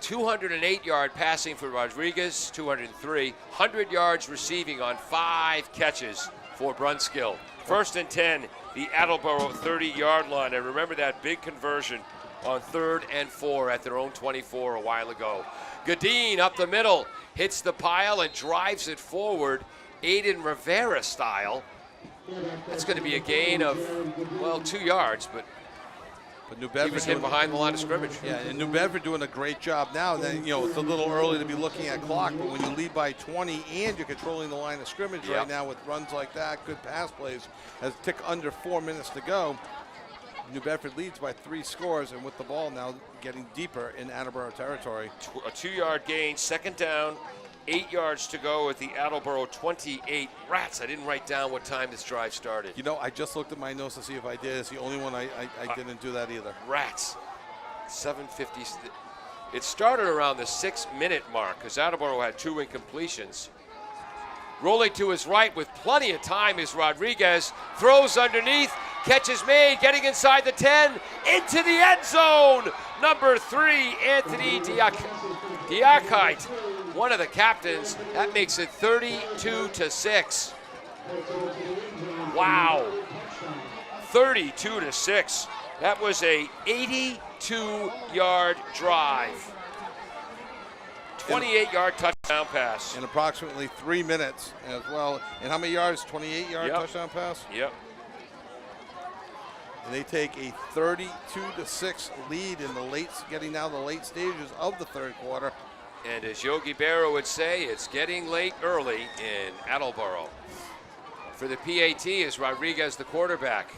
208-yard passing for Rodriguez, 203, 100 yards receiving on 5 catches for Brunskill. 1st and 10, the Attleboro 30-yard line. And remember that big conversion on 3rd and 4 at their own 24 a while ago. Gadeen up the middle, hits the pile and drives it forward, Aiden Rivera style. That's going to be a gain of, well, 2 yards, but New Bedford he was hit behind the line of scrimmage. Yeah, and New Bedford doing a great job now. Then, you know, it's a little early to be looking at clock, but when you lead by 20 and you're controlling the line of scrimmage right now with runs like that, good pass plays, as tick under 4 minutes to go, New Bedford leads by 3 scores, and with the ball now getting deeper in Attleboro territory. A 2-yard gain, 2nd down, 8 yards to go at the Attleboro 28. Rats, I didn't write down what time this drive started. You know, I just looked at my notes to see if I did. It's the only one I didn't do that either. Rats, 7:50. It started around the 6-minute mark because Attleboro had 2 incompletions. Rolling to his right with plenty of time is Rodriguez. Throws underneath. Catch is made. Getting inside the 10. Into the end zone. Number 3, Anthony Diakite. One of the captains. That makes it 32-6. Wow. 32-6. That was a 82-yard drive. 28-yard touchdown pass. In approximately 3 minutes as well. And how many yards? 28-yard touchdown pass? Yep. And they take a 32-6 lead in getting now the late stages of the third quarter. And as Yogi Berra would say, it's getting late early in Attleboro. For the PAT is Rodriguez, the quarterback.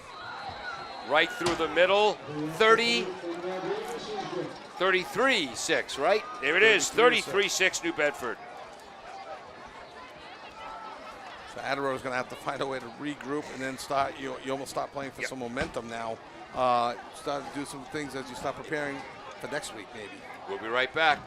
Right through the middle, 33-6, right? There it is, 33-6 New Bedford. So Attleboro's going to have to find a way to regroup and then start. You almost start playing for some momentum now. Start to do some things as you start preparing for next week, maybe. We'll be right back.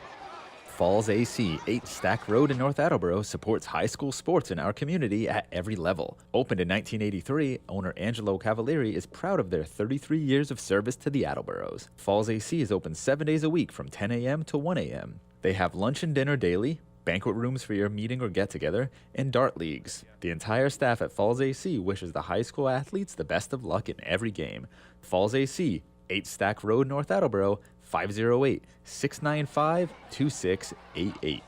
Falls AC, 8 Stack Road in North Attleboro, supports high school sports in our community at every level. Opened in 1983, owner Angelo Cavalieri is proud of their 33 years of service to the Attleboros. Falls AC is open 7 days a week from 10 a.m. to 1 a.m. They have lunch and dinner daily, banquet rooms for your meeting or get-together, and dart leagues. The entire staff at Falls AC wishes the high school athletes the best of luck in every game. Falls AC, 8 Stack Road, North Attleboro, 508-695-2688.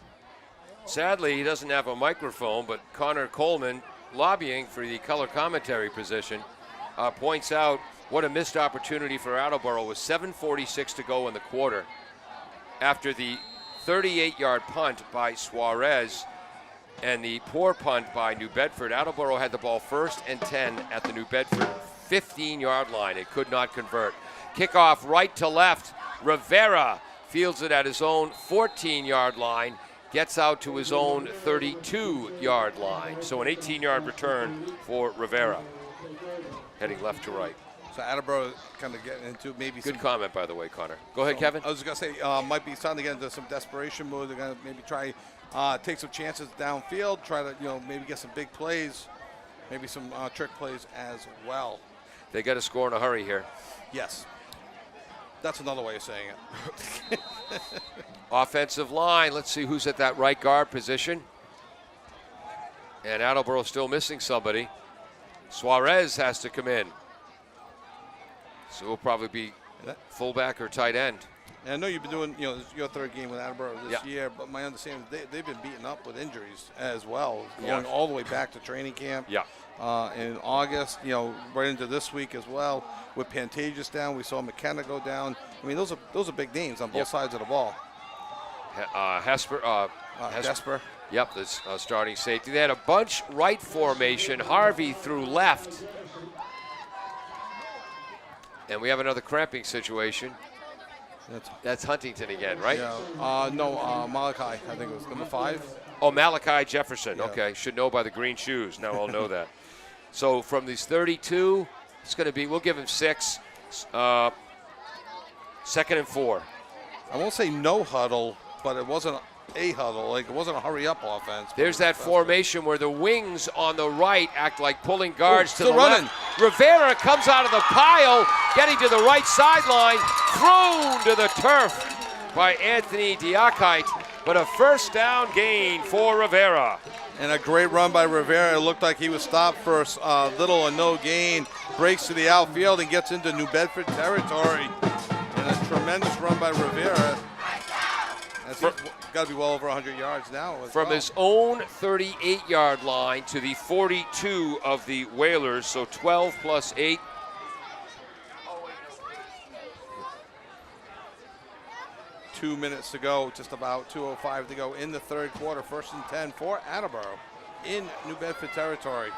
Sadly, he doesn't have a microphone, but Connor Coleman, lobbying for the color commentary position, points out what a missed opportunity for Attleboro with 7:46 to go in the quarter. After the 38-yard punt by Suarez and the poor punt by New Bedford, Attleboro had the ball 1st and 10 at the New Bedford 15-yard line. It could not convert. Kickoff right to left. Rivera fields it at his own 14-yard line, gets out to his own 32-yard line. So an 18-yard return for Rivera, heading left to right. So Attleboro kind of getting into maybe Good comment, by the way, Connor. Go ahead, Kevin. I was going to say, might be starting to get into some desperation mode. They're going to maybe try take some chances downfield, try to maybe get some big plays, maybe some trick plays as well. They got to score in a hurry here. Yes. That's another way of saying it. Offensive line, let's see who's at that right guard position. And Attleboro still missing somebody. Suarez has to come in. So it'll probably be fullback or tight end. And I know you've been doing, this is your third game with Attleboro this year, but my understanding is they've been beaten up with injuries as well, going all the way back to training camp. Yeah. In August, right into this week as well. With Pantages down, we saw McKenna go down. I mean, those are big names on both sides of the ball. Hesper. Yep, the starting safety. They had a bunch right formation. Harvey threw left. And we have another cramping situation. That's Huntington again, right? Yeah. No, Malachi, I think it was number 5. Oh, Malachi Jefferson. Yeah. Okay, should know by the green shoes. Now I'll know that. So from these 32, it's going to be, we'll give him 6. 2nd and 4. I won't say no huddle, but it wasn't a huddle. Like, it wasn't a hurry-up offense. There's that formation where the wings on the right act like pulling guards to the running. left. Rivera comes out of the pile, getting to the right sideline, thrown to the turf by Anthony Diakite, but a first down gain for Rivera. And a great run by Rivera. It looked like he was stopped for little or no gain. Breaks to the outfield and gets into New Bedford territory. And a tremendous run by Rivera. He's got to be well over 100 yards now. From his own 38-yard line to the 42 of the Whalers, so 12 plus 8. Two minutes to go, just about 2:05 to go in the third quarter. 1st and 10 for Attleboro in New Bedford territory.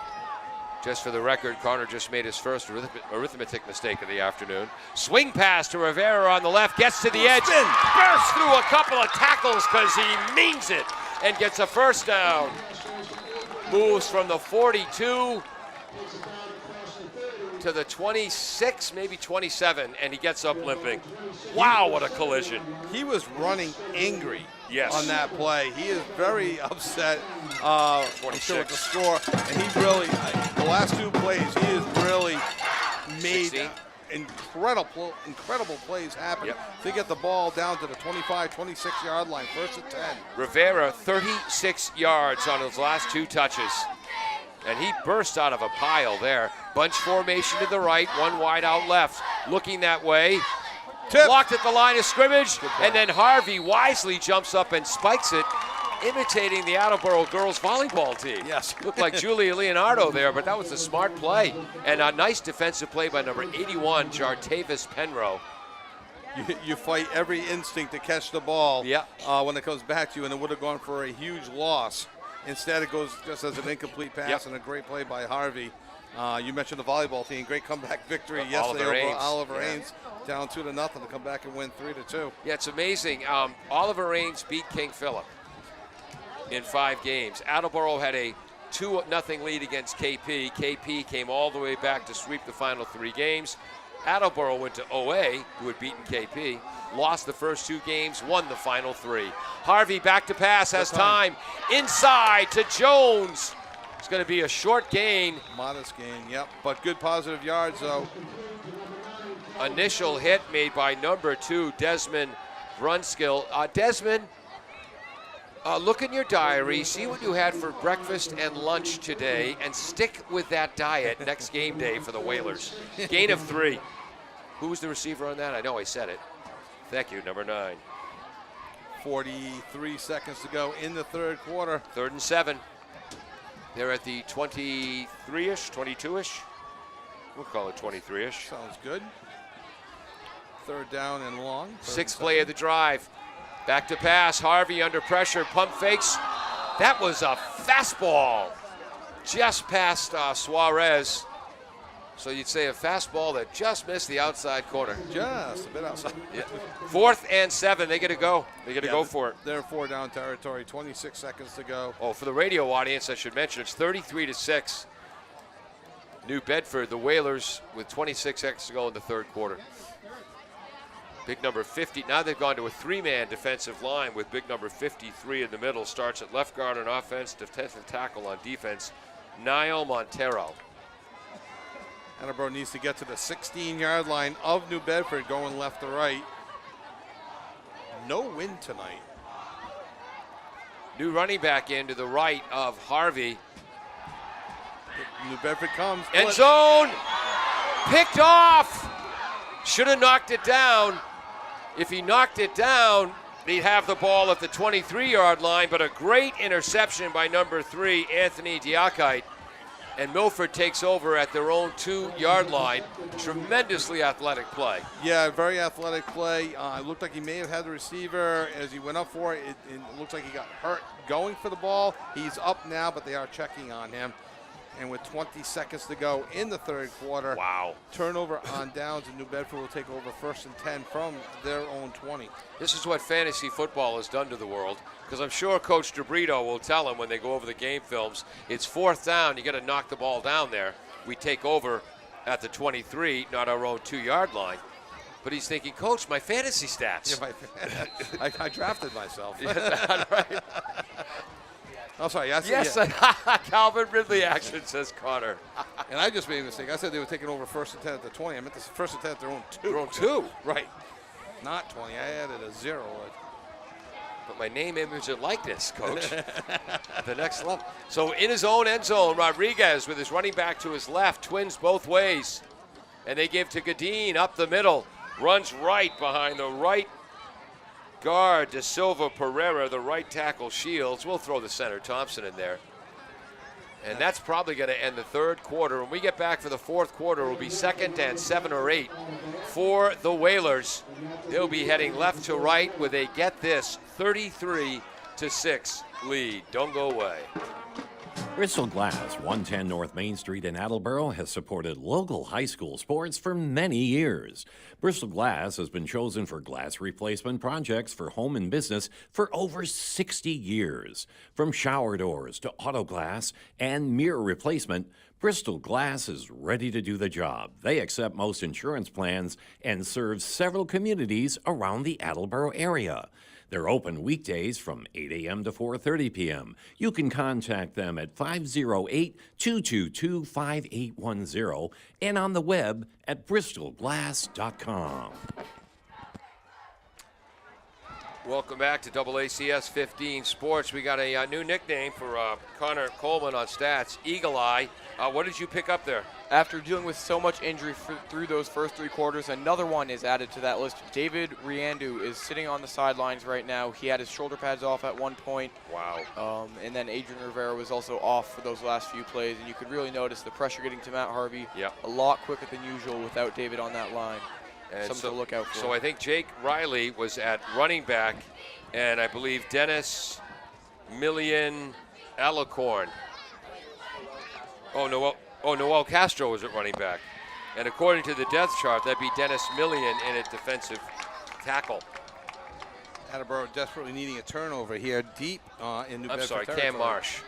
Just for the record, Connor just made his first arithmetic mistake of the afternoon. Swing pass to Rivera on the left, gets to the edge, bursts through a couple of tackles because he means it, and gets a first down. Moves from the 42 to the 26, maybe 27, and he gets up limping. Wow, what a collision. He was running angry Yes. on that play. He is very upset I'm sure with the score. And he really, the last 2 plays, he has really made 16. incredible plays happen to get the ball down to the 25, 26-yard line, 1st and 10. Rivera, 36 yards on his last 2 touches. And he burst out of a pile there. Bunch formation to the right, one wide out left. Looking that way. Tip. Blocked at the line of scrimmage. And then Harvey wisely jumps up and spikes it, imitating the Attleboro girls volleyball team. Yes. Looked like Julia Leonardo there, but that was a smart play. And a nice defensive play by number 81, Jartavis Penrose. You fight every instinct to catch the ball when it comes back to you, and it would have gone for a huge loss. Instead, it goes just as an incomplete pass and a great play by Harvey. You mentioned the volleyball team. Great comeback victory yesterday over Oliver Ames. Down 2-0 to come back and win 3-2. Yeah, it's amazing. Oliver Ames beat King Philip in 5 games. Attleboro had a 2-0 lead against KP. KP came all the way back to sweep the final 3 games. Attleboro went to OA, who had beaten KP, lost the first 2 games, won the final 3. Harvey back to pass, has time. Inside to Jones. It's going to be a short gain. Modest gain, but good positive yards, though. Initial hit made by number 2, Desmond Brunskill. Desmond, look in your diary, see what you had for breakfast and lunch today, and stick with that diet next game day for the Whalers. Gain of 3. Who was the receiver on that? I know I said it. Thank you, number 9. 43 seconds to go in the third quarter. 3rd and 7. They're at the 23-ish, 22-ish. We'll call it 23-ish. Sounds good. 3rd down and long. 6th play of the drive. Back to pass. Harvey under pressure. Pump fakes. That was a fastball. Just past Suarez. So you'd say a fastball that just missed the outside corner. Just a bit outside. 4th and 7. They got to go. They got to go for it. They're 4 down territory. 26 seconds to go. Oh, for the radio audience, I should mention it's 33-6. New Bedford, the Whalers, with 26 seconds to go in the third quarter. Big number 50. Now they've gone to a 3-man defensive line with big number 53 in the middle. Starts at left guard on offense, defensive tackle on defense. Niall Montero. Attleboro needs to get to the 16-yard line of New Bedford, going left to right. No win tonight. New running back in to the right of Harvey. New Bedford comes. End zone. Picked off. Should have knocked it down. If he knocked it down, he'd have the ball at the 23-yard line, but a great interception by number 3, Anthony Diakite. And Milford takes over at their own 2-yard line. Tremendously athletic play. Yeah, very athletic play. It looked like he may have had the receiver as he went up for it. It looks like he got hurt going for the ball. He's up now, but they are checking on him. And with 20 seconds to go in the third quarter, turnover on downs, and New Bedford will take over 1st and 10 from their own 20. This is what fantasy football has done to the world, because I'm sure Coach DeBrito will tell him when they go over the game films, it's 4th down, you got to knock the ball down there. We take over at the 23, not our own 2-yard line. But he's thinking, Coach, my fantasy stats. Yeah, I drafted myself. Right. I'm sorry. Yes, Calvin Ridley action, says Connor. And I just made a mistake. I said they were taking over 1st and 10 at the 20. I meant this 1st and 10 at their own 2. Their own 2? Right. Not 20. I added a 0. But my name, image, and likeness, Coach. The next level. So in his own end zone, Rodriguez with his running back to his left, twins both ways. And they give to Gadeen up the middle. Runs right behind the right guard, De Silva Pereira, the right tackle Shields. We'll throw the center Thompson in there. And that's probably going to end the third quarter. When we get back for the fourth quarter, it will be 2nd and 7 or 8 for the Whalers. They'll be heading left to right with a, get this, 33-6 lead. Don't go away. Bristol Glass, 110 North Main Street in Attleboro, has supported local high school sports for many years. Bristol Glass has been chosen for glass replacement projects for home and business for over 60 years. From shower doors to auto glass and mirror replacement, Bristol Glass is ready to do the job. They accept most insurance plans and serve several communities around the Attleboro area. They're open weekdays from 8 a.m. to 4:30 p.m. You can contact them at 508-222-5810 and on the web at bristolglass.com. Welcome back to AACS 15 Sports. We got a new nickname for Connor Coleman on stats, Eagle Eye. What did you pick up there? After dealing with so much injury through those first 3 quarters, another one is added to that list. David Riandu is sitting on the sidelines right now. He had his shoulder pads off at one point. Wow. And then Adrian Rivera was also off for those last few plays, and you could really notice the pressure getting to Matt Harvey a lot quicker than usual without David on that line. And something to look out for. So I think Jake Riley was at running back, and I believe Dennis Million Alicorn. Noel Castro was at running back. And according to the depth chart, that'd be Dennis Million in at defensive tackle. Attleboro desperately needing a turnover here deep in New Bedford territory. Cam Marsh.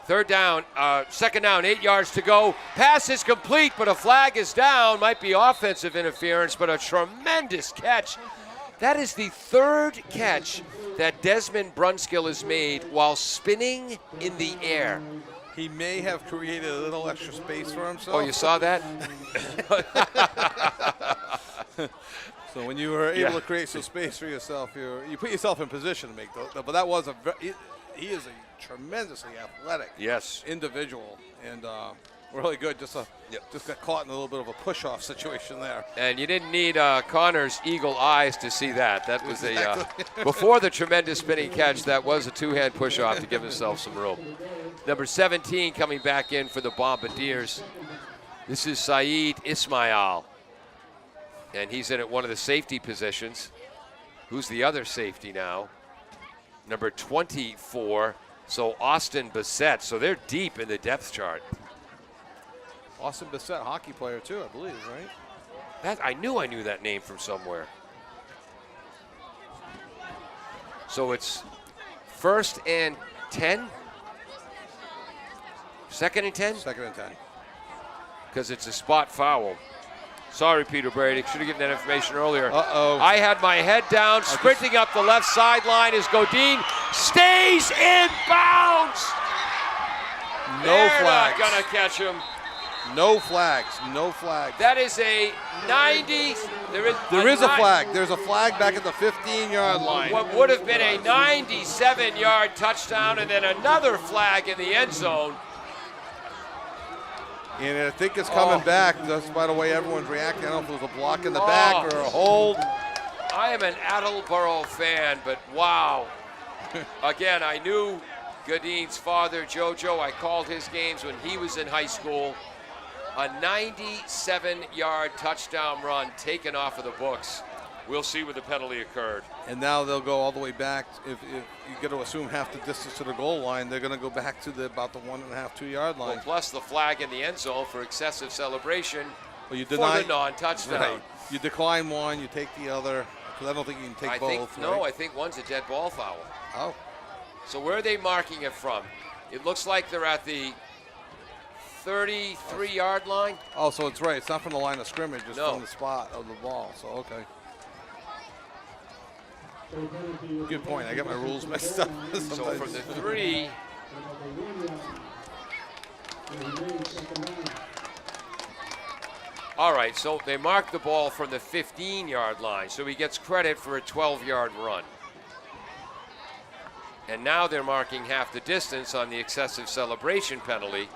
Third down, second down, 8 yards to go. Pass is complete, but a flag is down. Might be offensive interference, but a tremendous catch. That is the third catch that Desmond Brunskill has made while spinning in the air. He may have created a little extra space for himself. Oh, you saw that? So when you were able to create some space for yourself, you put yourself in position to make those. But that was he is a tremendously athletic individual, and really good. Just got caught in a little bit of a push-off situation there. And you didn't need Connor's eagle eyes to see that. That was before the tremendous spinning catch, that was a two-hand push-off to give himself some room. Number 17 coming back in for the Bombardiers. This is Saeed Ismail. And he's in at one of the safety positions. Who's the other safety now? Number 24. So Austin Bissett. So they're deep in the depth chart. Austin Bissett, hockey player too, I believe, right? I knew that name from somewhere. So it's 1st and 10? 2nd and 10? 2nd and 10. Because it's a spot foul. Sorry, Peter Brady. Should have given that information earlier. Uh-oh. I had my head down, sprinting up the left sideline as Godin stays in bounds. No flags. They're not going to catch him. No flags. No flags. That is a 90. There is a flag. There's a flag back at the 15-yard line. What would have been a 97-yard touchdown, and then another flag in the end zone. And I think it's coming back, just by the way everyone's reacting. I don't know if it was a block in the back or a hold. I am an Attleboro fan, but wow. Again, I knew Godin's father, JoJo. I called his games when he was in high school. A 97-yard touchdown run taken off of the books. We'll see where the penalty occurred. And now they'll go all the way back. If you got to assume half the distance to the goal line, they're going to go back to about the 1.5, 2 yard line. Well, plus the flag in the end zone for excessive celebration for the non-touchdown. Right. You decline one, you take the other. Because I don't think you can take both. No, I think one's a dead ball foul. Oh. So where are they marking it from? It looks like they're at the 33-yard line. Oh, so it's right. It's not from the line of scrimmage. It's from the spot of the ball. So, okay. Good point. I got my rules messed up. So from the 3. All right, so they mark the ball from the 15-yard line, so he gets credit for a 12-yard run. And now they're marking half the distance on the excessive celebration penalty.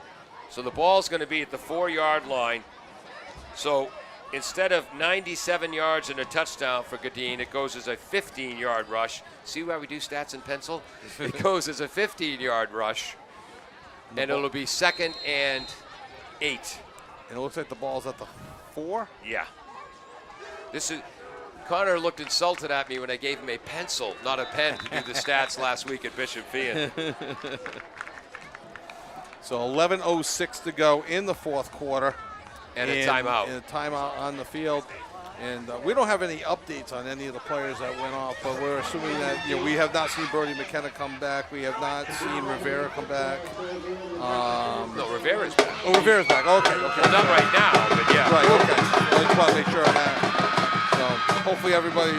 So the ball's going to be at the 4-yard line. So instead of 97 yards and a touchdown for Godin, it goes as a 15-yard rush. See why we do stats in pencil? It goes as a 15-yard rush, and it'll be 2nd and 8. And it looks like the ball's at the 4? Yeah. Connor looked insulted at me when I gave him a pencil, not a pen, to do the stats last week at Bishop Fee. So 11:06 to go in the 4th quarter. And a timeout. And a timeout on the field. And we don't have any updates on any of the players that went off, but we're assuming that we have not seen Brody McKenna come back. We have not seen Rivera come back. No, Rivera's back. Oh, Rivera's back. Okay. Well, not right now, but yeah. Right, okay. I just want to make sure of that. So hopefully everybody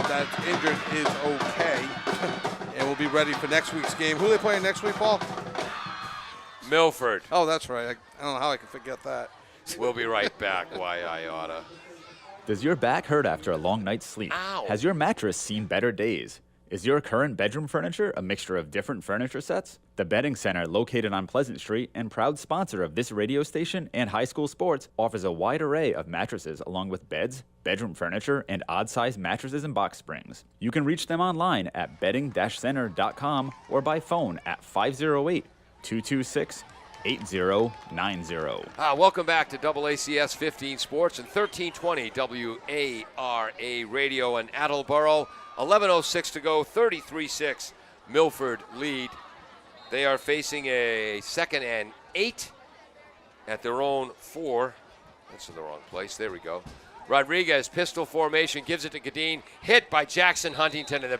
that's injured is okay. And we'll be ready for next week's game. Who are they playing next week, Paul? Milford. Oh, that's right. I don't know how I can forget that. We'll be right back. Why I oughta. Does your back hurt after a long night's sleep? Ow. Has your mattress seen better days? Is your current bedroom furniture a mixture of different furniture sets? The Bedding Center, located on Pleasant Street and proud sponsor of this radio station and high school sports, offers a wide array of mattresses along with beds, bedroom furniture, and odd-sized mattresses and box springs. You can reach them online at bedding-center.com or by phone at 508-226-8090. Welcome back to AACS 15 Sports and 1320 WARA Radio in Attleboro. 11:06 to go, 33-6, Milford lead. They are facing a 2nd and 8 at their own 4. That's in the wrong place. There we go. Rodriguez, pistol formation, gives it to Gadeen. Hit by Jackson Huntington in the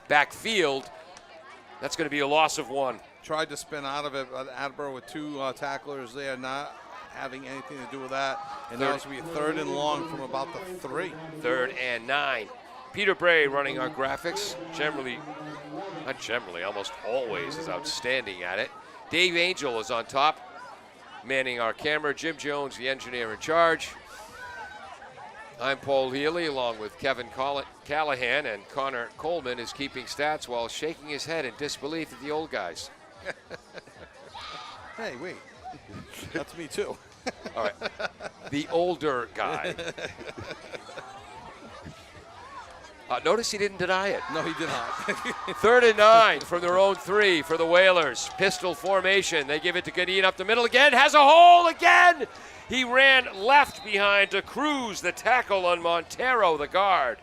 backfield. That's going to be a loss of 1. Tried to spin out of it, but Attleboro with 2 tacklers there, not having anything to do with that. And that was going to be a 3rd and long from about the 3. 3rd and 9. Peter Bray running our graphics. Almost always is outstanding at it. Dave Angel is on top, manning our camera. Jim Jones, the engineer in charge. I'm Paul Healy, along with Kevin Callahan, and Connor Coleman is keeping stats while shaking his head in disbelief at the old guys. Hey, wait. That's me too. All right. The older guy. Notice he didn't deny it. No, he did not. 3rd and 9 from their own 3 for the Whalers. Pistol formation. They give it to Gadeen up the middle again. Has a hole again. He ran left behind to Cruz, the tackle on Montero, the guard.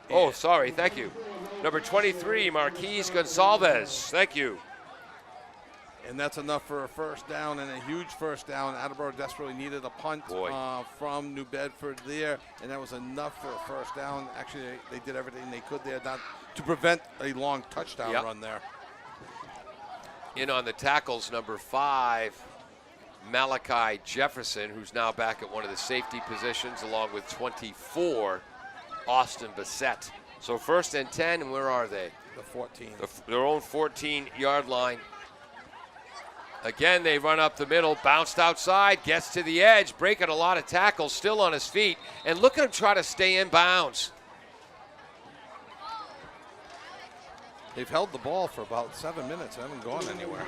Oh, sorry. Thank you. Number 23, Marquise Gonsalves. Thank you. And that's enough for a first down, and a huge first down. Attleboro desperately needed a punt from New Bedford there, and that was enough for a first down. Actually, they did everything they could there to prevent a long touchdown run there. In on the tackles, number 5, Malachi Jefferson, who's now back at one of the safety positions, along with 24, Austin Bissett. So 1st and 10, and where are they? The 14. Their own 14-yard line. Again, they run up the middle, bounced outside, gets to the edge, breaking a lot of tackles, still on his feet. And look at him try to stay in bounds. They've held the ball for about 7 minutes. They haven't gone anywhere.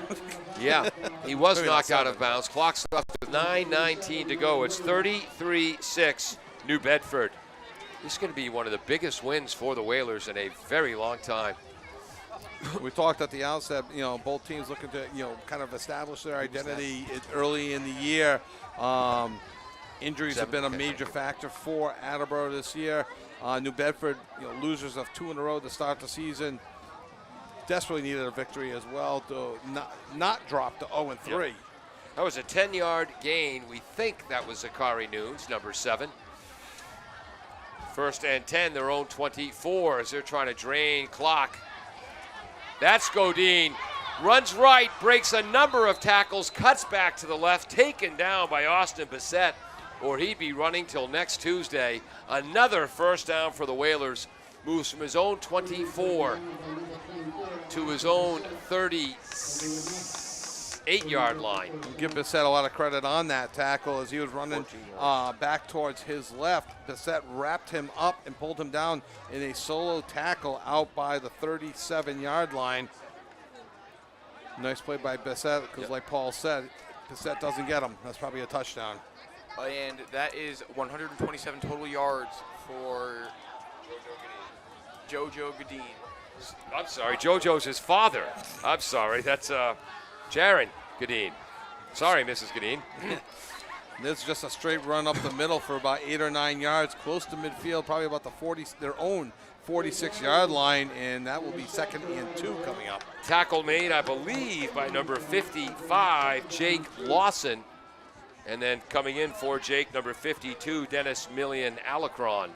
Yeah, he was knocked out of bounds. Clock stopped with 9:19 to go. It's 33-6, New Bedford. This is going to be one of the biggest wins for the Whalers in a very long time. We talked at the outset, both teams looking to, kind of establish their identity early in the year. Injuries have been a major factor for Attleboro this year. New Bedford, losers of 2 in a row to start the season. Desperately needed a victory as well to not drop to 0-3. Yep. That was a 10-yard gain. We think that was Zachary Nunes, number 7. 1st and 10, their own 24 as they're trying to drain clock. That's Godin. Runs right, breaks a number of tackles, cuts back to the left, taken down by Austin Bissett, or he'd be running till next Tuesday. Another first down for the Whalers. Moves from his own 24 to his own 38-yard line. Give Bissett a lot of credit on that tackle as he was running back towards his left. Bissett wrapped him up and pulled him down in a solo tackle out by the 37-yard line. Nice play by Bissett because, like Paul said, Bissett doesn't get him. That's probably a touchdown. And that is 127 total yards for Jojo Gadeen. I'm sorry, Jojo's his father. I'm sorry, that's Jaron Gadeen. Sorry, Mrs. Gadeen. This is just a straight run up the middle for about 8 or 9 yards, close to midfield, probably about their own 46-yard line, and that will be 2nd and 2 coming up. Tackle made, I believe, by number 55, Jake Lawson. And then coming in for Jake, number 52, Dennis Million Alacron.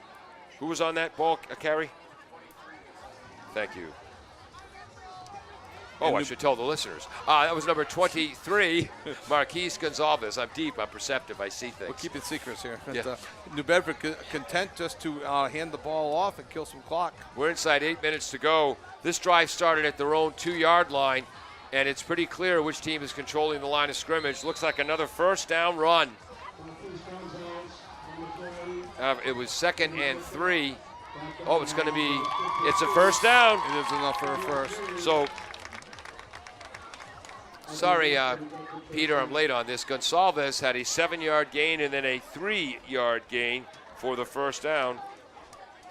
Who was on that ball carry? Thank you. Oh, I should tell the listeners. That was number 23, Marquise Gonsalves. I'm deep, I'm perceptive, I see things. We're keeping secrets here. Yeah. New Bedford content just to hand the ball off and kill some clock. We're inside 8 minutes to go. This drive started at their own 2-yard line, and it's pretty clear which team is controlling the line of scrimmage. Looks like another first down run. It was 2nd and 3. Oh, it's a first down. It is enough for a first. So, sorry, Peter, I'm late on this. Gonsalves had a 7-yard gain and then a 3-yard gain for the first down.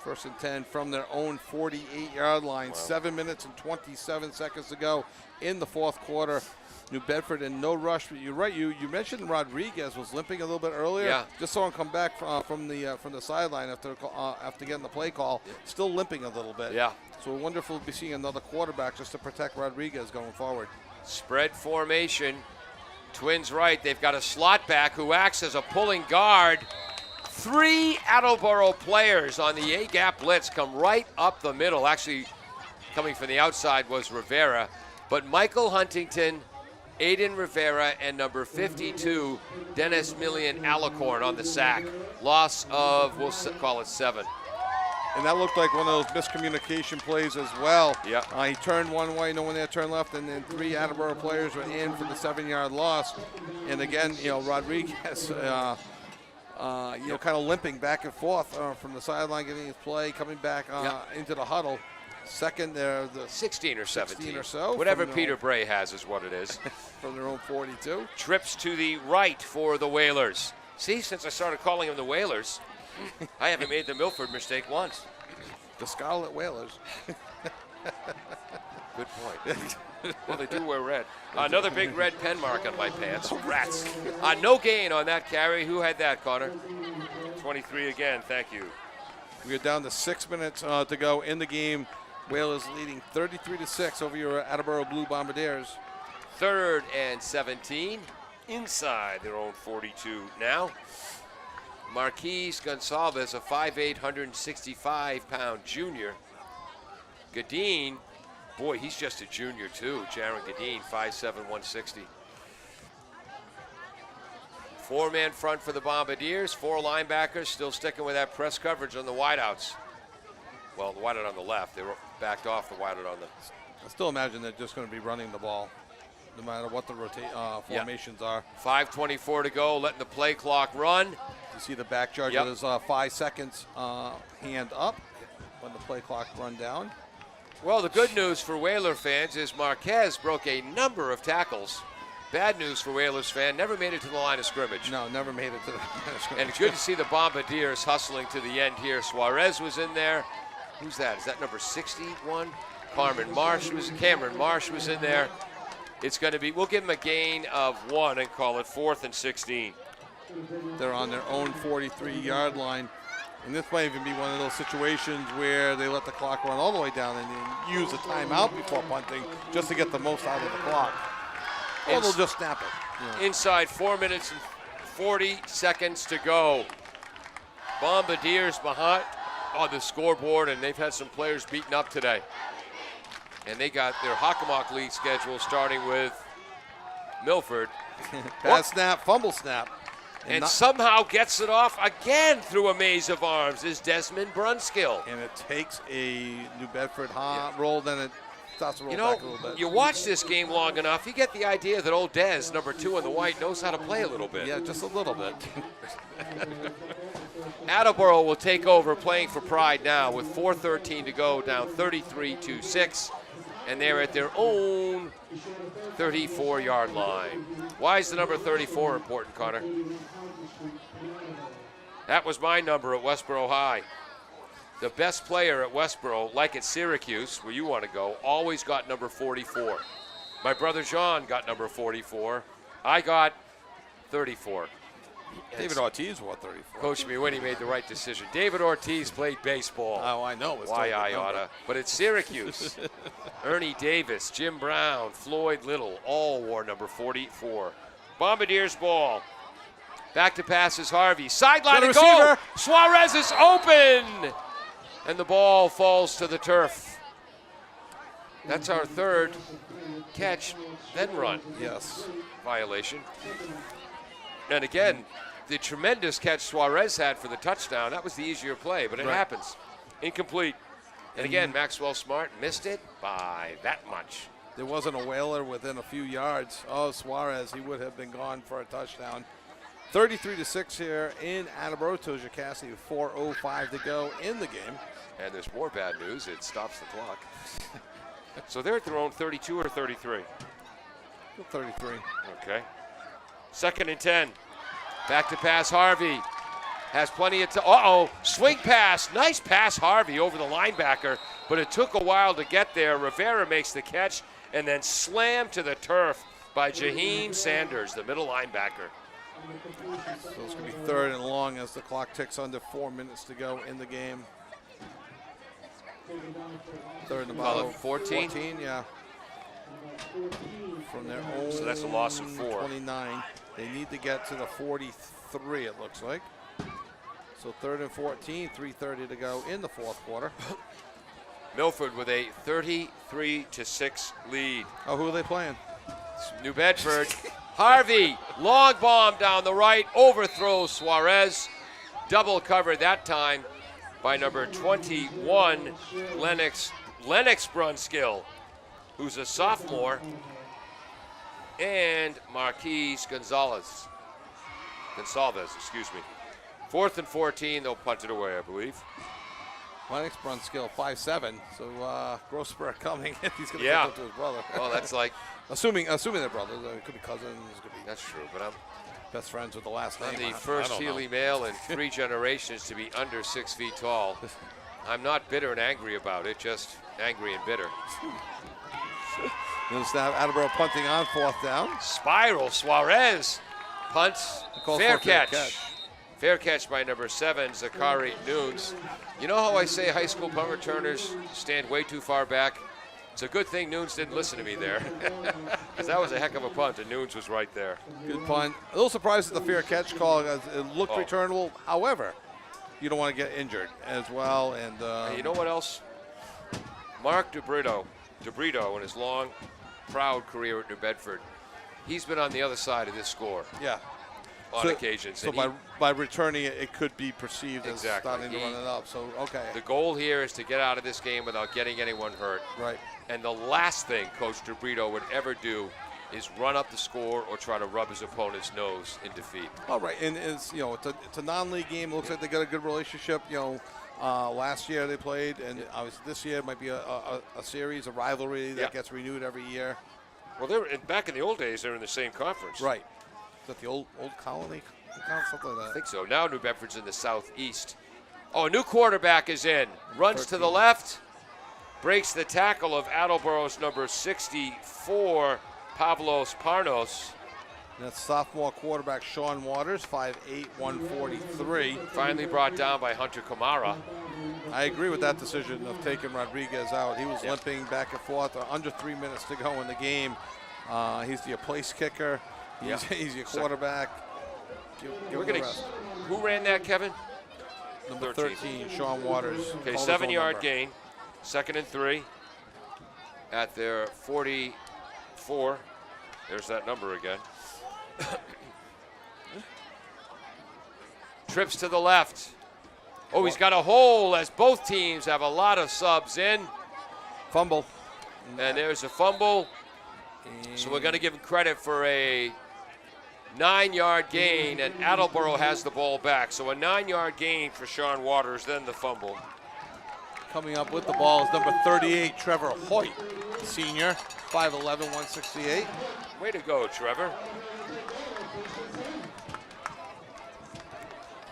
1st and 10 from their own 48-yard line. Wow. 7 minutes and 27 seconds to go in the fourth quarter. New Bedford in no rush. But you're right. You mentioned Rodriguez was limping a little bit earlier. Yeah. Just saw him come back from the sideline after getting the play call. Still limping a little bit. Yeah. So we're wonderful to be seeing another quarterback just to protect Rodriguez going forward. Spread formation. Twins right. They've got a slot back who acts as a pulling guard. 3 Attleboro players on the A-gap blitz come right up the middle. Actually, coming from the outside was Rivera. But Michael Huntington, Aiden Rivera, and number 52, Dennis Millian Alicorn on the sack. Loss of, we'll call it 7. And that looked like one of those miscommunication plays as well. Yeah. He turned one way, no one there turned left, and then 3 Attleboro players were in for the 7-yard loss. And again, Rodriguez, kind of limping back and forth from the sideline, getting his play, coming back into the huddle. Second, they're the 16 or 17. 16 or so. Whatever Peter Bray has is what it is. From their own 42. Trips to the right for the Whalers. See, since I started calling them the Whalers, I haven't made the Milford mistake once. The Scarlet Whalers. Good point. Well, they do wear red. Another big red pen mark on my pants. Rats. No gain on that carry. Who had that, Connor? 23 again. Thank you. We are down to 6 minutes to go in the game. Whalers leading 33-6 over your Attleboro Blue Bombardiers. 3rd and 17 inside their own 42 now. Marquise Gonsalves, a 5'8", 165-pound junior. Gadeen, boy, he's just a junior too. Jaron Gadeen, 5'7", 160. 4-man front for the Bombardiers. 4 linebackers still sticking with that press coverage on the wideouts. Well, the wideout on the left. They were backed off the wideout on the... I still imagine they're just going to be running the ball, no matter what the formations are. 5:24 to go, letting the play clock run. You see the back charge with his 5 seconds hand up when the play clock run down. Well, the good news for Whaler fans is Marquez broke a number of tackles. Bad news for Whalers fan, never made it to the line of scrimmage. No, never made it to the line of scrimmage. And good to see the Bombardiers hustling to the end here. Suarez was in there. Who's that? Is that number 61? Cameron Marsh was in there. It's going to be, we'll give them a gain of 1 and call it 4th and 16. They're on their own 43-yard line. And this might even be one of those situations where they let the clock run all the way down and then use a timeout before punting just to get the most out of the clock. Or they'll just snap it. Inside 4 minutes and 40 seconds to go. Bombardiers behind on the scoreboard, and they've had some players beaten up today. And they got their Hockomock League schedule starting with Milford. Pass snap, fumble snap. And somehow gets it off again through a maze of arms is Desmond Brunskill. And it takes a New Bedford roll, then it starts to roll back a little bit. You watch this game long enough, you get the idea that old Des, number 2 on the white, knows how to play a little bit. Yeah, just a little bit. Attleboro will take over playing for Pride now with 4:13 to go, down 33-6. And they're at their own 34-yard line. Why is the number 34 important, Connor? That was my number at Westboro High. The best player at Westboro, like at Syracuse, where you want to go, always got number 44. My brother John got number 44. I got 34. David Ortiz wore 34. Coach me when he made the right decision. David Ortiz played baseball. Oh, I know. Why I oughta. But at Syracuse, Ernie Davis, Jim Brown, Floyd Little, all wore number 44. Bombardiers ball. Back to pass is Harvey. Sideline and goal. Suarez is open. And the ball falls to the turf. That's our 3rd catch, then run. Yes. Violation. And again, the tremendous catch Suarez had for the touchdown, that was the easier play, but it happens. Incomplete. And again, Maxwell Smart missed it by that much. There wasn't a Whaler within a few yards of Suarez. He would have been gone for a touchdown. 33-6 here in Attleboro. Toja Cassidy with 4:05 to go in the game. And there's more bad news. It stops the clock. So they're at their own 32 or 33? 33. Okay. 2nd and 10. Back to pass, Harvey. Has plenty of time. Uh-oh, swing pass. Nice pass, Harvey, over the linebacker, but it took a while to get there. Rivera makes the catch and then slammed to the turf by Jaheim Sanders, the middle linebacker. So it's going to be 3rd and long as the clock ticks under 4 minutes to go in the game. 3rd and about 14? 14, yeah. From their own So that's a loss of 4. 29. They need to get to the 43, it looks like. So 3rd and 14, 3:30 to go in the 4th quarter. Milford with a 33-6 lead. Oh, who are they playing? New Bedford. Harvey, long bomb down the right, overthrows Suarez. Double covered that time by number 21, Lennox Brunskill, who's a sophomore, and Marquise Gonzalez, excuse me. 4th and 14, they'll punt it away, I believe. Lennox Brunskill, 5'7", so Grossberg coming. He's going to Yeah. catch up to his brother. Well, that's like, assuming they're brothers. It could be cousins. It could be that's true, but I'm best friends with the last name. the I first don't know. Healy male in 3 generations to be under 6 feet tall. I'm not bitter and angry about it, just angry and bitter. Notice that Attleboro punting on 4th down. Spiral, Suarez punts, Calls fair for a catch. Fair catch by number 7, Zachary Nunes. You know how I say high school punt returners stand way too far back? It's a good thing Nunes didn't listen to me there, because that was a heck of a punt, and Nunes was right there. Good punt. A little surprised at the fair catch call. It looked returnable. However, you don't want to get injured as well. And Hey, you know what else? Mark DeBrito in his long, proud career at New Bedford, he's been on the other side of this score yeah. on occasions. So and by returning it, it could be perceived Exactly. as starting to run it up. So, okay. the goal here is to get out of this game without getting anyone hurt. Right. And the last thing Coach DeBrito would ever do is run up the score or try to rub his opponent's nose in defeat. All right. And it's a non-league game. It looks like they got a good relationship. Last year they played, and obviously this year might be a series, a rivalry that gets renewed every year. Well, back in the old days, they were in the same conference. Right. Is that the old colony? Something like that. I think so. Now New Bedford's in the southeast. Oh, a new quarterback is in. Runs 13. to the left. Breaks the tackle of Attleboro's number 64, Pavlos Parnos. That's sophomore quarterback Sean Waters, 5'8", 143. Finally brought down by Hunter Kamara. I agree with that decision of taking Rodriguez out. He was limping back and forth. Under 3 minutes to go in the game. He's your place kicker. He's your quarterback. Give him the rest. Who ran that, Kevin? Number 13, Sean Waters. Okay, Called his own 7-yard number. gain. 2nd and 3 at their 44. There's that number again. Trips to the left. Oh, he's got a hole as both teams have a lot of subs in. Fumble. And there's a fumble. So we're going to give him credit for a 9-yard gain, and Attleboro has the ball back. So a 9-yard gain for Sean Waters, then the fumble. Coming up with the ball is number 38, Trevor Hoyt, senior, 5'11", 168. Way to go, Trevor.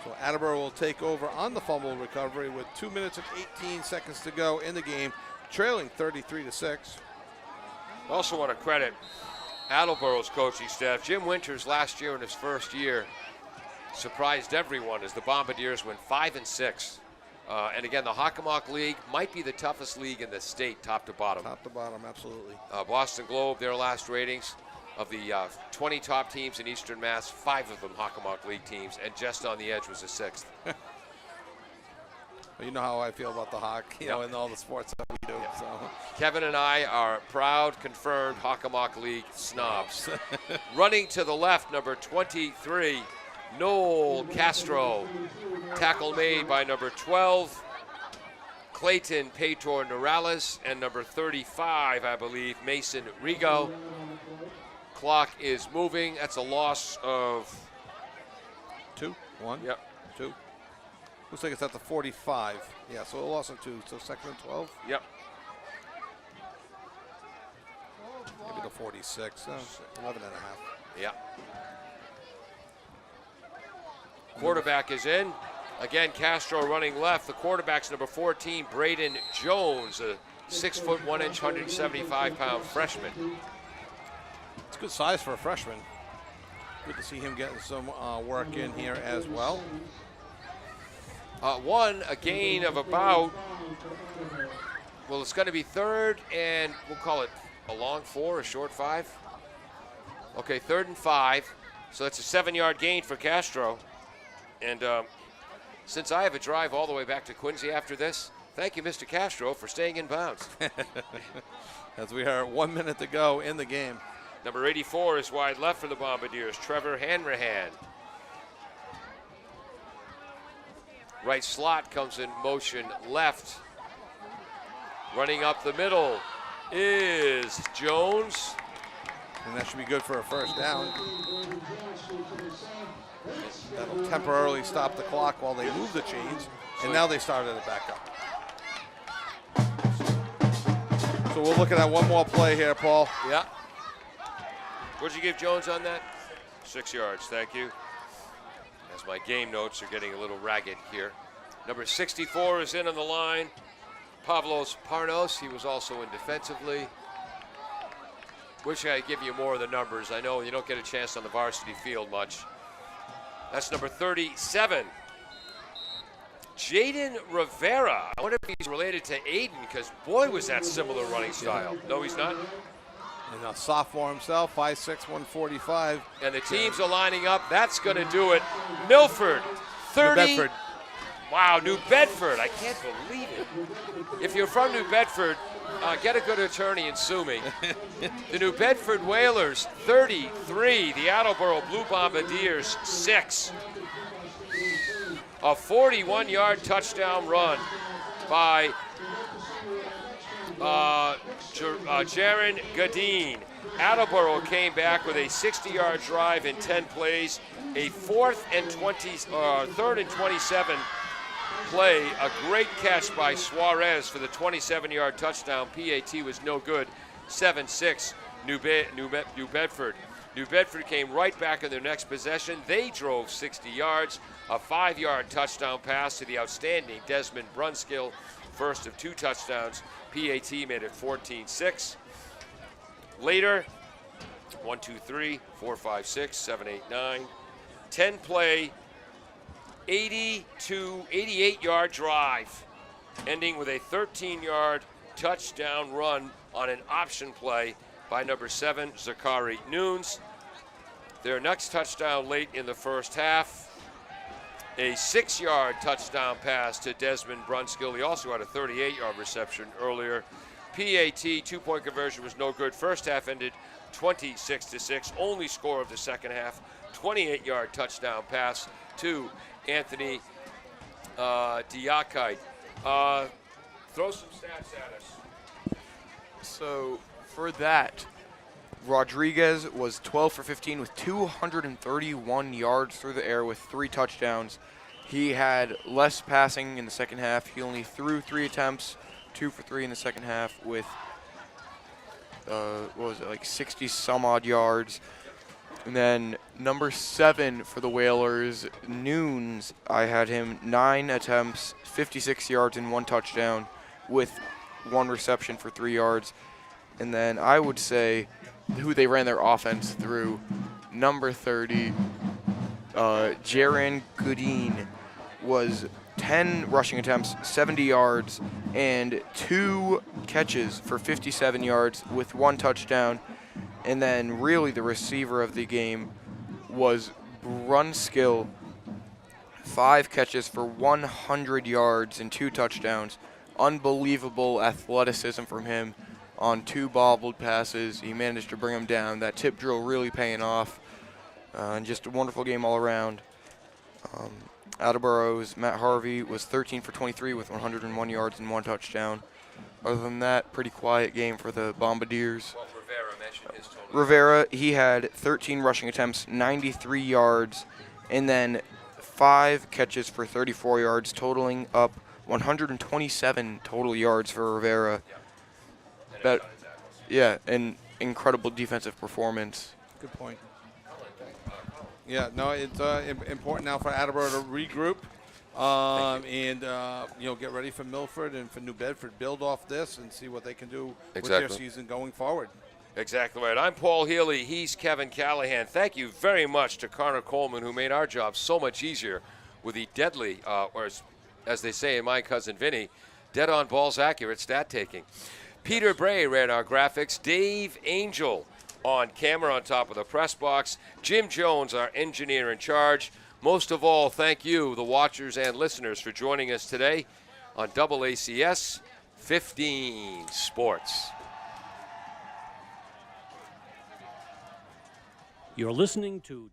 So Attleboro will take over on the fumble recovery with 2 minutes and 18 seconds to go in the game, trailing 33-6. I also want to credit Attleboro's coaching staff. Jim Winters last year in his first year surprised everyone as the Bombardiers went 5-6. And again, the Hockomock League might be the toughest league in the state, top to bottom. Top to bottom, absolutely. Boston Globe, their last ratings of the 20 top teams in Eastern Mass, 5 of them Hockomock League teams, and just on the edge was a 6th. Well, you know how I feel about the Hawk, and all the sports that we do. So. Kevin and I are proud, confirmed Hockomock League snobs. Running to the left, number 23, Noel Castro. Tackle made by number 12, Clayton Pator Norales, and number 35, I believe, Mason Rigo. Clock is moving. That's a loss of 2, 1, Yep. 2. Looks like it's at the 45. Yeah, so a loss of 2. So second and 12. Yep. Maybe the 46. 11 and a half. Yeah. Quarterback is in. Again, Castro running left. The quarterback's number 14, Braden Jones, a 6 foot 1 inch, 175-pound freshman. It's good size for a freshman. Good to see him getting some work in here as well. A gain of about, well, it's going to be third and we'll call it a long 4, a short 5. Okay, 3rd and 5. So that's a 7-yard gain for Castro. And since I have a drive all the way back to Quincy after this, thank you, Mr. Castro, for staying in bounds. As we are 1 minute to go in the game. Number 84 is wide left for the Bombardiers, Trevor Hanrahan. Right slot comes in motion left. Running up the middle is Jones. And that should be good for a first down. That'll temporarily stop the clock while they move the chains. And now they started it back up. So we're looking at one more play here, Paul. Yeah. What'd you give Jones on that? 6 yards, thank you. As my game notes are getting a little ragged here. Number 64 is in on the line. Pavlos Parnos, he was also in defensively. Wish I could give you more of the numbers. I know you don't get a chance on the varsity field much. That's number 37. Jaden Rivera. I wonder if he's related to Aiden, because boy, was that similar running style. No, he's not. And a sophomore himself, 5'6", 145. And the teams are lining up. That's going to do it. Milford, 30. New Bedford. Wow, New Bedford. I can't believe it. If you're from New Bedford, get a good attorney and sue me. The New Bedford Whalers, 33. The Attleboro Blue Bombardiers, 6. A 41-yard touchdown run by Jaron Gadeen. Attleboro came back with a 60-yard drive in 10 plays, a 3rd and 27 play, a great catch by Suarez for the 27-yard touchdown. PAT was no good. 7-6, New Bedford. New Bedford came right back in their next possession. They drove 60 yards, a 5-yard touchdown pass to the outstanding Desmond Brunskill, first of 2 touchdowns. PAT made it 14-6. Later, 1, 2, 3, 4, 5, 6, 7, 8, 9, 10 play, 88-yard drive, ending with a 13-yard touchdown run on an option play by number 7, Zachary Nunes. Their next touchdown late in the first half, a 6-yard touchdown pass to Desmond Brunskill. He also had a 38-yard reception earlier. PAT, 2-point conversion was no good. First half ended 26-6. Only score of the second half, 28-yard touchdown pass to Anthony Diakite. Throw some stats at us. So for that, Rodriguez was 12 for 15 with 231 yards through the air with 3 touchdowns. He had less passing in the second half. He only threw 3 attempts, 2 for 3 in the second half with, 60 some odd yards. And then number 7 for the Whalers, Nunes, I had him 9 attempts, 56 yards and 1 touchdown with 1 reception for 3 yards. And then I would say who they ran their offense through, number 30, Jaron Goodine, was 10 rushing attempts, 70 yards, and 2 catches for 57 yards with 1 touchdown. And then really the receiver of the game was Brunskill, 5 catches for 100 yards and 2 touchdowns. Unbelievable athleticism from him on 2 bobbled passes. He managed to bring them down. That tip drill really paying off. And just a wonderful game all around. Attleboro's Matt Harvey was 13 for 23 with 101 yards and 1 touchdown. Other than that, pretty quiet game for the Bombardiers. Well, Rivera mentioned his total. Rivera, he had 13 rushing attempts, 93 yards, and then 5 catches for 34 yards, totaling up 127 total yards for Rivera. Yeah, an incredible defensive performance. Good point. Yeah, no, it's important now for Attleboro to regroup and get ready for Milford and for New Bedford. Build off this and see what they can do with their season going forward. Exactly right. I'm Paul Healy. He's Kevin Callahan. Thank you very much to Connor Coleman, who made our job so much easier with the deadly, or as they say in My Cousin Vinny, dead-on balls accurate stat taking. Peter Bray ran our graphics. Dave Angel on camera on top of the press box. Jim Jones, our engineer in charge. Most of all, thank you, the watchers and listeners, for joining us today on AACS 15 Sports. You're listening to